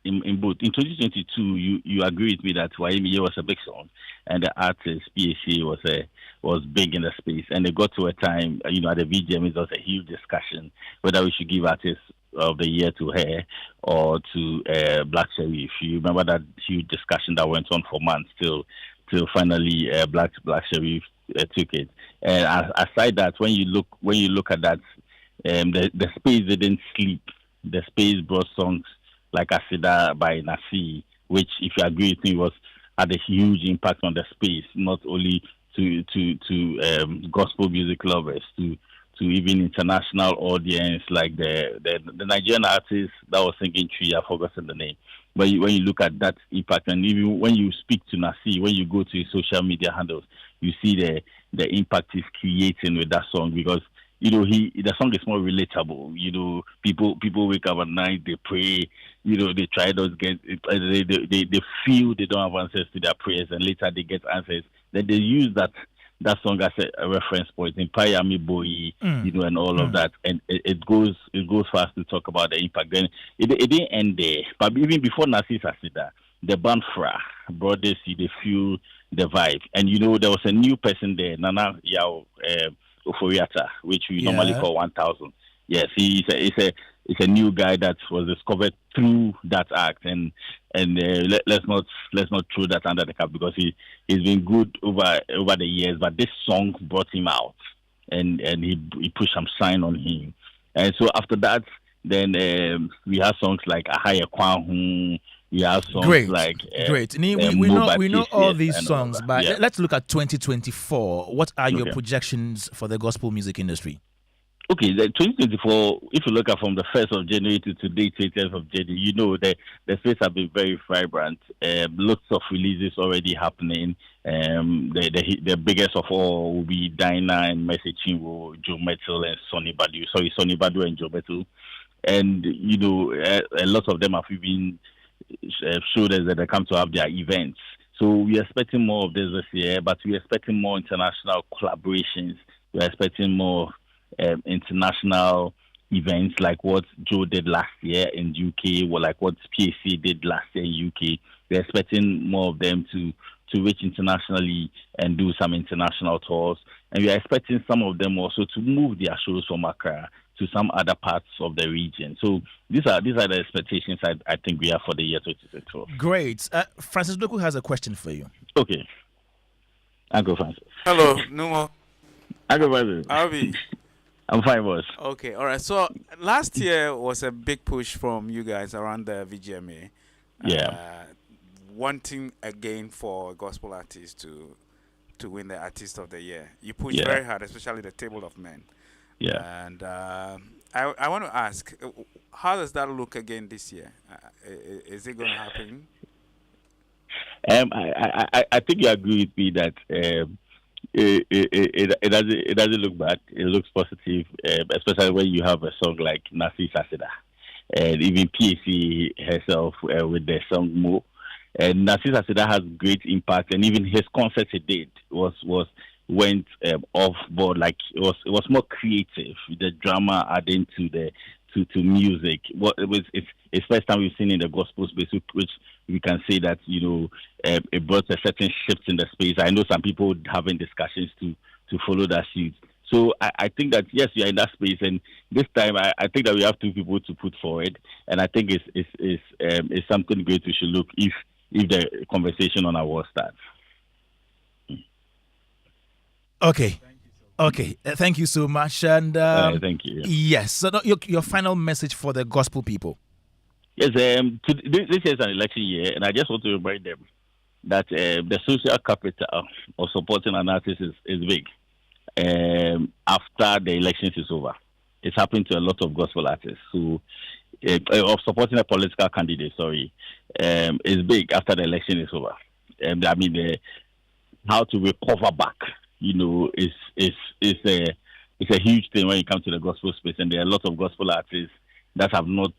in both. In 2022, you agree with me that YME was a big song, and the artist PACA was big in the space, and they got to a time, at the VGM, there was a huge discussion whether we should give artists of the year to her or to Black Sherif. You remember that huge discussion that went on for months till finally Black Sherif took it. And aside that, when you look at that, the space didn't sleep. The space brought songs like Asida by Nasi, which, if you agree with me, was had a huge impact on the space, not only to gospel music lovers, to even international audience, like the Nigerian artist that was singing Tree, I've forgotten the name. But when you look at that impact, and even when you speak to Nasi, when you go to his social media handles, you see the impact he's creating with that song, because the song is more relatable. People wake up at night, they pray, they try those they feel they don't have answers to their prayers, and later they get answers. Then they use that song as a reference point in Payami Boy, and all of that. And it goes fast to talk about the impact. Then it didn't end there. But even before Nasi Sasida, the band Fra brought this, they feel the vibe. And there was a new person there, Nana Yao Oforiata, which we normally call 1000. Yes, it's a new guy that was discovered through that act, and let's not throw that under the cap, because he's been good over the years, but this song brought him out, and he pushed some shine on him. And so after that, then we have songs like Ahaya Kwahu. We have songs like great. We know all these songs, but let's look at 2024. What are your projections for the gospel music industry? Okay, the 2024, if you look at from the 1st of January to today, 20th of January, the space has been very vibrant. Lots of releases already happening. The biggest of all will be Dinah and Mercy Chinwo, Joe Metal, and Sonny Badu and Joe Metal. And, a lot of them have even showed us that they come to have their events. So we're expecting more of this year, but we're expecting more international collaborations. We're expecting more international events like what Joe did last year in UK, or like what PAC did last year in UK. We're expecting more of them to reach internationally and do some international tours. And we are expecting some of them also to move their shows from Accra to some other parts of the region. So these are the expectations I think we have for the year 2024. Great. Francis Doku has a question for you. Okay. Uncle Francis. Hello, Numo. Uncle Francis. How are you? I'm fine, boss. Okay, all right. So last year was a big push from you guys around the VGMA. Wanting again for gospel artists to win the Artist of the Year. You pushed very hard, especially the Table of Men. Yeah. And I want to ask, how does that look again this year? Is it going to happen? I think you agree with me that it doesn't look bad. It looks positive, especially when you have a song like Nasi Sasida, and even PAC herself with the song Mo. And Nasi Sasida has great impact, and even his concert he did went off board. Like it was more creative. The drama adding to music. It's first time we've seen in the gospel space, which we can say that it brought a certain shift in the space. I know some people having discussions to follow that suit. So I think that yes, we are in that space, and this time I think that we have two people to put forward, and I think it's something great we should look if the conversation on award starts. Okay. Thank you so much. And thank you. Yes. So your final message for the gospel people. Yes. This is an election year, and I just want to remind them that the social capital of supporting an artist is big. After the elections is over, it's happened to a lot of gospel artists who of supporting a political candidate. Is big after the election is over. I mean, how to recover back. Is a huge thing when it comes to the gospel space, and there are a lot of gospel artists that have not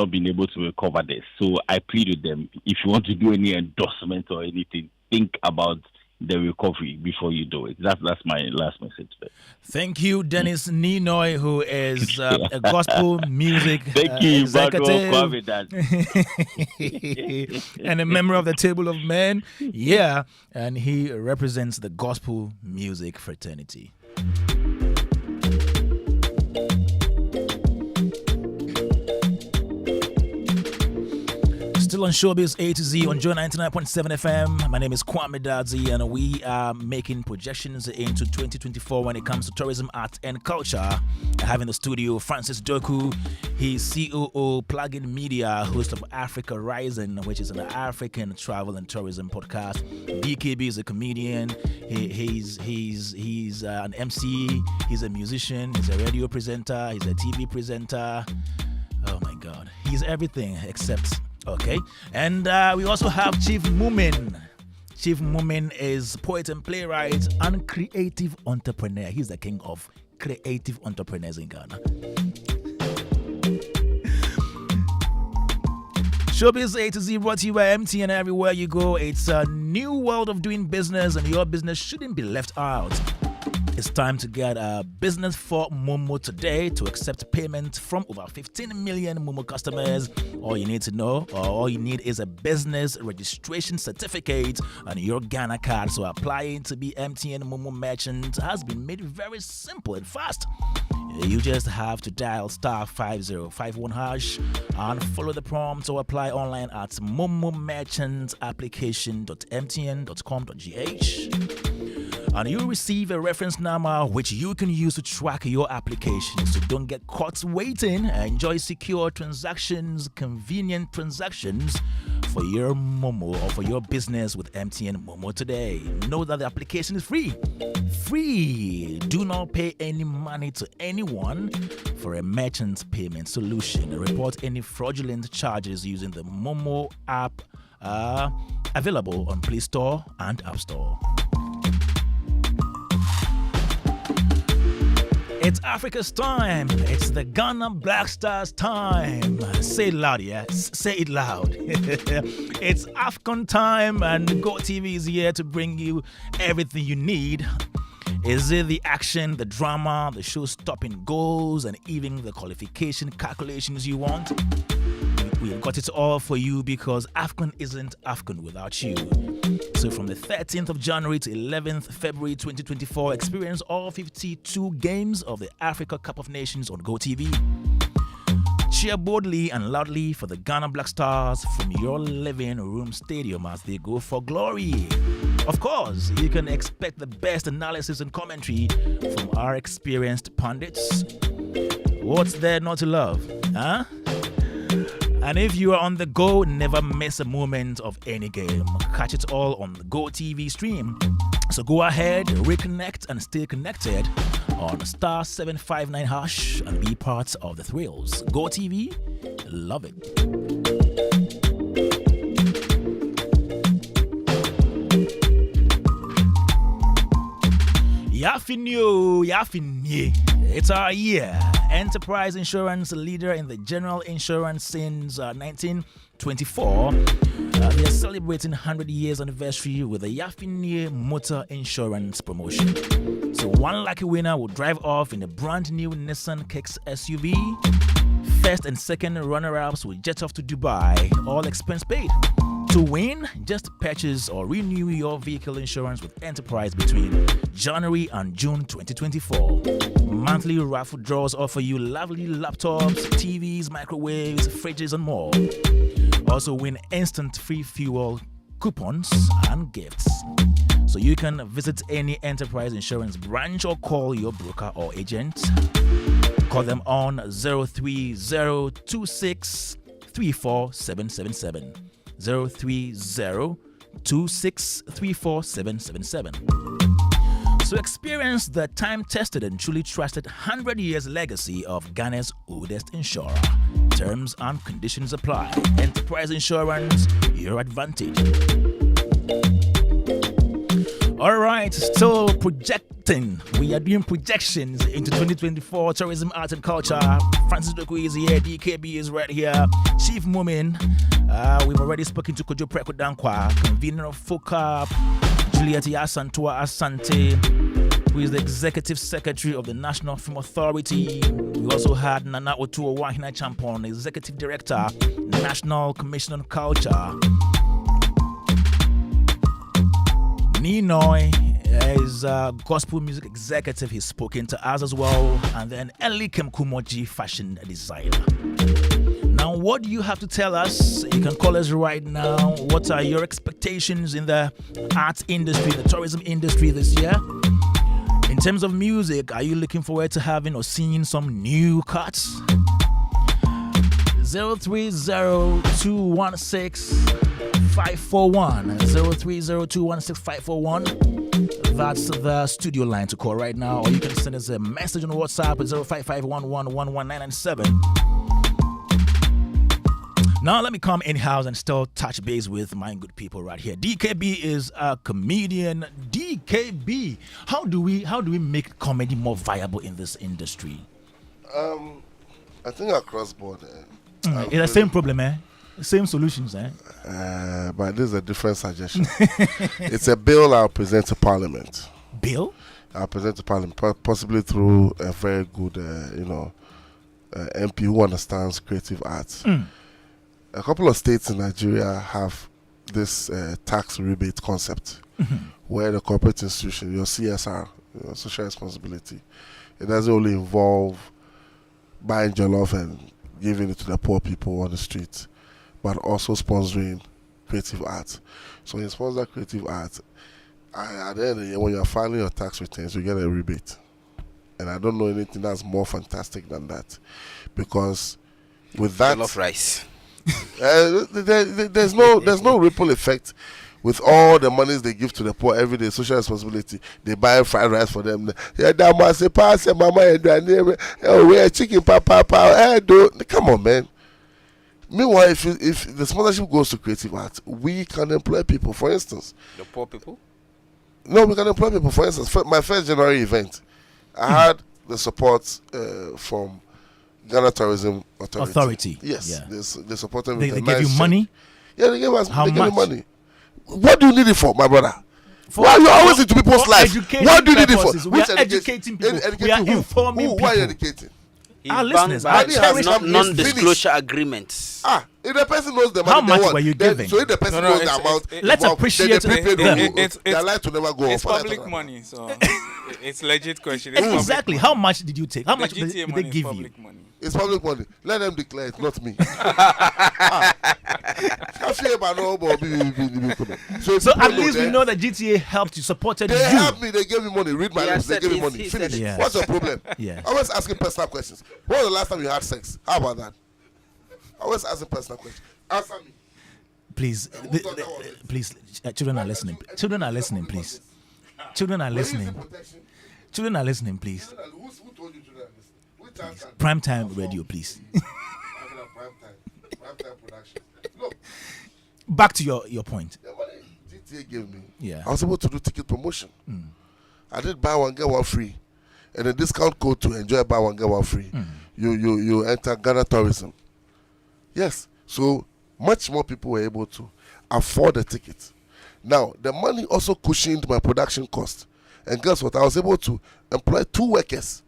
been able to recover this. So I plead with them: if you want to do any endorsement or anything, think about the recovery before you do it. That's my last message today. Thank you, Dennis Ninoy, who is a gospel music executive and a member of the Table of Men. Yeah, and he represents the gospel music fraternity. Still Still on Showbiz A to Z on Joe 99.7 FM. My name is Kwame Dadzie, and we are making projections into 2024 when it comes to tourism, art, and culture. I have in the studio Francis Doku. He's COO, Plugin Media, host of Africa Rising, which is an African travel and tourism podcast. DKB is a comedian. He's an MC. He's a musician. He's a radio presenter. He's a TV presenter. Oh my God, he's everything except. Okay, and we also have Chief Mumin. Chief Mumin is poet and playwright and creative entrepreneur. He's the king of creative entrepreneurs in Ghana. Showbiz A to Z brought to you by MTN. Everywhere you go, it's a new world of doing business, and your business shouldn't be left out. It's time to get a business for Momo today to accept payment from over 15 million Momo customers. All you need to know, or all you need, is a business registration certificate and your Ghana card. So applying to be MTN Momo merchant has been made very simple and fast. You just have to dial *5051# and follow the prompts, or apply online at momomerchantapplication.mtn.com.gh. And you'll receive a reference number which you can use to track your application. So don't get caught waiting. Enjoy secure transactions, convenient transactions for your Momo or for your business with MTN Momo today. Know that the application is free. Free. Do not pay any money to anyone for a merchant payment solution. Report any fraudulent charges using the Momo app available on Play Store and App Store. It's Africa's time. It's the Ghana Black Stars time. Say it loud, yeah? Say it loud. It's AFCON time, and GoTV is here to bring you everything you need. Is it the action, the drama, the show-stopping goals, and even the qualification calculations you want? We've got it all for you, because AFCON isn't AFCON without you. So from the 13th of January to 11th February 2024, experience all 52 games of the Africa Cup of Nations on GoTV. Cheer boldly and loudly for the Ghana Black Stars from your living room stadium as they go for glory. Of course, you can expect the best analysis and commentary from our experienced pundits. What's there not to love, huh? And if you are on the go, never miss a moment of any game. Catch it all on the GoTV stream. So go ahead, reconnect and stay connected on *759# and be part of the thrills. GoTV, love it. Yafinye. It's our year. Enterprise Insurance, leader in the general insurance since 1924. They are celebrating 100 years anniversary with the Yafinye Motor Insurance promotion. So one lucky winner will drive off in a brand new Nissan Kicks SUV. First and second runner-ups will jet off to Dubai, all expense paid. To win, just purchase or renew your vehicle insurance with Enterprise between January and June 2024. Monthly raffle draws offer you lovely laptops, TVs, microwaves, fridges, and more. Also win instant free fuel coupons and gifts. So you can visit any Enterprise Insurance branch or call your broker or agent. Call them on 03026347777. 03026347777. So experience the time-tested and truly trusted 100 years legacy of Ghana's oldest insurer. Terms and conditions apply. Enterprise Insurance, your advantage. All right, still projecting. We are doing projections into 2024 tourism, art, and culture. Francis Doku is here. DKB is right here. Chief Mumin. We've already spoken to Kojo Preko Dankwa, convener of FOCAP, Juliet Asantua Asante, who is the executive secretary of the National Film Authority. We also had Nana Otuo Wahina Champon, executive director, National Commission on Culture. Ninoy is a gospel music executive. He's spoken to us as well. And then Eli Kemkumoji, fashion designer. Now, what do you have to tell us? You can call us right now. What are your expectations in the arts industry, the tourism industry this year? In terms of music, are you looking forward to having or seeing some new cuts? 030-216-541. 030-216-541. That's the studio line to call right now. Or you can send us a message on WhatsApp at 05511111997. Now let me come in-house and still touch base with my good people right here. DKB is a comedian. DKB, how do we make comedy more viable in this industry? I think across board. It's the same problem, same solutions, but this is a different suggestion. It's a bill I'll present to Parliament. Bill? I'll present to Parliament, possibly through a very good, MP who understands creative arts. A couple of states in Nigeria have this tax rebate concept, where the corporate institution, your CSR, your social responsibility, it doesn't only involve buying jollof and giving it to the poor people on the street, but also sponsoring creative art. So you sponsor creative art, at the end of the year, when you're filing your tax returns, you get a rebate. And I don't know anything that's more fantastic than that. Because with that... Jollof rice. There's no ripple effect with all the monies they give to the poor every day. Social responsibility, they buy fried rice for them. Yeah, that must say pass mama and we chicken papa. Come on, man. Meanwhile, if the sponsorship goes to creative art, we can employ people. For instance, the poor people. No, we can employ people. For instance, my first January event, I had the support from Ghana Tourism Authority. Yes, yeah. They supported me. They gave you money? Yeah, they gave us How much? Gave me money. What do you need it for, my brother? Why are you always into people's lives? What do you need it for? We are educating people. We are informing people. Who are you educating? Our listeners. Non-disclosure agreements. If the person knows the money, how much were you giving? So if the person knows the amount, let's appreciate it. Their life to never go. It's public money, so it's legit question. Exactly. How much did you take? How much did they give you? It's public money. Let them declare it, not me. So at least we know that GTA helped you, supported you. They helped me. They gave me money. Read my lips. They gave me money. Finish. Yes. What's your problem? Yes. Always asking personal questions. When was the last time you had sex? How about that? Always asking personal questions. Answer me. Please, please, children are listening. Children are listening, please. Children are listening. Children are listening, please. Who told you children are listening? Prime time radio, please. Prime time production. Look. Back to your point. The money GTA gave me. Yeah. I was able to do ticket promotion. I did buy one get one free, and a discount code to enjoy buy one get one free. You enter Ghana Tourism. Yes. So much more people were able to afford the ticket. Now the money also cushioned my production cost, and guess what? I was able to employ 2 workers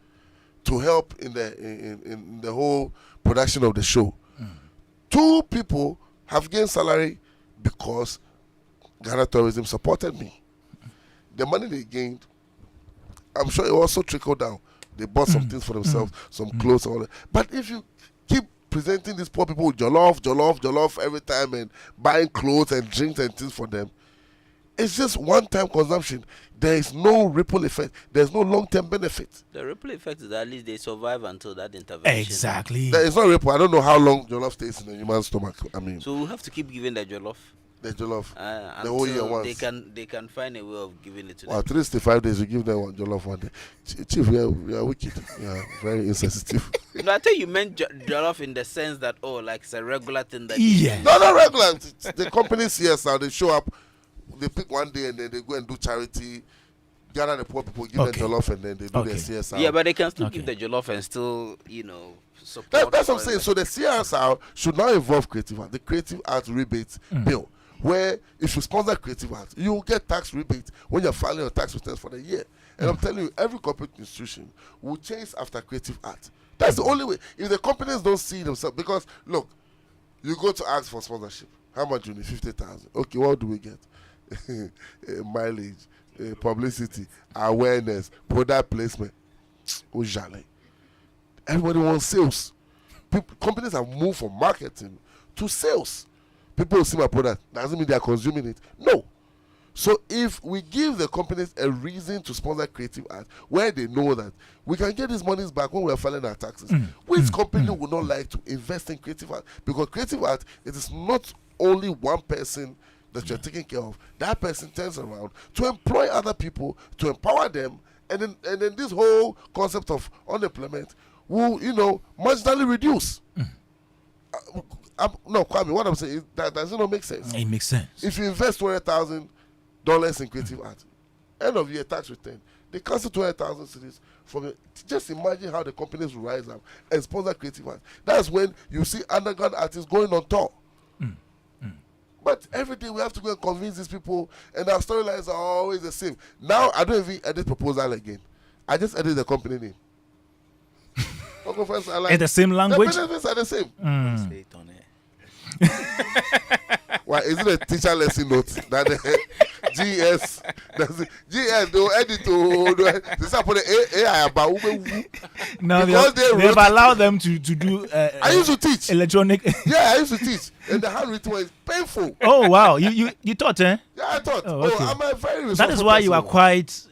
to help in the whole production of the show. 2 people have gained salary because Ghana Tourism supported me. The money they gained, I'm sure it also trickled down. They bought some things for themselves, some clothes, all that. But if you keep presenting these poor people with jollof every time and buying clothes and drinks and things for them, it's just one-time consumption. There is no ripple effect. There's no long-term benefit. The ripple effect is that at least they survive until that intervention. Exactly. There is no ripple. I don't know how long jollof stays in the human stomach. I mean, so we have to keep giving the jollof. The jollof. The whole year once. They can find a way of giving it to them. 365 days you give them one jollof one day. Chief, we are wicked. Yeah, very insensitive. No, I think you meant jollof in the sense that like it's a regular thing that. Yeah. No, not regular. The company CSR, they show up. They pick one day and then they go and do charity, gather the poor people, give them jollof, and then they do their CSR. Yeah, but they can still give the jollof and still, support. That's what I'm saying. So the CSR should now involve creative art. The creative art rebate bill, where if you sponsor creative art, you will get tax rebate when you're filing your tax returns for the year. And I'm telling you, every corporate institution will chase after creative art. That's the only way. If the companies don't see themselves, because look, you go to ask for sponsorship. How much you need? 50,000. Okay, what do we get? Mileage, publicity, awareness, product placement. Everybody wants sales. companies have moved from marketing to sales. People will see my product. Doesn't mean they are consuming it. No. So if we give the companies a reason to sponsor creative art, where they know that we can get these monies back when we are filing our taxes, which company would not like to invest in creative art? Because creative art, it is not only one person that you're taking care of. That person turns around to employ other people, to empower them, and then this whole concept of unemployment will, marginally reduce. No, Kwame, what I'm saying is that does not make sense. It makes sense. If you invest $200,000 in creative art, end of year tax return, they cancel 200,000 cedis from it. Just imagine how the companies will rise up and sponsor creative art. That's when you see underground artists going on tour. But every day we have to go and convince these people, and our storylines are always the same. Now I don't even edit proposal again. I just edit the company name. In the same language? The benefits are the same. Why is it a teacher lesson note that the GS they will edit to they start putting AI about no, they've allowed them to do I used to teach electronic. I used to teach, and the handwritten one is painful. Oh wow, you taught, eh? Yeah, I taught. Oh, okay. I'm a very resourceful that is why you are person. quite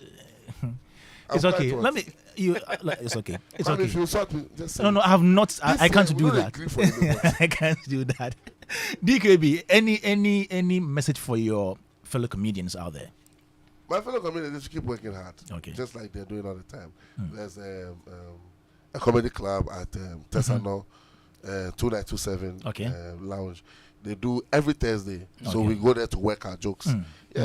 it's I'm okay. quite Let me it's okay. It's Kwame, okay. if you sort me, just say No, I have not. I can't we do don't that. agree for you, I can't do that. DKB, any message for your fellow comedians out there? My fellow comedians, they should keep working hard. Okay. Just like they're doing all the time. There's a comedy club at Tessano, 2927 Okay. Lounge. They do every Thursday. So Okay. we go there to work our jokes.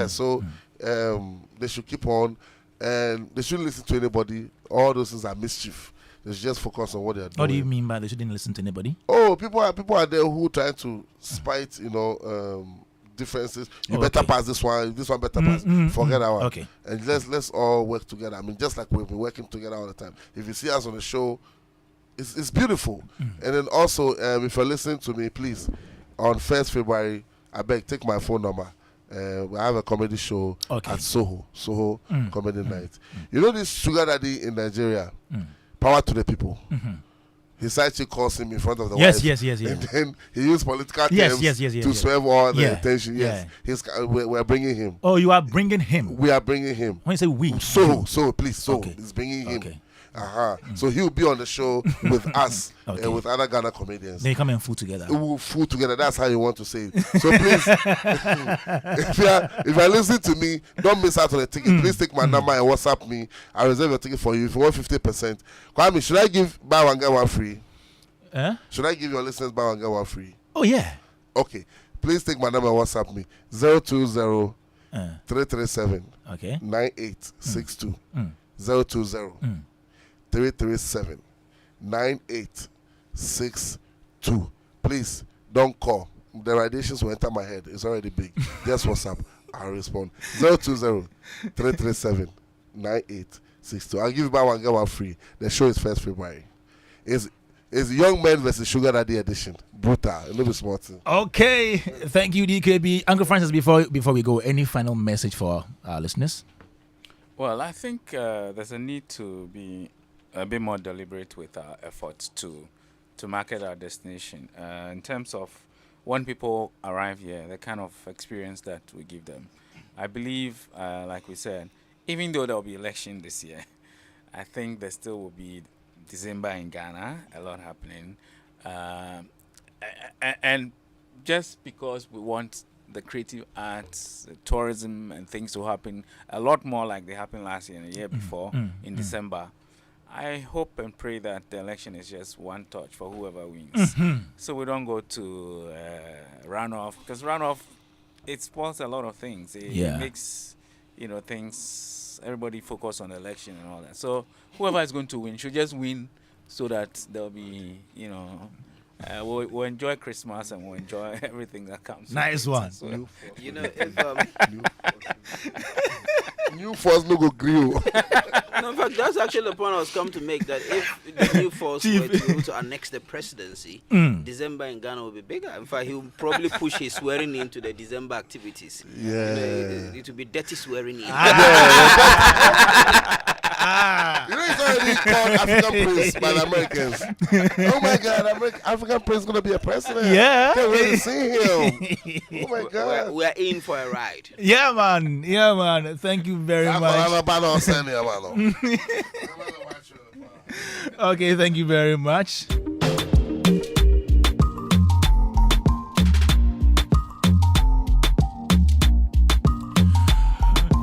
So they should keep on, and they shouldn't listen to anybody. All those things are mischief. They should just focus on what they're doing. What do you mean by they shouldn't listen to anybody? Oh, people are there who try to spite, differences. You better Okay. pass this one better pass. Forget that one. Okay. And let's all work together. I mean, just like we've been working together all the time. If you see us on the show, it's beautiful. And then also, if you're listening to me, please, on 1st February, I beg, take my phone number. We have a comedy show at Soho Comedy Night. You know this sugar daddy in Nigeria? Power to the people. His side chick calls him in front of the Yes, wife. yes. And then he used political Yes, terms yes, to swerve all the attention. Yeah. Yes, we're bringing him. Oh, you are bringing him. We are bringing him. When you say we, So please, Okay. he's bringing him. Okay. So he'll be on the show with us Okay. and with other Ghana comedians. They come and fool together. We will fool together. That's how you want to say it. So please, if you're listening to me, don't miss out on the ticket. Please take my number and WhatsApp me. I'll reserve your ticket for you. If you want 50%. Kwame, should I give buy one get one free? Should I give your listeners buy one get one free? Oh yeah. Okay. Please take my number and WhatsApp me. 020 337 Okay. 9862. 020 337 9862. Please don't call. The radiations will enter my head. It's already big. Just WhatsApp. I'll respond. 020 337 9862. I'll give you buy one get one free. The show is 1st February. It's Young Men versus Sugar Daddy edition. Brutal. A little bit smart. Okay. Thank you, DKB. Uncle Francis, before we go, any final message for our listeners? Well, I think there's a need to be a bit more deliberate with our efforts to market our destination in terms of when people arrive here, the kind of experience that we give them. I believe, like we said, even though there will be election this year, I think there still will be December in Ghana, a lot happening. And just because we want the creative arts, the tourism and things to happen a lot more like they happened last year and the year before in December, I hope and pray that the election is just one touch for whoever wins. So we don't go to runoff, because runoff, it spoils a lot of things. It makes, things, everybody focus on the election and all that. So whoever is going to win should just win so that there'll be, we'll enjoy Christmas and we'll enjoy everything that comes. Nice one. So, New force no go grill. No, in fact, that's actually the point I was come to make, that if the new force were to be able to annex the presidency, December in Ghana will be bigger. In fact, he will probably push his swearing in to the December activities. Yeah. It will be dirty swearing in. It's already called African Prince by the Americans. Oh my God, African Prince is gonna be a president. Yeah. Can't wait to see him. Oh my God. We're in for a ride. Yeah, man. Yeah, man. Thank you very much. Okay, thank you very much.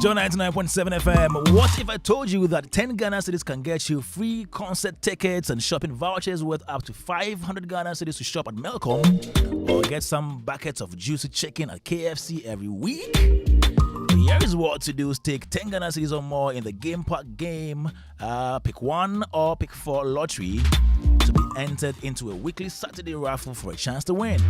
Joe 99.7 FM. What if I told you that 10 Ghana cedis can get you free concert tickets and shopping vouchers worth up to 500 Ghana cedis to shop at Melcom, or get some buckets of juicy chicken at KFC every week? Here is what to do. Stake 10 Ghana cedis or more in the Game Park game. Pick 1 or pick 4 lottery to be entered into a weekly Saturday raffle for a chance to win.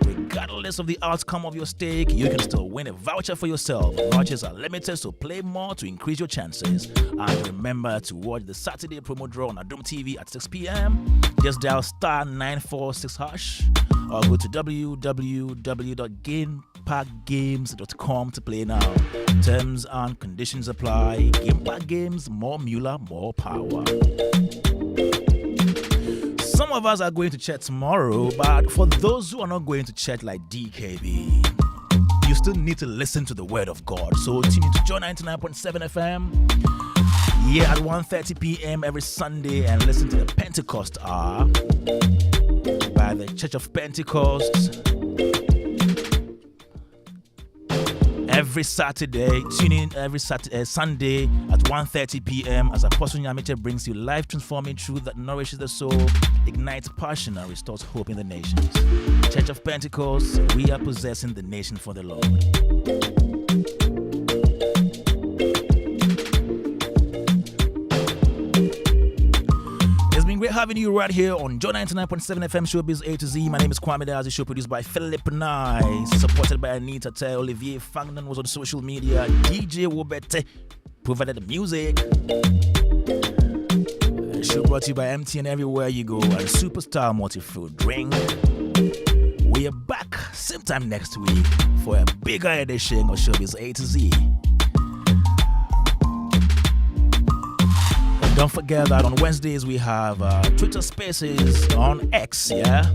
Regardless of the outcome of your stake, you can still win a voucher for yourself. Vouchers are limited, so play more to increase your chances. And remember to watch the Saturday promo draw on Adom TV at 6 p.m. Just dial *946# or go to www.gameparkgames.com to play now. Terms and conditions apply. Game Park Games, more Mueller, more power. Some of us are going to church tomorrow, but for those who are not going to church like DKB, you still need to listen to the word of God. So tune into Joy 99.7 FM here at 1:30 p.m. every Sunday and listen to the Pentecost Hour by the Church of Pentecost. Every Saturday, tune in every Sunday at 1:30 p.m. as Apostle Nyamiche brings you life-transforming truth that nourishes the soul, ignites passion, and restores hope in the nations. Church of Pentecost, we are possessing the nation for the Lord. Great having you right here on Joy 99.7 FM Showbiz A to Z. My name is Kwame Dadzie, show produced by Philip Nice, supported by Anita Tay. Olivier Fagnan was on social media. DJ Wobete provided the music. Show brought to you by MTN everywhere you go, and Superstar Multi-Fruit Drink. We are back same time next week for a bigger edition of Showbiz A to Z. Don't forget that on Wednesdays we have Twitter Spaces on X, yeah?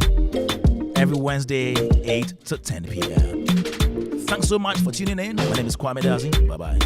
Every Wednesday, 8 to 10 p.m. Thanks so much for tuning in. My name is Kwame Dadzie. Bye-bye.